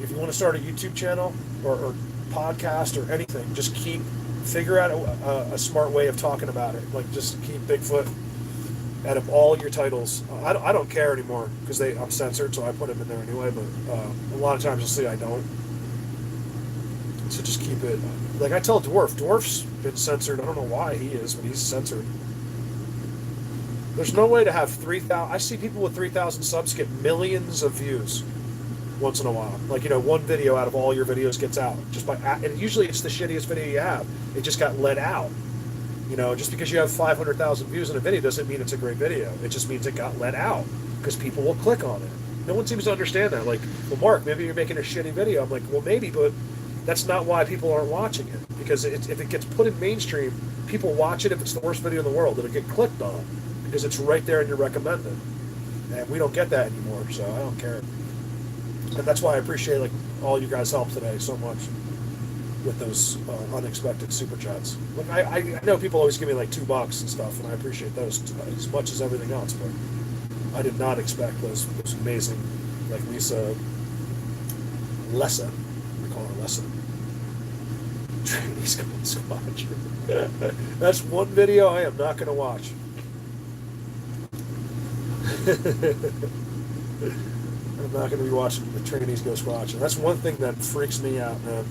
If you want to start a YouTube channel or podcast or anything, just figure out a smart way of talking about it. Like just keep Bigfoot out of all your titles. I don't care anymore because I'm censored, so I put them in there anyway. But a lot of times you'll see I don't. So just keep it. Like I tell Dwarf's been censored. I don't know why he is, but he's censored. There's no way to have 3,000. I see people with 3,000 subs get millions of views once in a while. Like, one video out of all your videos gets out. And usually it's the shittiest video you have. It just got let out. Just because you have 500,000 views in a video doesn't mean it's a great video. It just means it got let out because people will click on it. No one seems to understand that. Like, well, Mark, maybe you're making a shitty video. I'm like, well, maybe, but that's not why people aren't watching it. Because if it gets put in mainstream, people watch it if it's the worst video in the world. It'll get clicked on because it's right there in your recommended. And we don't get that anymore, so I don't care. And that's why I appreciate like all you guys' help today so much with those unexpected super chats. Like I know people always give me like $2 and stuff, and I appreciate those as much as everything else. But I did not expect those amazing, like Lisa, we call her Lessa. Trainees going squatch. That's one video I am not going to watch. I'm not going to be watching the trainees go squatching. That's one thing that freaks me out, man.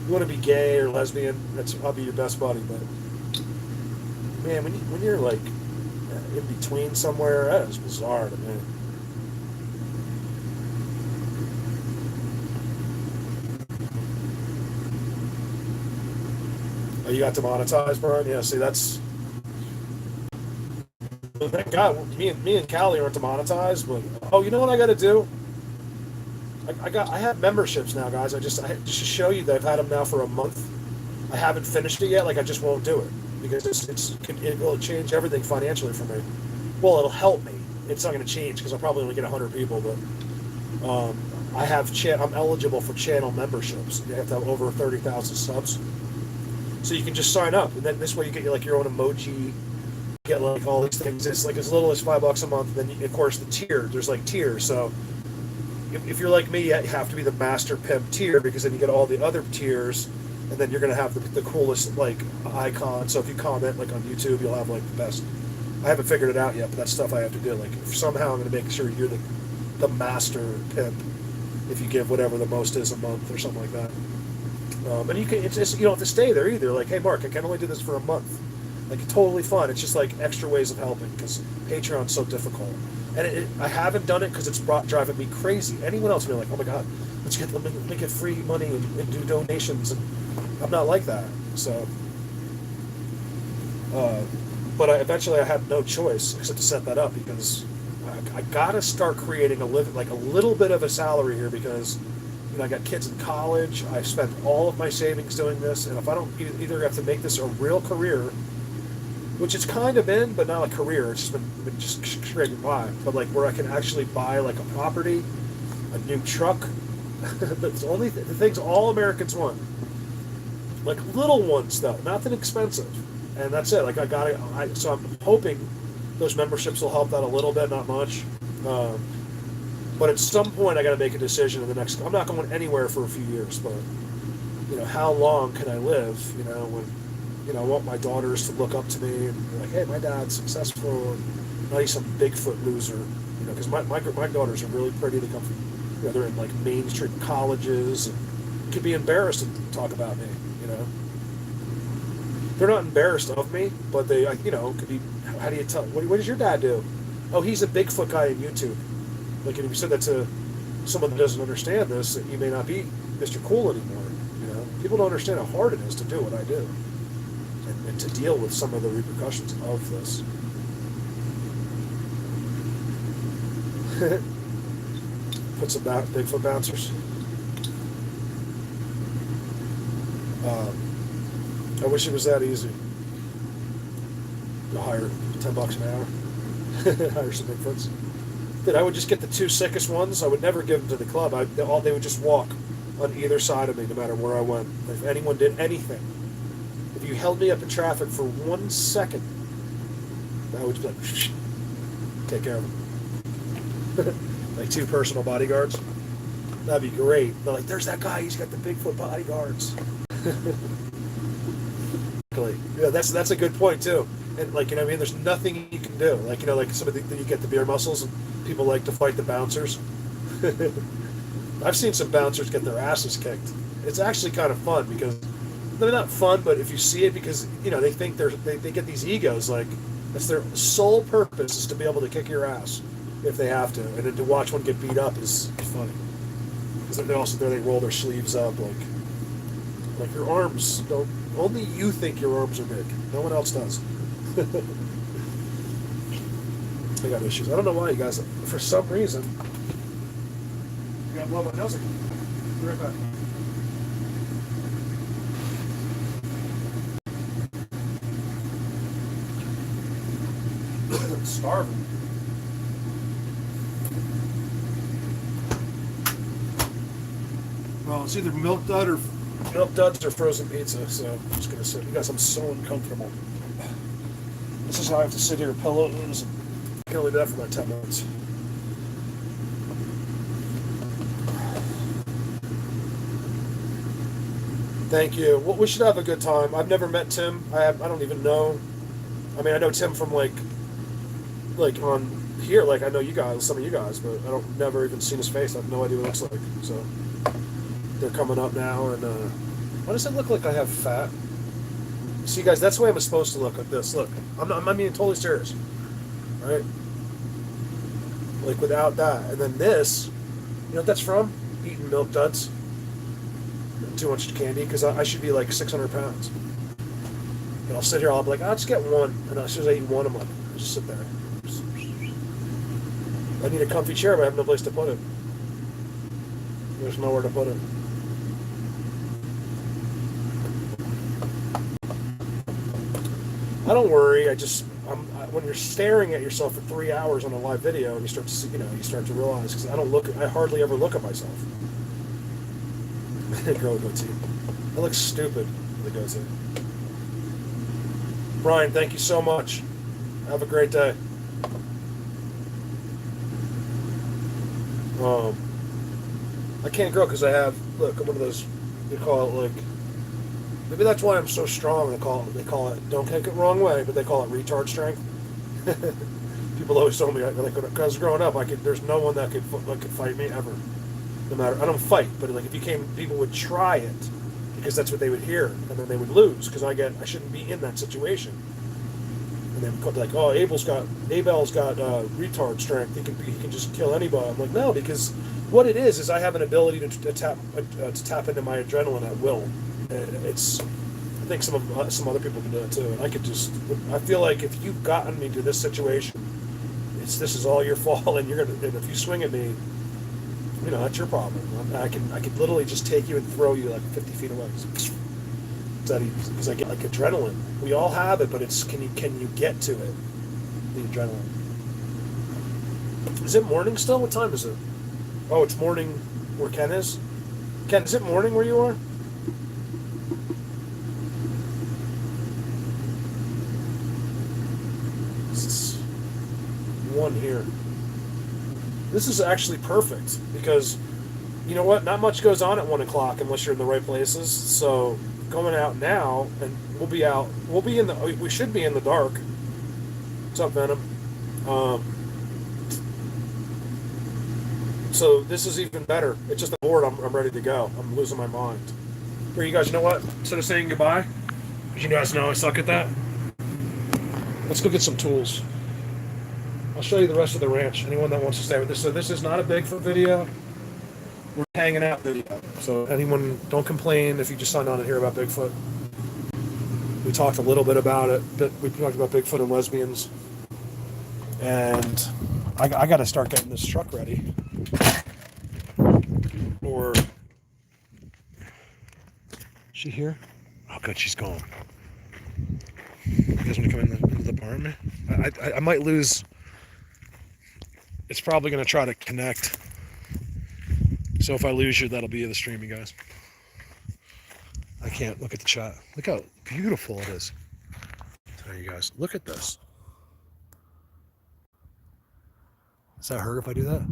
You want to be gay or lesbian, I'll be your best buddy, but man, when you're like in between somewhere, that is bizarre to me. Oh, you got demonetized, Brian? Yeah, see, that's... Thank God, me and Callie aren't demonetized, but... Oh, you know what I got to do? I have memberships now, guys. Just to show you that I've had them now for a month. I haven't finished it yet. Like I just won't do it because it'll change everything financially for me. Well, it'll help me. It's not going to change because I'll probably only get 100 people, but I'm eligible for channel memberships. You have to have over 30,000 subs, so you can just sign up, and then this way you get like your own emoji. Get like all these things. It's like as little as $5 a month. Then of course there's like tiers. So if you're like me, you have to be the master pimp tier because then you get all the other tiers, and then you're gonna have the coolest like icon. So if you comment like on YouTube, you'll have like the best. I haven't figured it out yet, but that's stuff I have to do. Like somehow I'm gonna make sure you're the master pimp if you give whatever the most is a month or something like that. And you don't have to stay there either. Like, hey Mark, I can only do this for a month. Like totally fun. It's just like extra ways of helping because Patreon's so difficult. And I haven't done it because it's driving me crazy. Anyone else would be like, oh my God, let me get free money and do donations. And I'm not like that. So, but eventually I had no choice except to set that up because I gotta start creating a little bit of a salary here because I got kids in college. I've spent all of my savings doing this, and if I don't either have to make this a real career, which it's kind of been, but not a career. It's just been just scraping by. But like where I can actually buy like a property, a new truck. That's only the things all Americans want. Like little ones though, nothing expensive, and that's it. Like so I'm hoping those memberships will help that a little bit, not much. But at some point I got to make a decision in the next. I'm not going anywhere for a few years, but how long can I live? When I want my daughters to look up to me and be like, hey, my dad's successful, and not he's some Bigfoot loser, because my daughters are really pretty. They come from, they're in like mainstream colleges and could be embarrassed to talk about me, They're not embarrassed of me, but they, could be, how do you tell, what does your dad do? Oh, he's a Bigfoot guy on YouTube. Like, if you said that to someone that doesn't understand this, that you may not be Mr. Cool anymore. You know, people don't understand how hard it is to do what I do, and to deal with some of the repercussions of this. Put some Bigfoot bouncers. I wish it was that easy. To hire $10 an hour, hire some Bigfoots. That I would just get the 2 sickest ones. I would never give them to the club. They would just walk on either side of me, no matter where I went. If anyone did anything, if you held me up in traffic for 1 second, I would just be like, take care of them. Like 2 personal bodyguards. That'd be great. They're like, there's that guy. He's got the Bigfoot bodyguards. Yeah, that's a good point too. And like, you know what I mean, there's nothing you can do. Like, you know, like some of you get the beer muscles and people like to fight the bouncers. I've seen some bouncers get their asses kicked. It's actually kind of fun because they're not fun, but if you see it, because you know they think they get these egos, like that's their sole purpose is to be able to kick your ass if they have to, and then to watch one get beat up is funny. Because they also they roll their sleeves up like your arms don't. Only you think your arms are big. No one else does. I got issues. I don't know why you guys, for some reason, I got to blow my nose again. Be right back. I'm starving. Well, it's either milk duds or frozen pizza, so I'm just going to sit. You guys, I'm so uncomfortable. This is how I have to sit here, pillows. I can only do that for about 10 minutes. Thank you. Well, we should have a good time. I've never met Tim. I don't even know. I mean, I know Tim from like on here. Like I know you guys, some of you guys, but I don't never even seen his face. I have no idea what it looks like. So they're coming up now, and why does it look like I have fat? See, guys, that's the way I'm supposed to look like this. Look, I'm being totally serious, right? Like without that, and then this, you know what that's from? Eating milk duds. Too much candy, because I should be like 600 pounds. And I'll sit here, I'll be like, I'll just get one, and as soon as I eat one, I'm like, I'll just sit there. I need a comfy chair, but I have no place to put it. There's nowhere to put it. I don't worry. When you're staring at yourself for 3 hours on a live video, and you start to see, you start to realize, because I hardly ever look at myself. Girl goatee. That looks stupid with a goatee. Brian, thank you so much. Have a great day. I can't grow because I have, look, I'm one of those, you call it like, maybe that's why I'm so strong. They call it, don't take it wrong way, but they call it retard strength. People always told me, like, because growing up, there's no one that could fight me ever. No matter, I don't fight, but like if people would try it because that's what they would hear, and then they would lose because I shouldn't be in that situation. And then like, oh, Abel's got retard strength. He can just kill anybody. I'm like, no, because what it is I have an ability to tap into my adrenaline at will. And I think some other people can do it too. And I feel like if you've gotten me to this situation, this is all your fault, and if you swing at me, that's your problem. I could literally just take you and throw you like 50 feet away. Because I get like adrenaline. We all have it, but it's can you get to it? The adrenaline. Is it morning still? What time is it? Oh, it's morning where Ken is. Ken, is it morning where you are? It's 1 here. This is actually perfect because, you know what? Not much goes on at 1 o'clock unless you're in the right places. So going out now, and we'll be out. We should be in the dark. What's up, Venom? So this is even better. It's just the board. I'm ready to go. I'm losing my mind. Here, you guys. You know what? Instead of saying goodbye, because you guys know I suck at that. Let's go get some tools. I'll show you the rest of the ranch. Anyone that wants to stay with this. So this is not a Bigfoot video. we're hanging out video. So anyone, don't complain if you just signed on to hear about Bigfoot. We talked a little bit about it. We talked about Bigfoot and lesbians. And I got to start getting this truck ready. Or, is she here? Oh, good, she's gone. You guys want to come into the barn? I might lose. It's probably going to try to connect. So if I lose you, that'll be the stream, you guys. I can't look at the chat. Look how beautiful it is. Tell you guys, look at this. Does that hurt if I do that?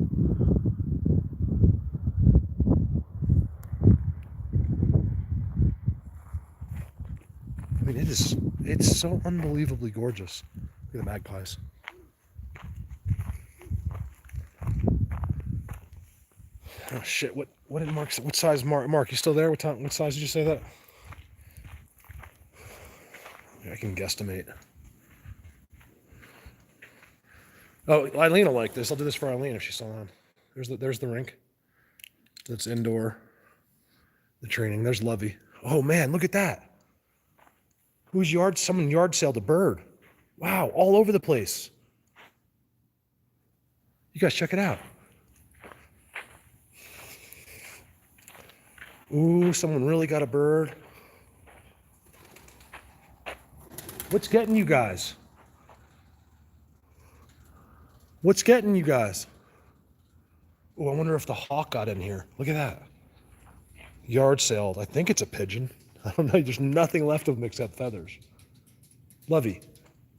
I mean, it's so unbelievably gorgeous. Look at the magpies. Oh shit, what did Mark say? What size Mark, you still there? What size did you say that? I can guesstimate. Oh, Eileen will like this. I'll do this for Eileen if she's still on. There's the rink. That's indoor. The training. There's Lovey. Oh man, look at that. Someone yard saled a bird. Wow, all over the place. You guys check it out. Ooh, someone really got a bird. What's getting you guys? What's getting you guys? Oh, I wonder if the hawk got in here. Look at that. Yard sailed. I think it's a pigeon. I don't know. There's nothing left of them except feathers. Lovey.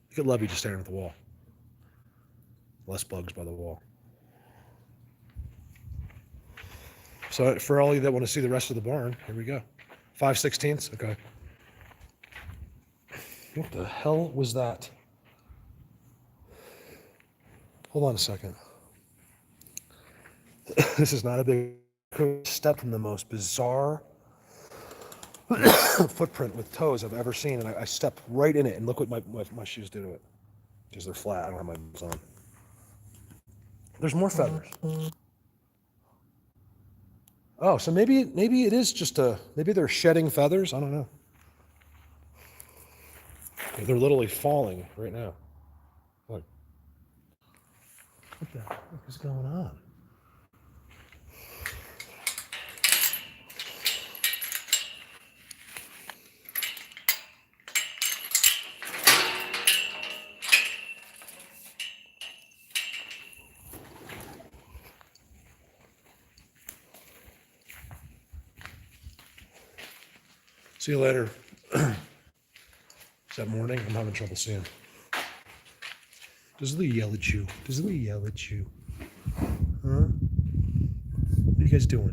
Look at Lovey just staring at the wall. Less bugs by the wall. So for all of you that want to see the rest of the barn, here we go. 5/16. Okay. What the hell was that? Hold on a second. This is not a big step from the most bizarre footprint with toes I've ever seen, and I stepped right in it, and look what my shoes do to it. Because they're flat. I don't have my boots on. There's more feathers. Oh, so maybe it is just maybe they're shedding feathers. I don't know. They're literally falling right now. Look. What the heck is going on? See you later. Is that morning? I'm having trouble seeing. Does Lee yell at you? Does Lee yell at you? Huh? What are you guys doing?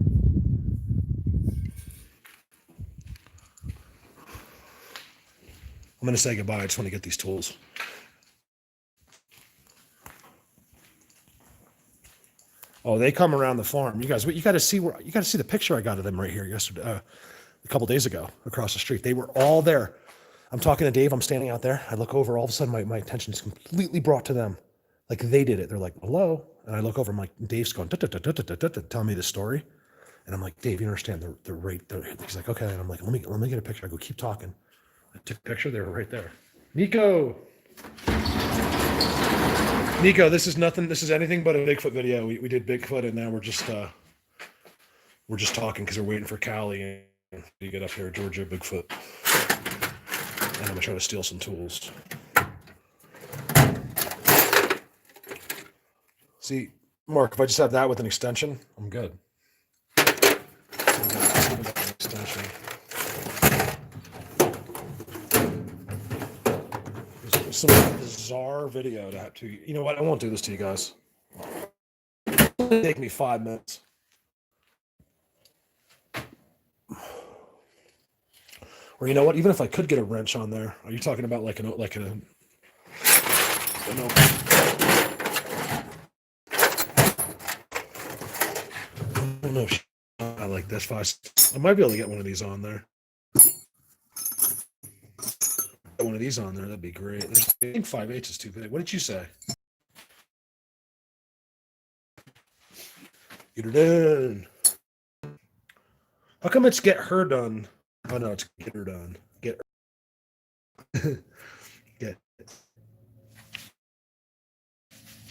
I'm going to say goodbye. I just want to get these tools. Oh, they come around the farm. You guys, you got to see the picture I got of them right here yesterday. A couple days ago across the street. They were all there. I'm talking to Dave. I'm standing out there. I look over. All of a sudden, my attention is completely brought to them. Like they did it. They're like, hello. And I look over. I'm like, Dave's going, telling me the story. And I'm like, Dave, you understand? They're right there. He's like, okay. And I'm like, let me get a picture. I go, keep talking. I took a picture. They were right there. Nico, this is nothing. This is anything but a Bigfoot video. We did Bigfoot, and now we're just talking because we're waiting for Callie to get up here, Georgia Bigfoot. And I'm gonna try to steal some tools. See, Mark, if I just have that with an extension, I'm good. Extension. It's some bizarre video to have to. You know what? I won't do this to you guys. It'll take me 5 minutes. Or you know what? Even if I could get a wrench on there, are you talking about like an I don't know if I like this. I might be able to get one of these on there. Get one of these on there, that'd be great. I think 5/8 is too big. What did you say? Get it in. How come it's get her done? Oh no, it's get her done. Get get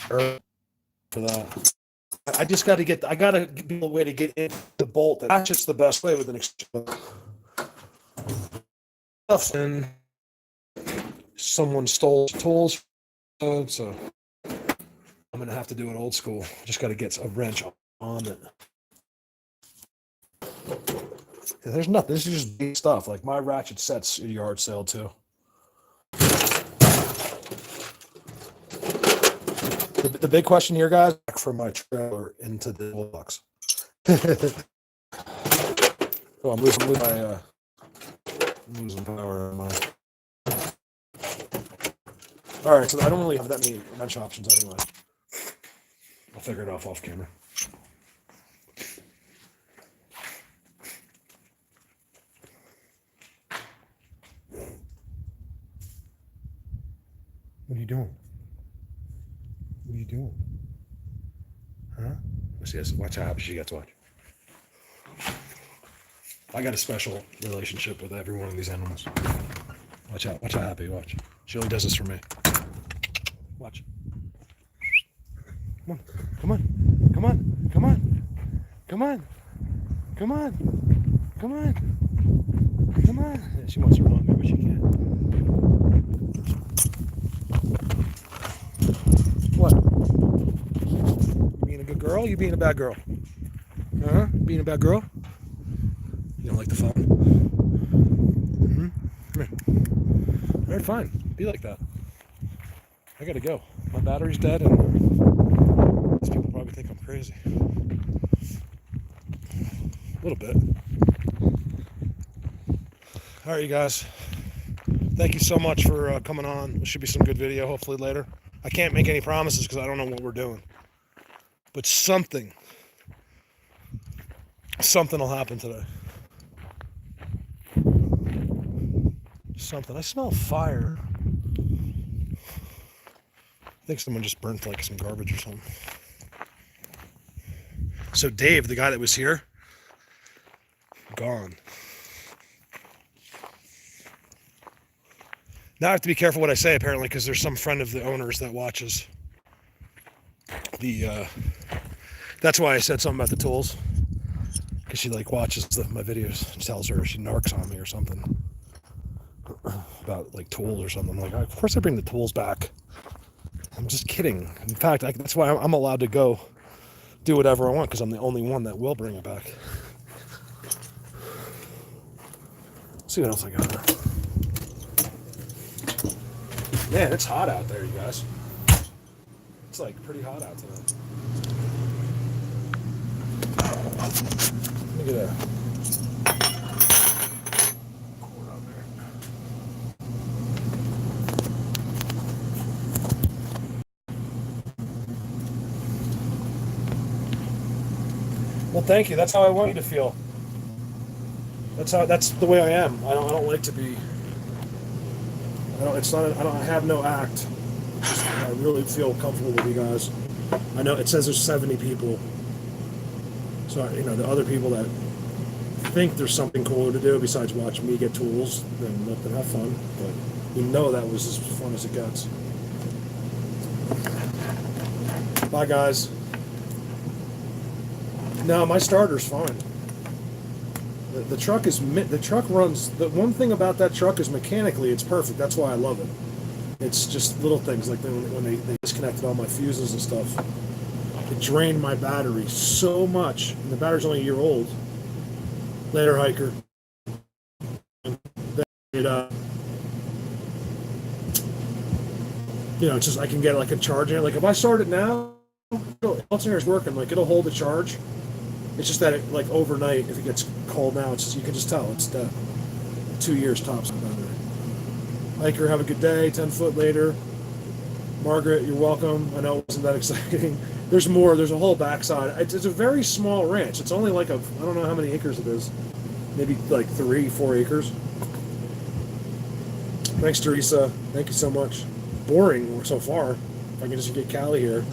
her for that. I just got to get. I got to be a way to get in the bolt. That's just the best way with an extension. And someone stole tools, so I'm gonna have to do it old school. Just got to get a wrench on it. There's nothing. This is just big stuff. Like my ratchet sets a yard sale too. The big question here, guys, from my trailer into the box. Oh, I'm losing power on my. All right, so I don't really have that many wrench options anyway. I'll figure it off camera. What are you doing? What are you doing? Huh? Let's see this. Watch how happy she gets. Watch. I got a special relationship with every one of these animals. Watch out. Watch how happy. Watch. She only does this for me. Watch. Come on. Come on. Come on. Come on. Come on. Come on. Come on. Come on. Yeah, she wants to run me, but she can't. What? Being a good girl? You being a bad girl? Huh? Being a bad girl? You don't like the phone? Mm-hmm. Come here. All right, fine. Be like that. I gotta go. My battery's dead, and these people probably think I'm crazy. A little bit. All right, you guys. Thank you so much for coming on. There should be some good video, hopefully, later. I can't make any promises because I don't know what we're doing. But something will happen today. Something. I smell fire. I think someone just burnt like some garbage or something. So Dave, the guy that was here, gone. Now I have to be careful what I say, apparently, because there's some friend of the owner's that watches the. That's why I said something about the tools, because she like watches my videos and tells her she narcs on me or something about like tools or something. I'm like, of course I bring the tools back. I'm just kidding. In fact, that's why I'm allowed to go do whatever I want, because I'm the only one that will bring it back. Let's see what else I got there. Man, it's hot out there, you guys. It's like pretty hot out today. Look at that. Cord out there. Well, thank you. That's how I want you to feel. That's the way I am. I don't like to be. I have no act. I really feel comfortable with you guys. I know it says there's 70 people. So, the other people that think there's something cooler to do besides watch me get tools, then let them have fun. But that was as fun as it gets. Bye, guys. No, my starter's fine. The truck runs. The one thing about that truck is mechanically it's perfect. That's why I love it. It's just little things like when they disconnected all my fuses and stuff. It drained my battery so much, and the battery's only a year old. Later, hiker. It's just I can get like a charge in it. Like if I start it now, alternators working. Like it'll hold the charge. It's just that like overnight, if it gets cold now, you can just tell it's dead. 2 years tops on battery. Hiker, have a good day. 10 foot later. Margaret, you're welcome. I know it wasn't that exciting. There's more. There's a whole backside. It's a very small ranch. It's only like I don't know how many acres it is. Maybe like 3-4 acres. Thanks, Teresa. Thank you so much. Boring so far. If I can just get Callie here.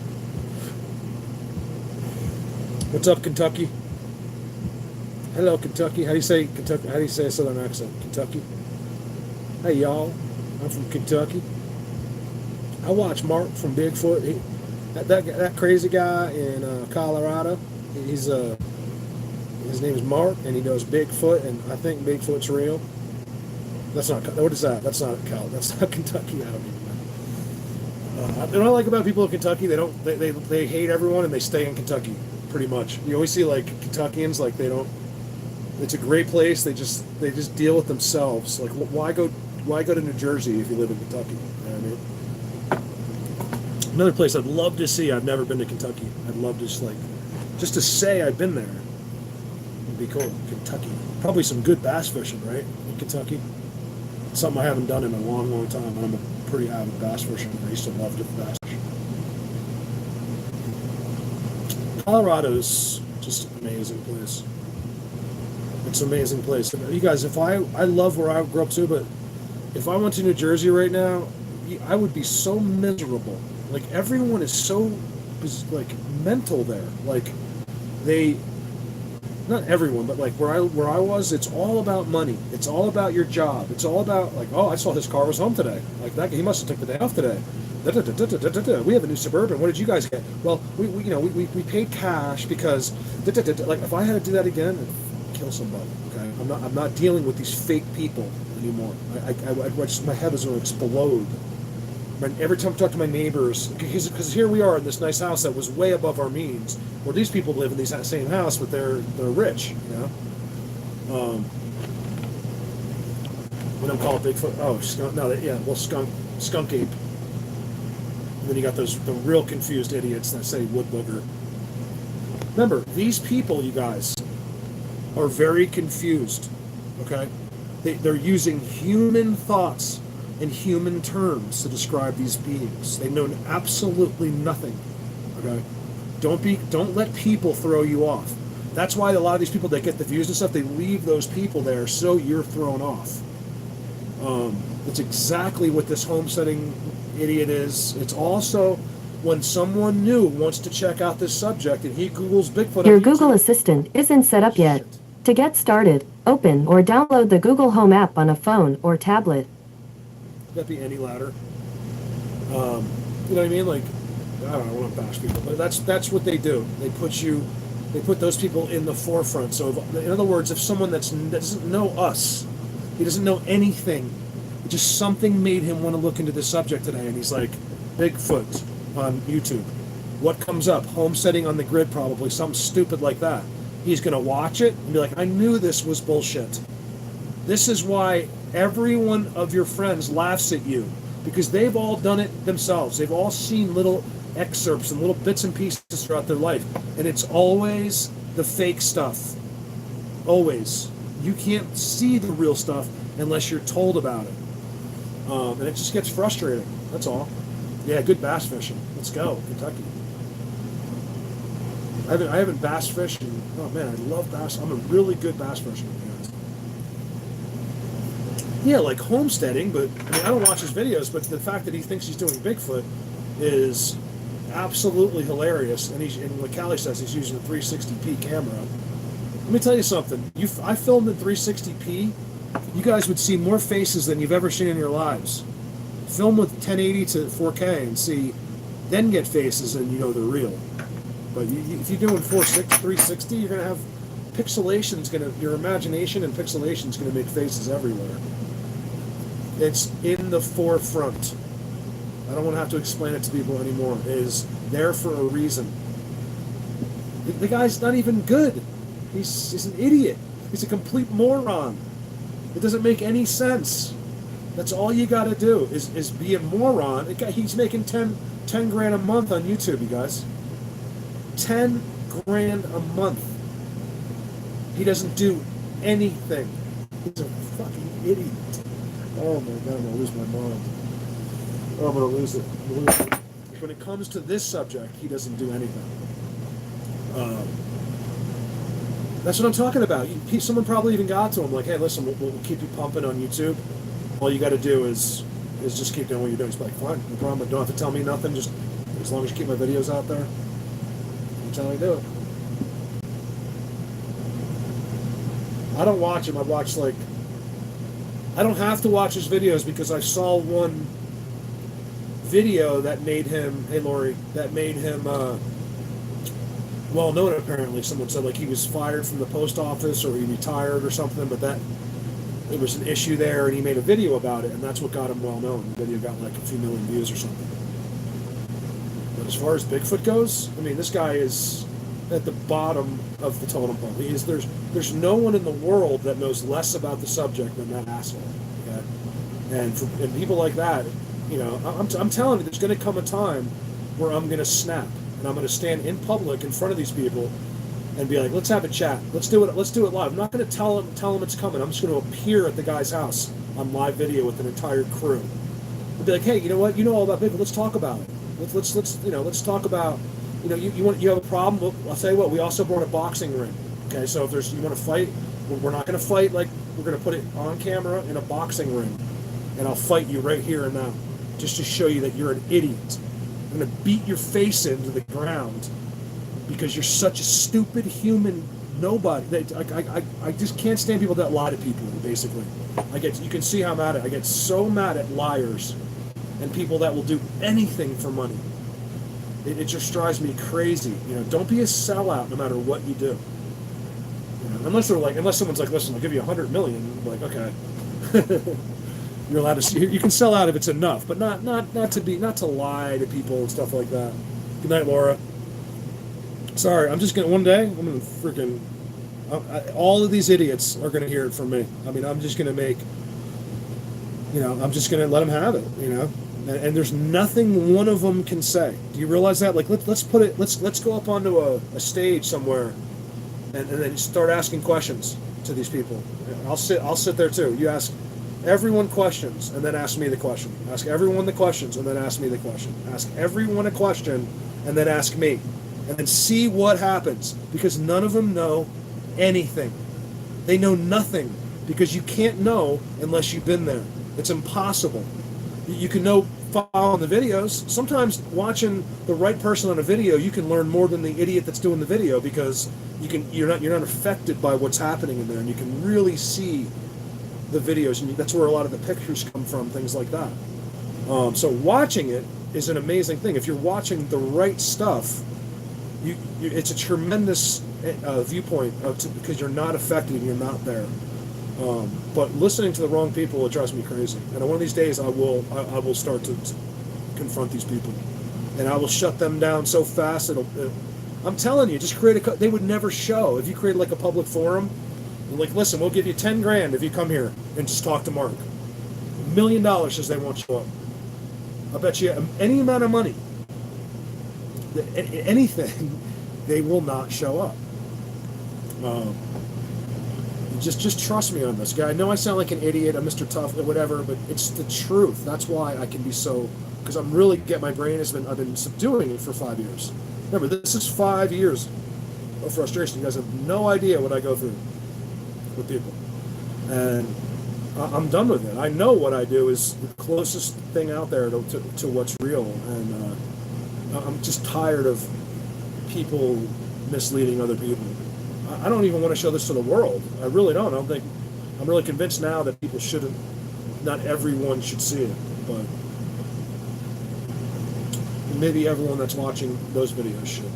What's up, Kentucky? Hello, Kentucky. How do you say Kentucky? How do you say a Southern accent? Kentucky. Hey, y'all. I'm from Kentucky. I watch Mark from Bigfoot. That crazy guy in Colorado. He's his name is Mark, and he does Bigfoot, and I think Bigfoot's real. That's not what is that? That's not That's not Kentucky. I don't even know. What I like about people in Kentucky, they hate everyone and they stay in Kentucky pretty much. You always see like Kentuckians like they don't. It's a great place. They just deal with themselves. Like why go to New Jersey if you live in Kentucky? You know what I mean? Another place I'd love to see. I've never been to Kentucky. I'd love to just to say I've been there. It'd be cool. Kentucky. Probably some good bass fishing, right? In Kentucky. Something I haven't done in a long, long time. And I'm a pretty avid bass fisher. I used to love to bass fish. Colorado's just an amazing place. It's an amazing place. You guys, I love where I grew up too, but if I went to New Jersey right now, I would be so miserable. Like everyone is so like mental there. Like not everyone, but like where I was, it's all about money. It's all about your job. It's all about like, oh, I saw his car was home today. Like that, he must have took the day off today. We have a new Suburban. What did you guys get? Well, we paid cash because like if I had to do that again, I'd kill somebody. Okay, I'm not dealing with these fake people anymore. My head is going to explode. Every time I talk to my neighbors, because here we are in this nice house that was way above our means, where these people live in the same house, but they're rich, you know. What do I call it, Bigfoot? Oh, skunk. No, yeah, well, skunk ape. And then you got the real confused idiots that say wood booger. Remember, these people, you guys, are very confused. Okay, they're using human thoughts in human terms to describe these beings. They know absolutely nothing. Okay? Don't let people throw you off. That's why a lot of these people that get the views and stuff, they leave those people there so you're thrown off. It's exactly what this homesteading idiot is. It's also when someone new wants to check out this subject and he Googles Bigfoot.
Your Google Assistant isn't set up yet. To get started, open or download the Google Home app on a phone or tablet.
Could that be any louder? You know what I mean? Like, I don't know, I want to bash people, but that's what they do. They put those people in the forefront. So, in other words, if someone that doesn't know us, he doesn't know anything, just something made him want to look into this subject today, and he's like, Bigfoot on YouTube. What comes up? Homesteading on the grid, probably something stupid like that. He's gonna watch it and be like, I knew this was bullshit. This is why every one of your friends laughs at you, because they've all done it themselves. They've all seen little excerpts and little bits and pieces throughout their life, and it's always the fake stuff. Always. You can't see the real stuff unless you're told about it, and it just gets frustrating. That's all. Yeah, good bass fishing. Let's go, Kentucky. I haven't bass fished. Oh man, I love bass. I'm a really good bass fisherman. Yeah, like homesteading, but I mean, I don't watch his videos, but the fact that he thinks he's doing Bigfoot is absolutely hilarious. And like Callie says, he's using a 360p camera. Let me tell you something. I filmed in 360p. You guys would see more faces than you've ever seen in your lives. Film with 1080 to 4K and see, then get faces and you know they're real. But if you're doing 360, you're gonna have pixelation's gonna, your imagination and pixelation's gonna make faces everywhere. It's in the forefront. I don't want to have to explain it to people anymore. It is there for a reason. The guy's not even good. He's an idiot. He's a complete moron. It doesn't make any sense. That's all you got to do is be a moron. He's making 10 grand a month on YouTube, you guys. 10 grand a month. He doesn't do anything. He's a fucking idiot. Oh my god, I'm going to lose my mind. Oh, I'm going to lose it. When it comes to this subject, he doesn't do anything. That's what I'm talking about. Someone probably even got to him like, hey, listen, we'll keep you pumping on YouTube. All you got to do is just keep doing what you're doing. He's like, fine, no problem. Don't have to tell me nothing. Just as long as you keep my videos out there, that's how I do it. I don't watch him. I watch like. I don't have to watch his videos because I saw one video that made him. Hey, Lori, that made him well known. Apparently, someone said like he was fired from the post office or he retired or something. But that there was an issue there, and he made a video about it, and that's what got him well known. The video got like a few million views or something. But as far as Bigfoot goes, I mean, this guy is at the bottom of the totem pole. He is. There's no one in the world that knows less about the subject than that asshole. Okay? And people like that, you know, I'm telling you, there's going to come a time where I'm going to snap and I'm going to stand in public in front of these people and be like, let's have a chat. Let's do it live. I'm not going to tell them it's coming. I'm just going to appear at the guy's house on live video with an entire crew. And be like, hey, you know what? You know all about Bigfoot. Let's talk about it. Let's talk about, you know, you have a problem. Well, I'll tell you what. We also brought a boxing ring. Okay, so if you want to fight, we're not going to fight like we're going to put it on camera in a boxing ring, and I'll fight you right here and now, just to show you that you're an idiot. I'm going to beat your face into the ground because you're such a stupid human nobody. I just can't stand people that lie to people. Basically, you can see how I'm at it. I get so mad at liars and people that will do anything for money. It just drives me crazy. You know, don't be a sellout no matter what you do. You know, unless someone's like, listen, I'll give you $100 million. I'm like, okay, you're allowed to. You can sell out if it's enough, but not to lie to people and stuff like that. Good night, Laura. Sorry, I'm gonna freaking. All of these idiots are gonna hear it from me. I mean, I'm just gonna make. You know, I'm just gonna let them have it. You know. And there's nothing one of them can say. Do you realize that? Like, let's go up onto a stage somewhere, and then start asking questions to these people. I'll sit there too. You ask everyone questions, and then ask me the question. Ask everyone the questions, and then ask me the question. Ask everyone a question, and then ask me, and then see what happens. Because none of them know anything. They know nothing because you can't know unless you've been there. It's impossible. You can know following the videos. Sometimes watching the right person on a video, you can learn more than the idiot that's doing the video because you're not affected by what's happening in there, and you can really see the videos, and that's where a lot of the pictures come from, things like that. So watching it is an amazing thing. If you're watching the right stuff, it's a tremendous viewpoint because you're not affected and you're not there. But listening to the wrong people, it drives me crazy. And one of these days, I will start to confront these people, and I will shut them down so fast. I'm telling you, just create they would never show if you created like a public forum. Like, listen, we'll give you $10,000 if you come here and just talk to Mark. $1 million says they won't show up. I bet you any amount of money, anything, they will not show up. Just trust me on this, guy. I know I sound like an idiot, I'm Mr. Tough, or whatever, but it's the truth. That's why I can be so, because I'm really my brain I've been subduing it for 5 years. Remember, this is 5 years of frustration. You guys have no idea what I go through with people, and I'm done with it. I know what I do is the closest thing out there to what's real, and I'm just tired of people misleading other people. I don't even want to show this to the world. I really don't. I'm really convinced now that people shouldn't, not everyone should see it, but maybe everyone that's watching those videos should.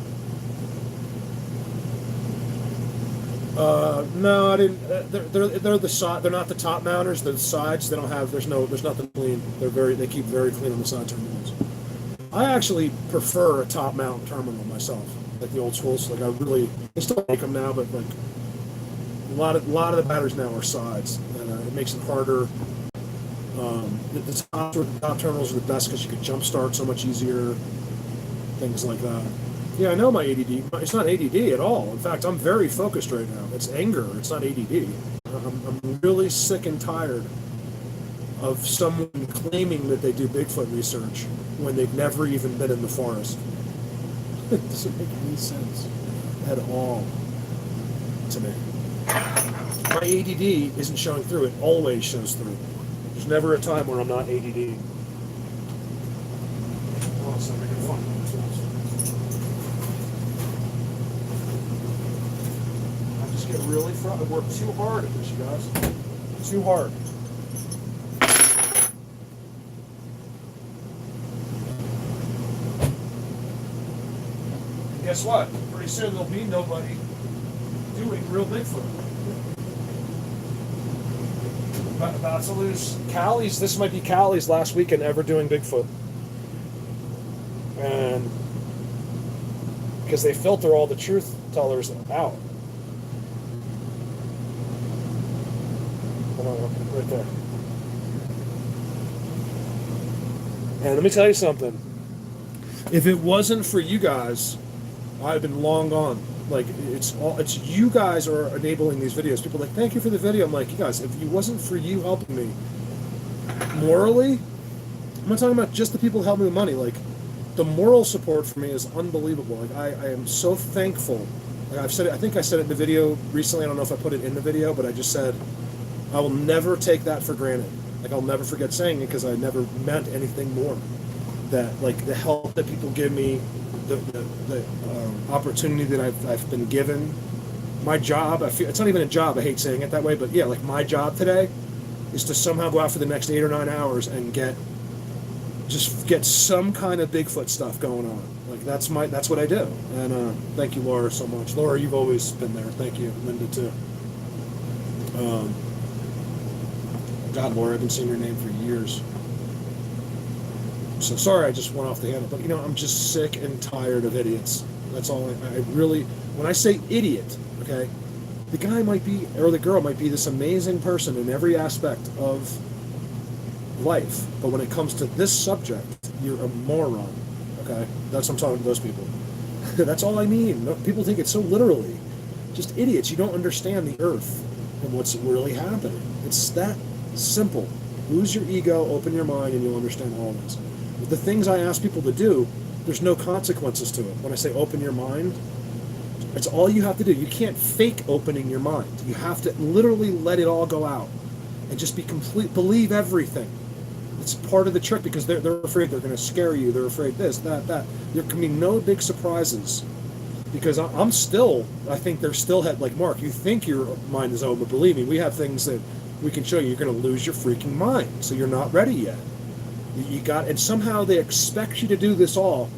No, I didn't. They're the side. They're not the top mounters. They're the sides. They don't have. There's nothing clean. They keep very clean on the side terminals. I actually prefer a top mount terminal myself, like the old schools. Like they still make them now, but like a lot of the batteries now are sides, and it makes it harder. The top terminals are the best because you can jump start so much easier, things like that. Yeah, I know my ADD. It's not ADD at all. In fact, I'm very focused right now. It's anger. It's not ADD. I'm really sick and tired of someone claiming that they do Bigfoot research when they've never even been in the forest. It doesn't make any sense at all to me. My ADD isn't showing through. It always shows through. There's never a time where I'm not ADD. Oh, it's not making fun. just get really I work too hard at this, you guys. Too hard. And guess what? Pretty soon there'll be nobody doing real Bigfoot. About to lose Callie's. This might be Callie's last weekend ever doing Bigfoot. And because they filter all the truth tellers out. Hold on, right there. And let me tell you something. If it wasn't for you guys, I'd been long gone. Like, it's you guys are enabling these videos. People are like, thank you for the video. I'm like, you guys, if it wasn't for you helping me morally, I'm not talking about just the people helping me with money. Like, the moral support for me is unbelievable. Like, I am so thankful. Like I've said it, I think I said it in the video recently. I don't know if I put it in the video, but I just said, I will never take that for granted. Like, I'll never forget saying it because I never meant anything more. That, like, the help that people give me, the opportunity that I've been given, my job, I feel, it's not even a job, I hate saying it that way, but yeah, like, my job today is to somehow go out for the next 8 or 9 hours and get some kind of Bigfoot stuff going on. Like, that's what I do. And thank you, Laura, so much. Laura, you've always been there. Thank you. Linda, too. God, Laura, I've been saying your name for years. So sorry I just went off the handle, but you know, I'm just sick and tired of idiots. That's all I really, when I say idiot, okay, the guy might be, or the girl might be this amazing person in every aspect of life, but when it comes to this subject, you're a moron, okay? That's what I'm talking to those people. That's all I mean. No, people take it so literally. Just idiots. You don't understand the earth and what's really happening. It's that simple. Lose your ego, open your mind, and you'll understand all this. The things I ask people to do, there's no consequences to it. When I say open your mind, it's all you have to do. You can't fake opening your mind. You have to literally let it all go out and just believe everything. It's part of the trick because they're afraid they're going to scare you. They're afraid this, that. There can be no big surprises because I think they're still like, Mark, you think your mind is open, but believe me, we have things that we can show you. You're going to lose your freaking mind, so you're not ready yet. And somehow they expect you to do this all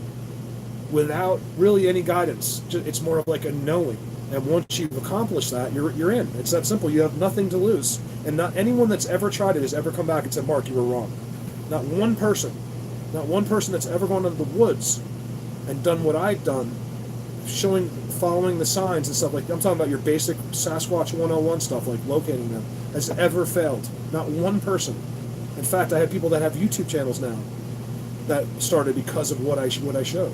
without really any guidance. It's more of like a knowing. And once you've accomplished that, you're in. It's that simple. You have nothing to lose. And not anyone that's ever tried it has ever come back and said, Mark, you were wrong. Not one person that's ever gone into the woods and done what I've done, following the signs and stuff like that. I'm talking about your basic Sasquatch 101 stuff, like locating them, has ever failed. Not one person. In fact, I have people that have YouTube channels now that started because of what I showed.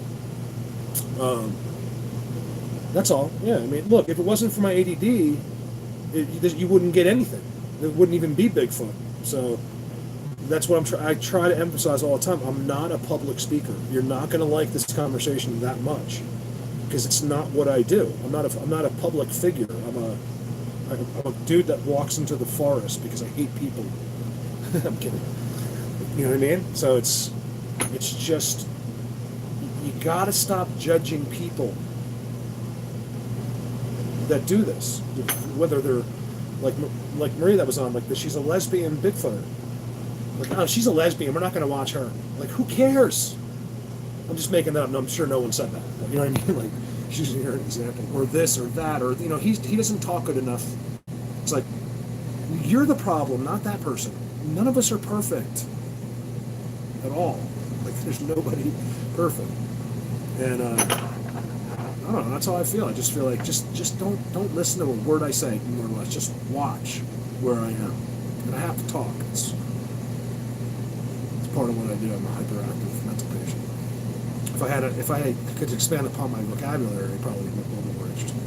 That's all. Yeah, I mean, look, if it wasn't for my ADD, you wouldn't get anything. It wouldn't even be Bigfoot. So that's what I try to emphasize all the time. I'm not a public speaker. You're not going to like this conversation that much because it's not what I do. I'm not a public figure. I'm a dude that walks into the forest because I hate people. I'm kidding. You know what I mean? So it's just, you gotta stop judging people that do this. Whether they're like Marie that was on, like she's a lesbian Bigfooter. Like, oh, she's a lesbian, we're not gonna watch her. Like, who cares? I'm just making that up, and I'm sure no one said that. You know what I mean? Like, she's using her an example. Or this or that, or you know, he doesn't talk good enough. It's like, you're the problem, not that person. None of us are perfect at all. Like, there's nobody perfect. And I don't know, that's how I feel. I just feel like just don't listen to a word I say, more or less. Just watch where I am. And I have to talk. It's part of what I do. I'm a hyperactive mental patient. If I could expand upon my vocabulary, it'd probably be a little more interesting.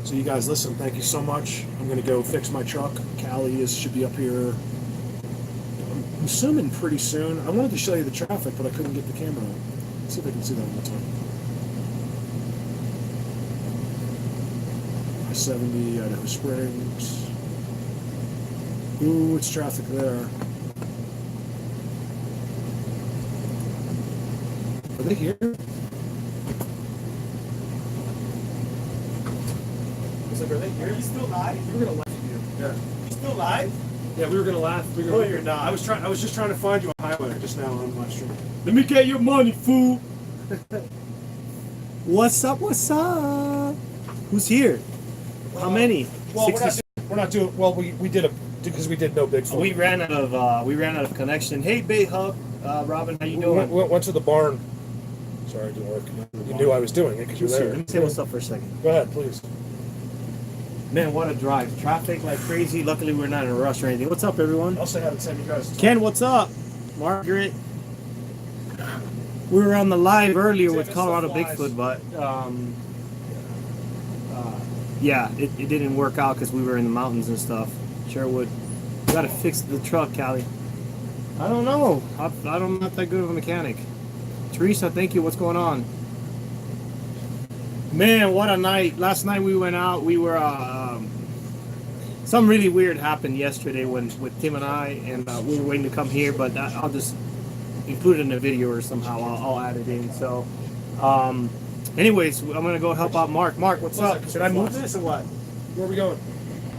So you guys, listen, thank you so much. I'm going to go fix my truck. Callie should be up here, I'm assuming pretty soon. I wanted to show you the traffic, but I couldn't get the camera on. Let's see if I can see that one more time. I-70, Idaho Springs. Ooh, it's traffic there. Are they here? Is like, are they here?
Are you still live?
We were gonna laugh at you. Yeah.
You still live?
Yeah, we were gonna laugh. We were
No,
gonna,
you're not.
I was just trying to find you a highlighter just now on my stream.
Let me get your money, fool. What's up? What's up? Who's here? How many?
Well,
60
we're not doing. Well, we did because we did no Bigfoot.
We ran out of connection. Hey, Big Hub, Robin, how you doing?
Went to the barn. Sorry, it didn't work. You knew I was doing it because you were there.
Let me say what's up for a second.
Go ahead, please.
Man, what a drive! Traffic like crazy. Luckily, we're not in a rush or anything. What's up, everyone?
I'll say hi to Tim. You guys.
Ken, what's up? Margaret. We were on the live earlier with
Tim,
Colorado
it's the flies.
Bigfoot, but yeah, it didn't work out because we were in the mountains and stuff. Sherwood, we gotta fix the truck, Callie. I don't know. I'm not that good of a mechanic. Teresa, thank you. What's going on? Man, what a night! Last night we went out. We were something really weird happened yesterday with Tim and I, and we were waiting to come here. But I'll just include it in the video or somehow I'll add it in. So, anyways, I'm gonna go help out Mark. Mark, what's up? Should I move this or what?
Where are we going?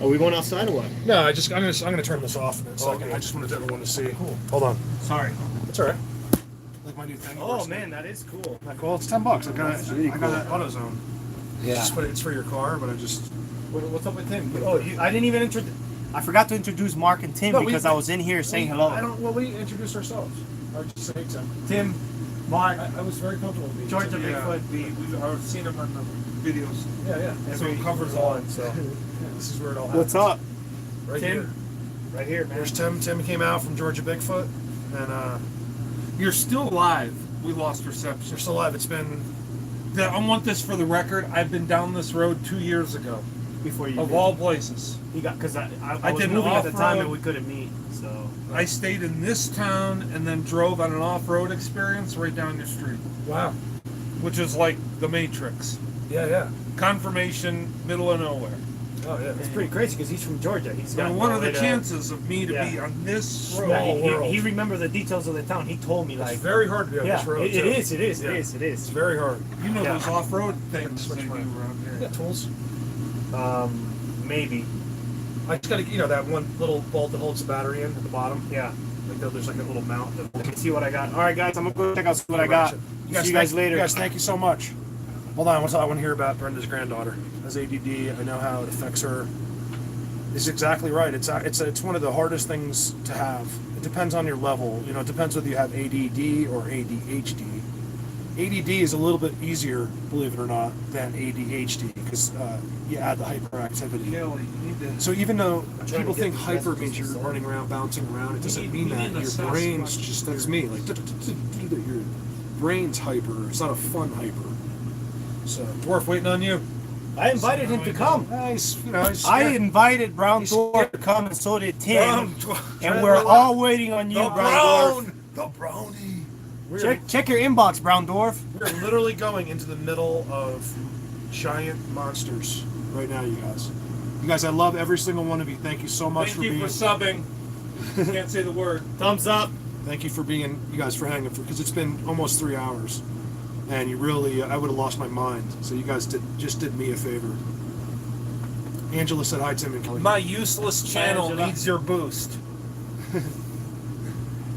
Are we going outside or what?
No, I'm gonna turn this off in a second.
Okay.
I just wanted everyone to see. Cool. Hold on.
Sorry.
That's all right. Like my new thing.
Oh man, that is cool.
Not cool. It's $10. I got an AutoZone.
Yeah.
Just put it, it's for your car, but I just.
What's up with Tim? Oh, I didn't even introduce. I forgot to introduce Mark and Tim because I was in here saying hello.
I don't. Well, we introduced ourselves. I was just saying Tim.
Tim, Mark,
I was very comfortable with you.
Georgia
Yeah.
Bigfoot.
I've seen him on the videos.
Yeah.
So
it covers all. So this is where it all happens.
What's up,
Right
Tim?
here.
Right here, man.
There's Tim. Tim came out from Georgia Bigfoot, and
You're still alive. We lost
you're
reception.
still alive. It's been.
I want this for the record. I've been down this road 2 years ago,
Before you
of
did.
all places.
He got because I
I
was
did an
moving at the time
off-road.
and we couldn't meet. So
I stayed in this town and then drove on an off-road experience right down your street,
Wow.
which is like the Matrix.
Yeah.
Confirmation, middle of nowhere.
Oh yeah.
it's pretty crazy because he's from Georgia. He's got
And what are the
no way to-
chances of me to
Yeah.
be on this road?
Yeah,
Small world.
he remembers the details of the town. He told me
It's
like
very hard to be on
yeah,
this road.
it
too.
is.
Yeah.
It is.
It's very hard.
You know
Yeah.
those off-road things
Switch
they do
lane.
around
You
here.
got tools.
Maybe.
I just gotta, that one little bolt that holds the battery in at the bottom.
Yeah.
Like there's like a little mount. That
Let me see what I got. All right, guys, I'm gonna go check out what I got. See you guys later.
You guys, thank you so much. Hold on, I want to hear about Brenda's granddaughter. Has ADD. I know how it affects her. Is exactly right. It's one of the hardest things to have. It depends on your level. It depends whether you have ADD or ADHD. ADD is a little bit easier, believe it or not, than ADHD because you add the hyperactivity.
Kelly, you need to.
So even though
trying
people
to get
think
these
hyper
messages
means you're
to
running around, bouncing around, it doesn't mean
we
that.
need to
Your
assess
brain's
much
just, that's me, like, your brain's hyper. It's not a fun hyper. So, Dwarf, waiting on you.
I invited him to come.
Nice, he's
I
scared.
invited Brown
He's
Dwarf
scared.
to come, and so did Tim.
Brown,
And we're all waiting on you,
the
Brown Dwarf.
the brownie.
Check your inbox, Brown Dwarf.
We're literally going into the middle of giant monsters right now, you guys. You guys, I love every single one of you. Thank you so much
Thank
for
you
being.
for subbing. Can't say the word.
Thumbs up.
Thank you for being, you guys, for hanging, because it's been almost 3 hours, and you really, I would have lost my mind. So you guys did me a favor. Angela said hi, Tim and Kelly.
My useless channel
Angela.
needs your boost.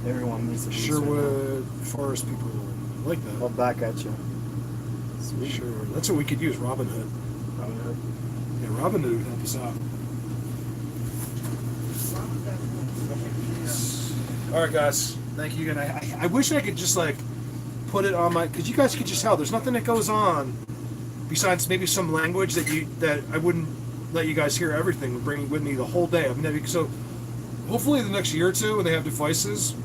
Everyone needs to
Sherwood Forest people like that.
I'll back at you.
Sure, that's what we could use. Robin Hood. Yeah, Robin Hood would help us out. All right, guys. Thank you. And I wish I could just like put it on my, because you guys could just tell there's nothing that goes on besides maybe some language that I wouldn't let you guys hear everything and bring with me the whole day. So hopefully the next year or two when they have devices,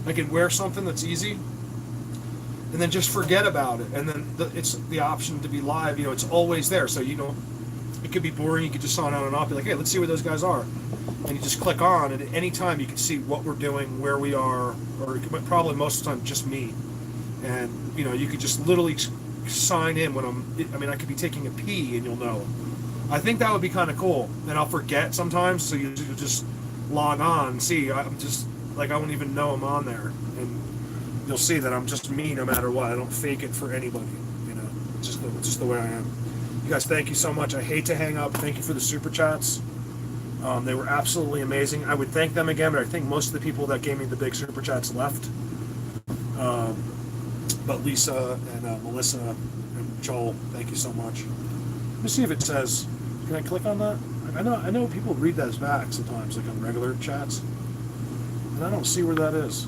I can wear something that's easy and then just forget about it. And then it's the option to be live. It's always there. So it could be boring. You could just sign on and off. Be like, hey, let's see where those guys are. And you just click on, and at any time you can see what we're doing, where we are, or probably most of the time just me. And you could just literally sign in when I could be taking a pee, and you'll know. I think that would be kind of cool. And I'll forget sometimes, so you just log on and see. I'm just like I won't even know I'm on there, and you'll see that I'm just me no matter what. I don't fake it for anybody. It's just the way I am. You guys, thank you so much. I hate to hang up. Thank you for the super chats. They were absolutely amazing. I would thank them again, but I think most of the people that gave me the big super chats left. But Lisa and Melissa and Joel, thank you so much. Let me see if it says. Can I click on that? I know people read those back sometimes, like on regular chats, and I don't see where that is.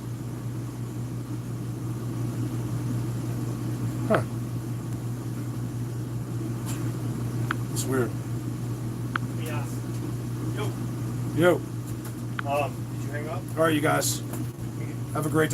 Huh. It's weird.
Yeah.
Yo.
Did you hang up?
All right, you guys. Have a great day.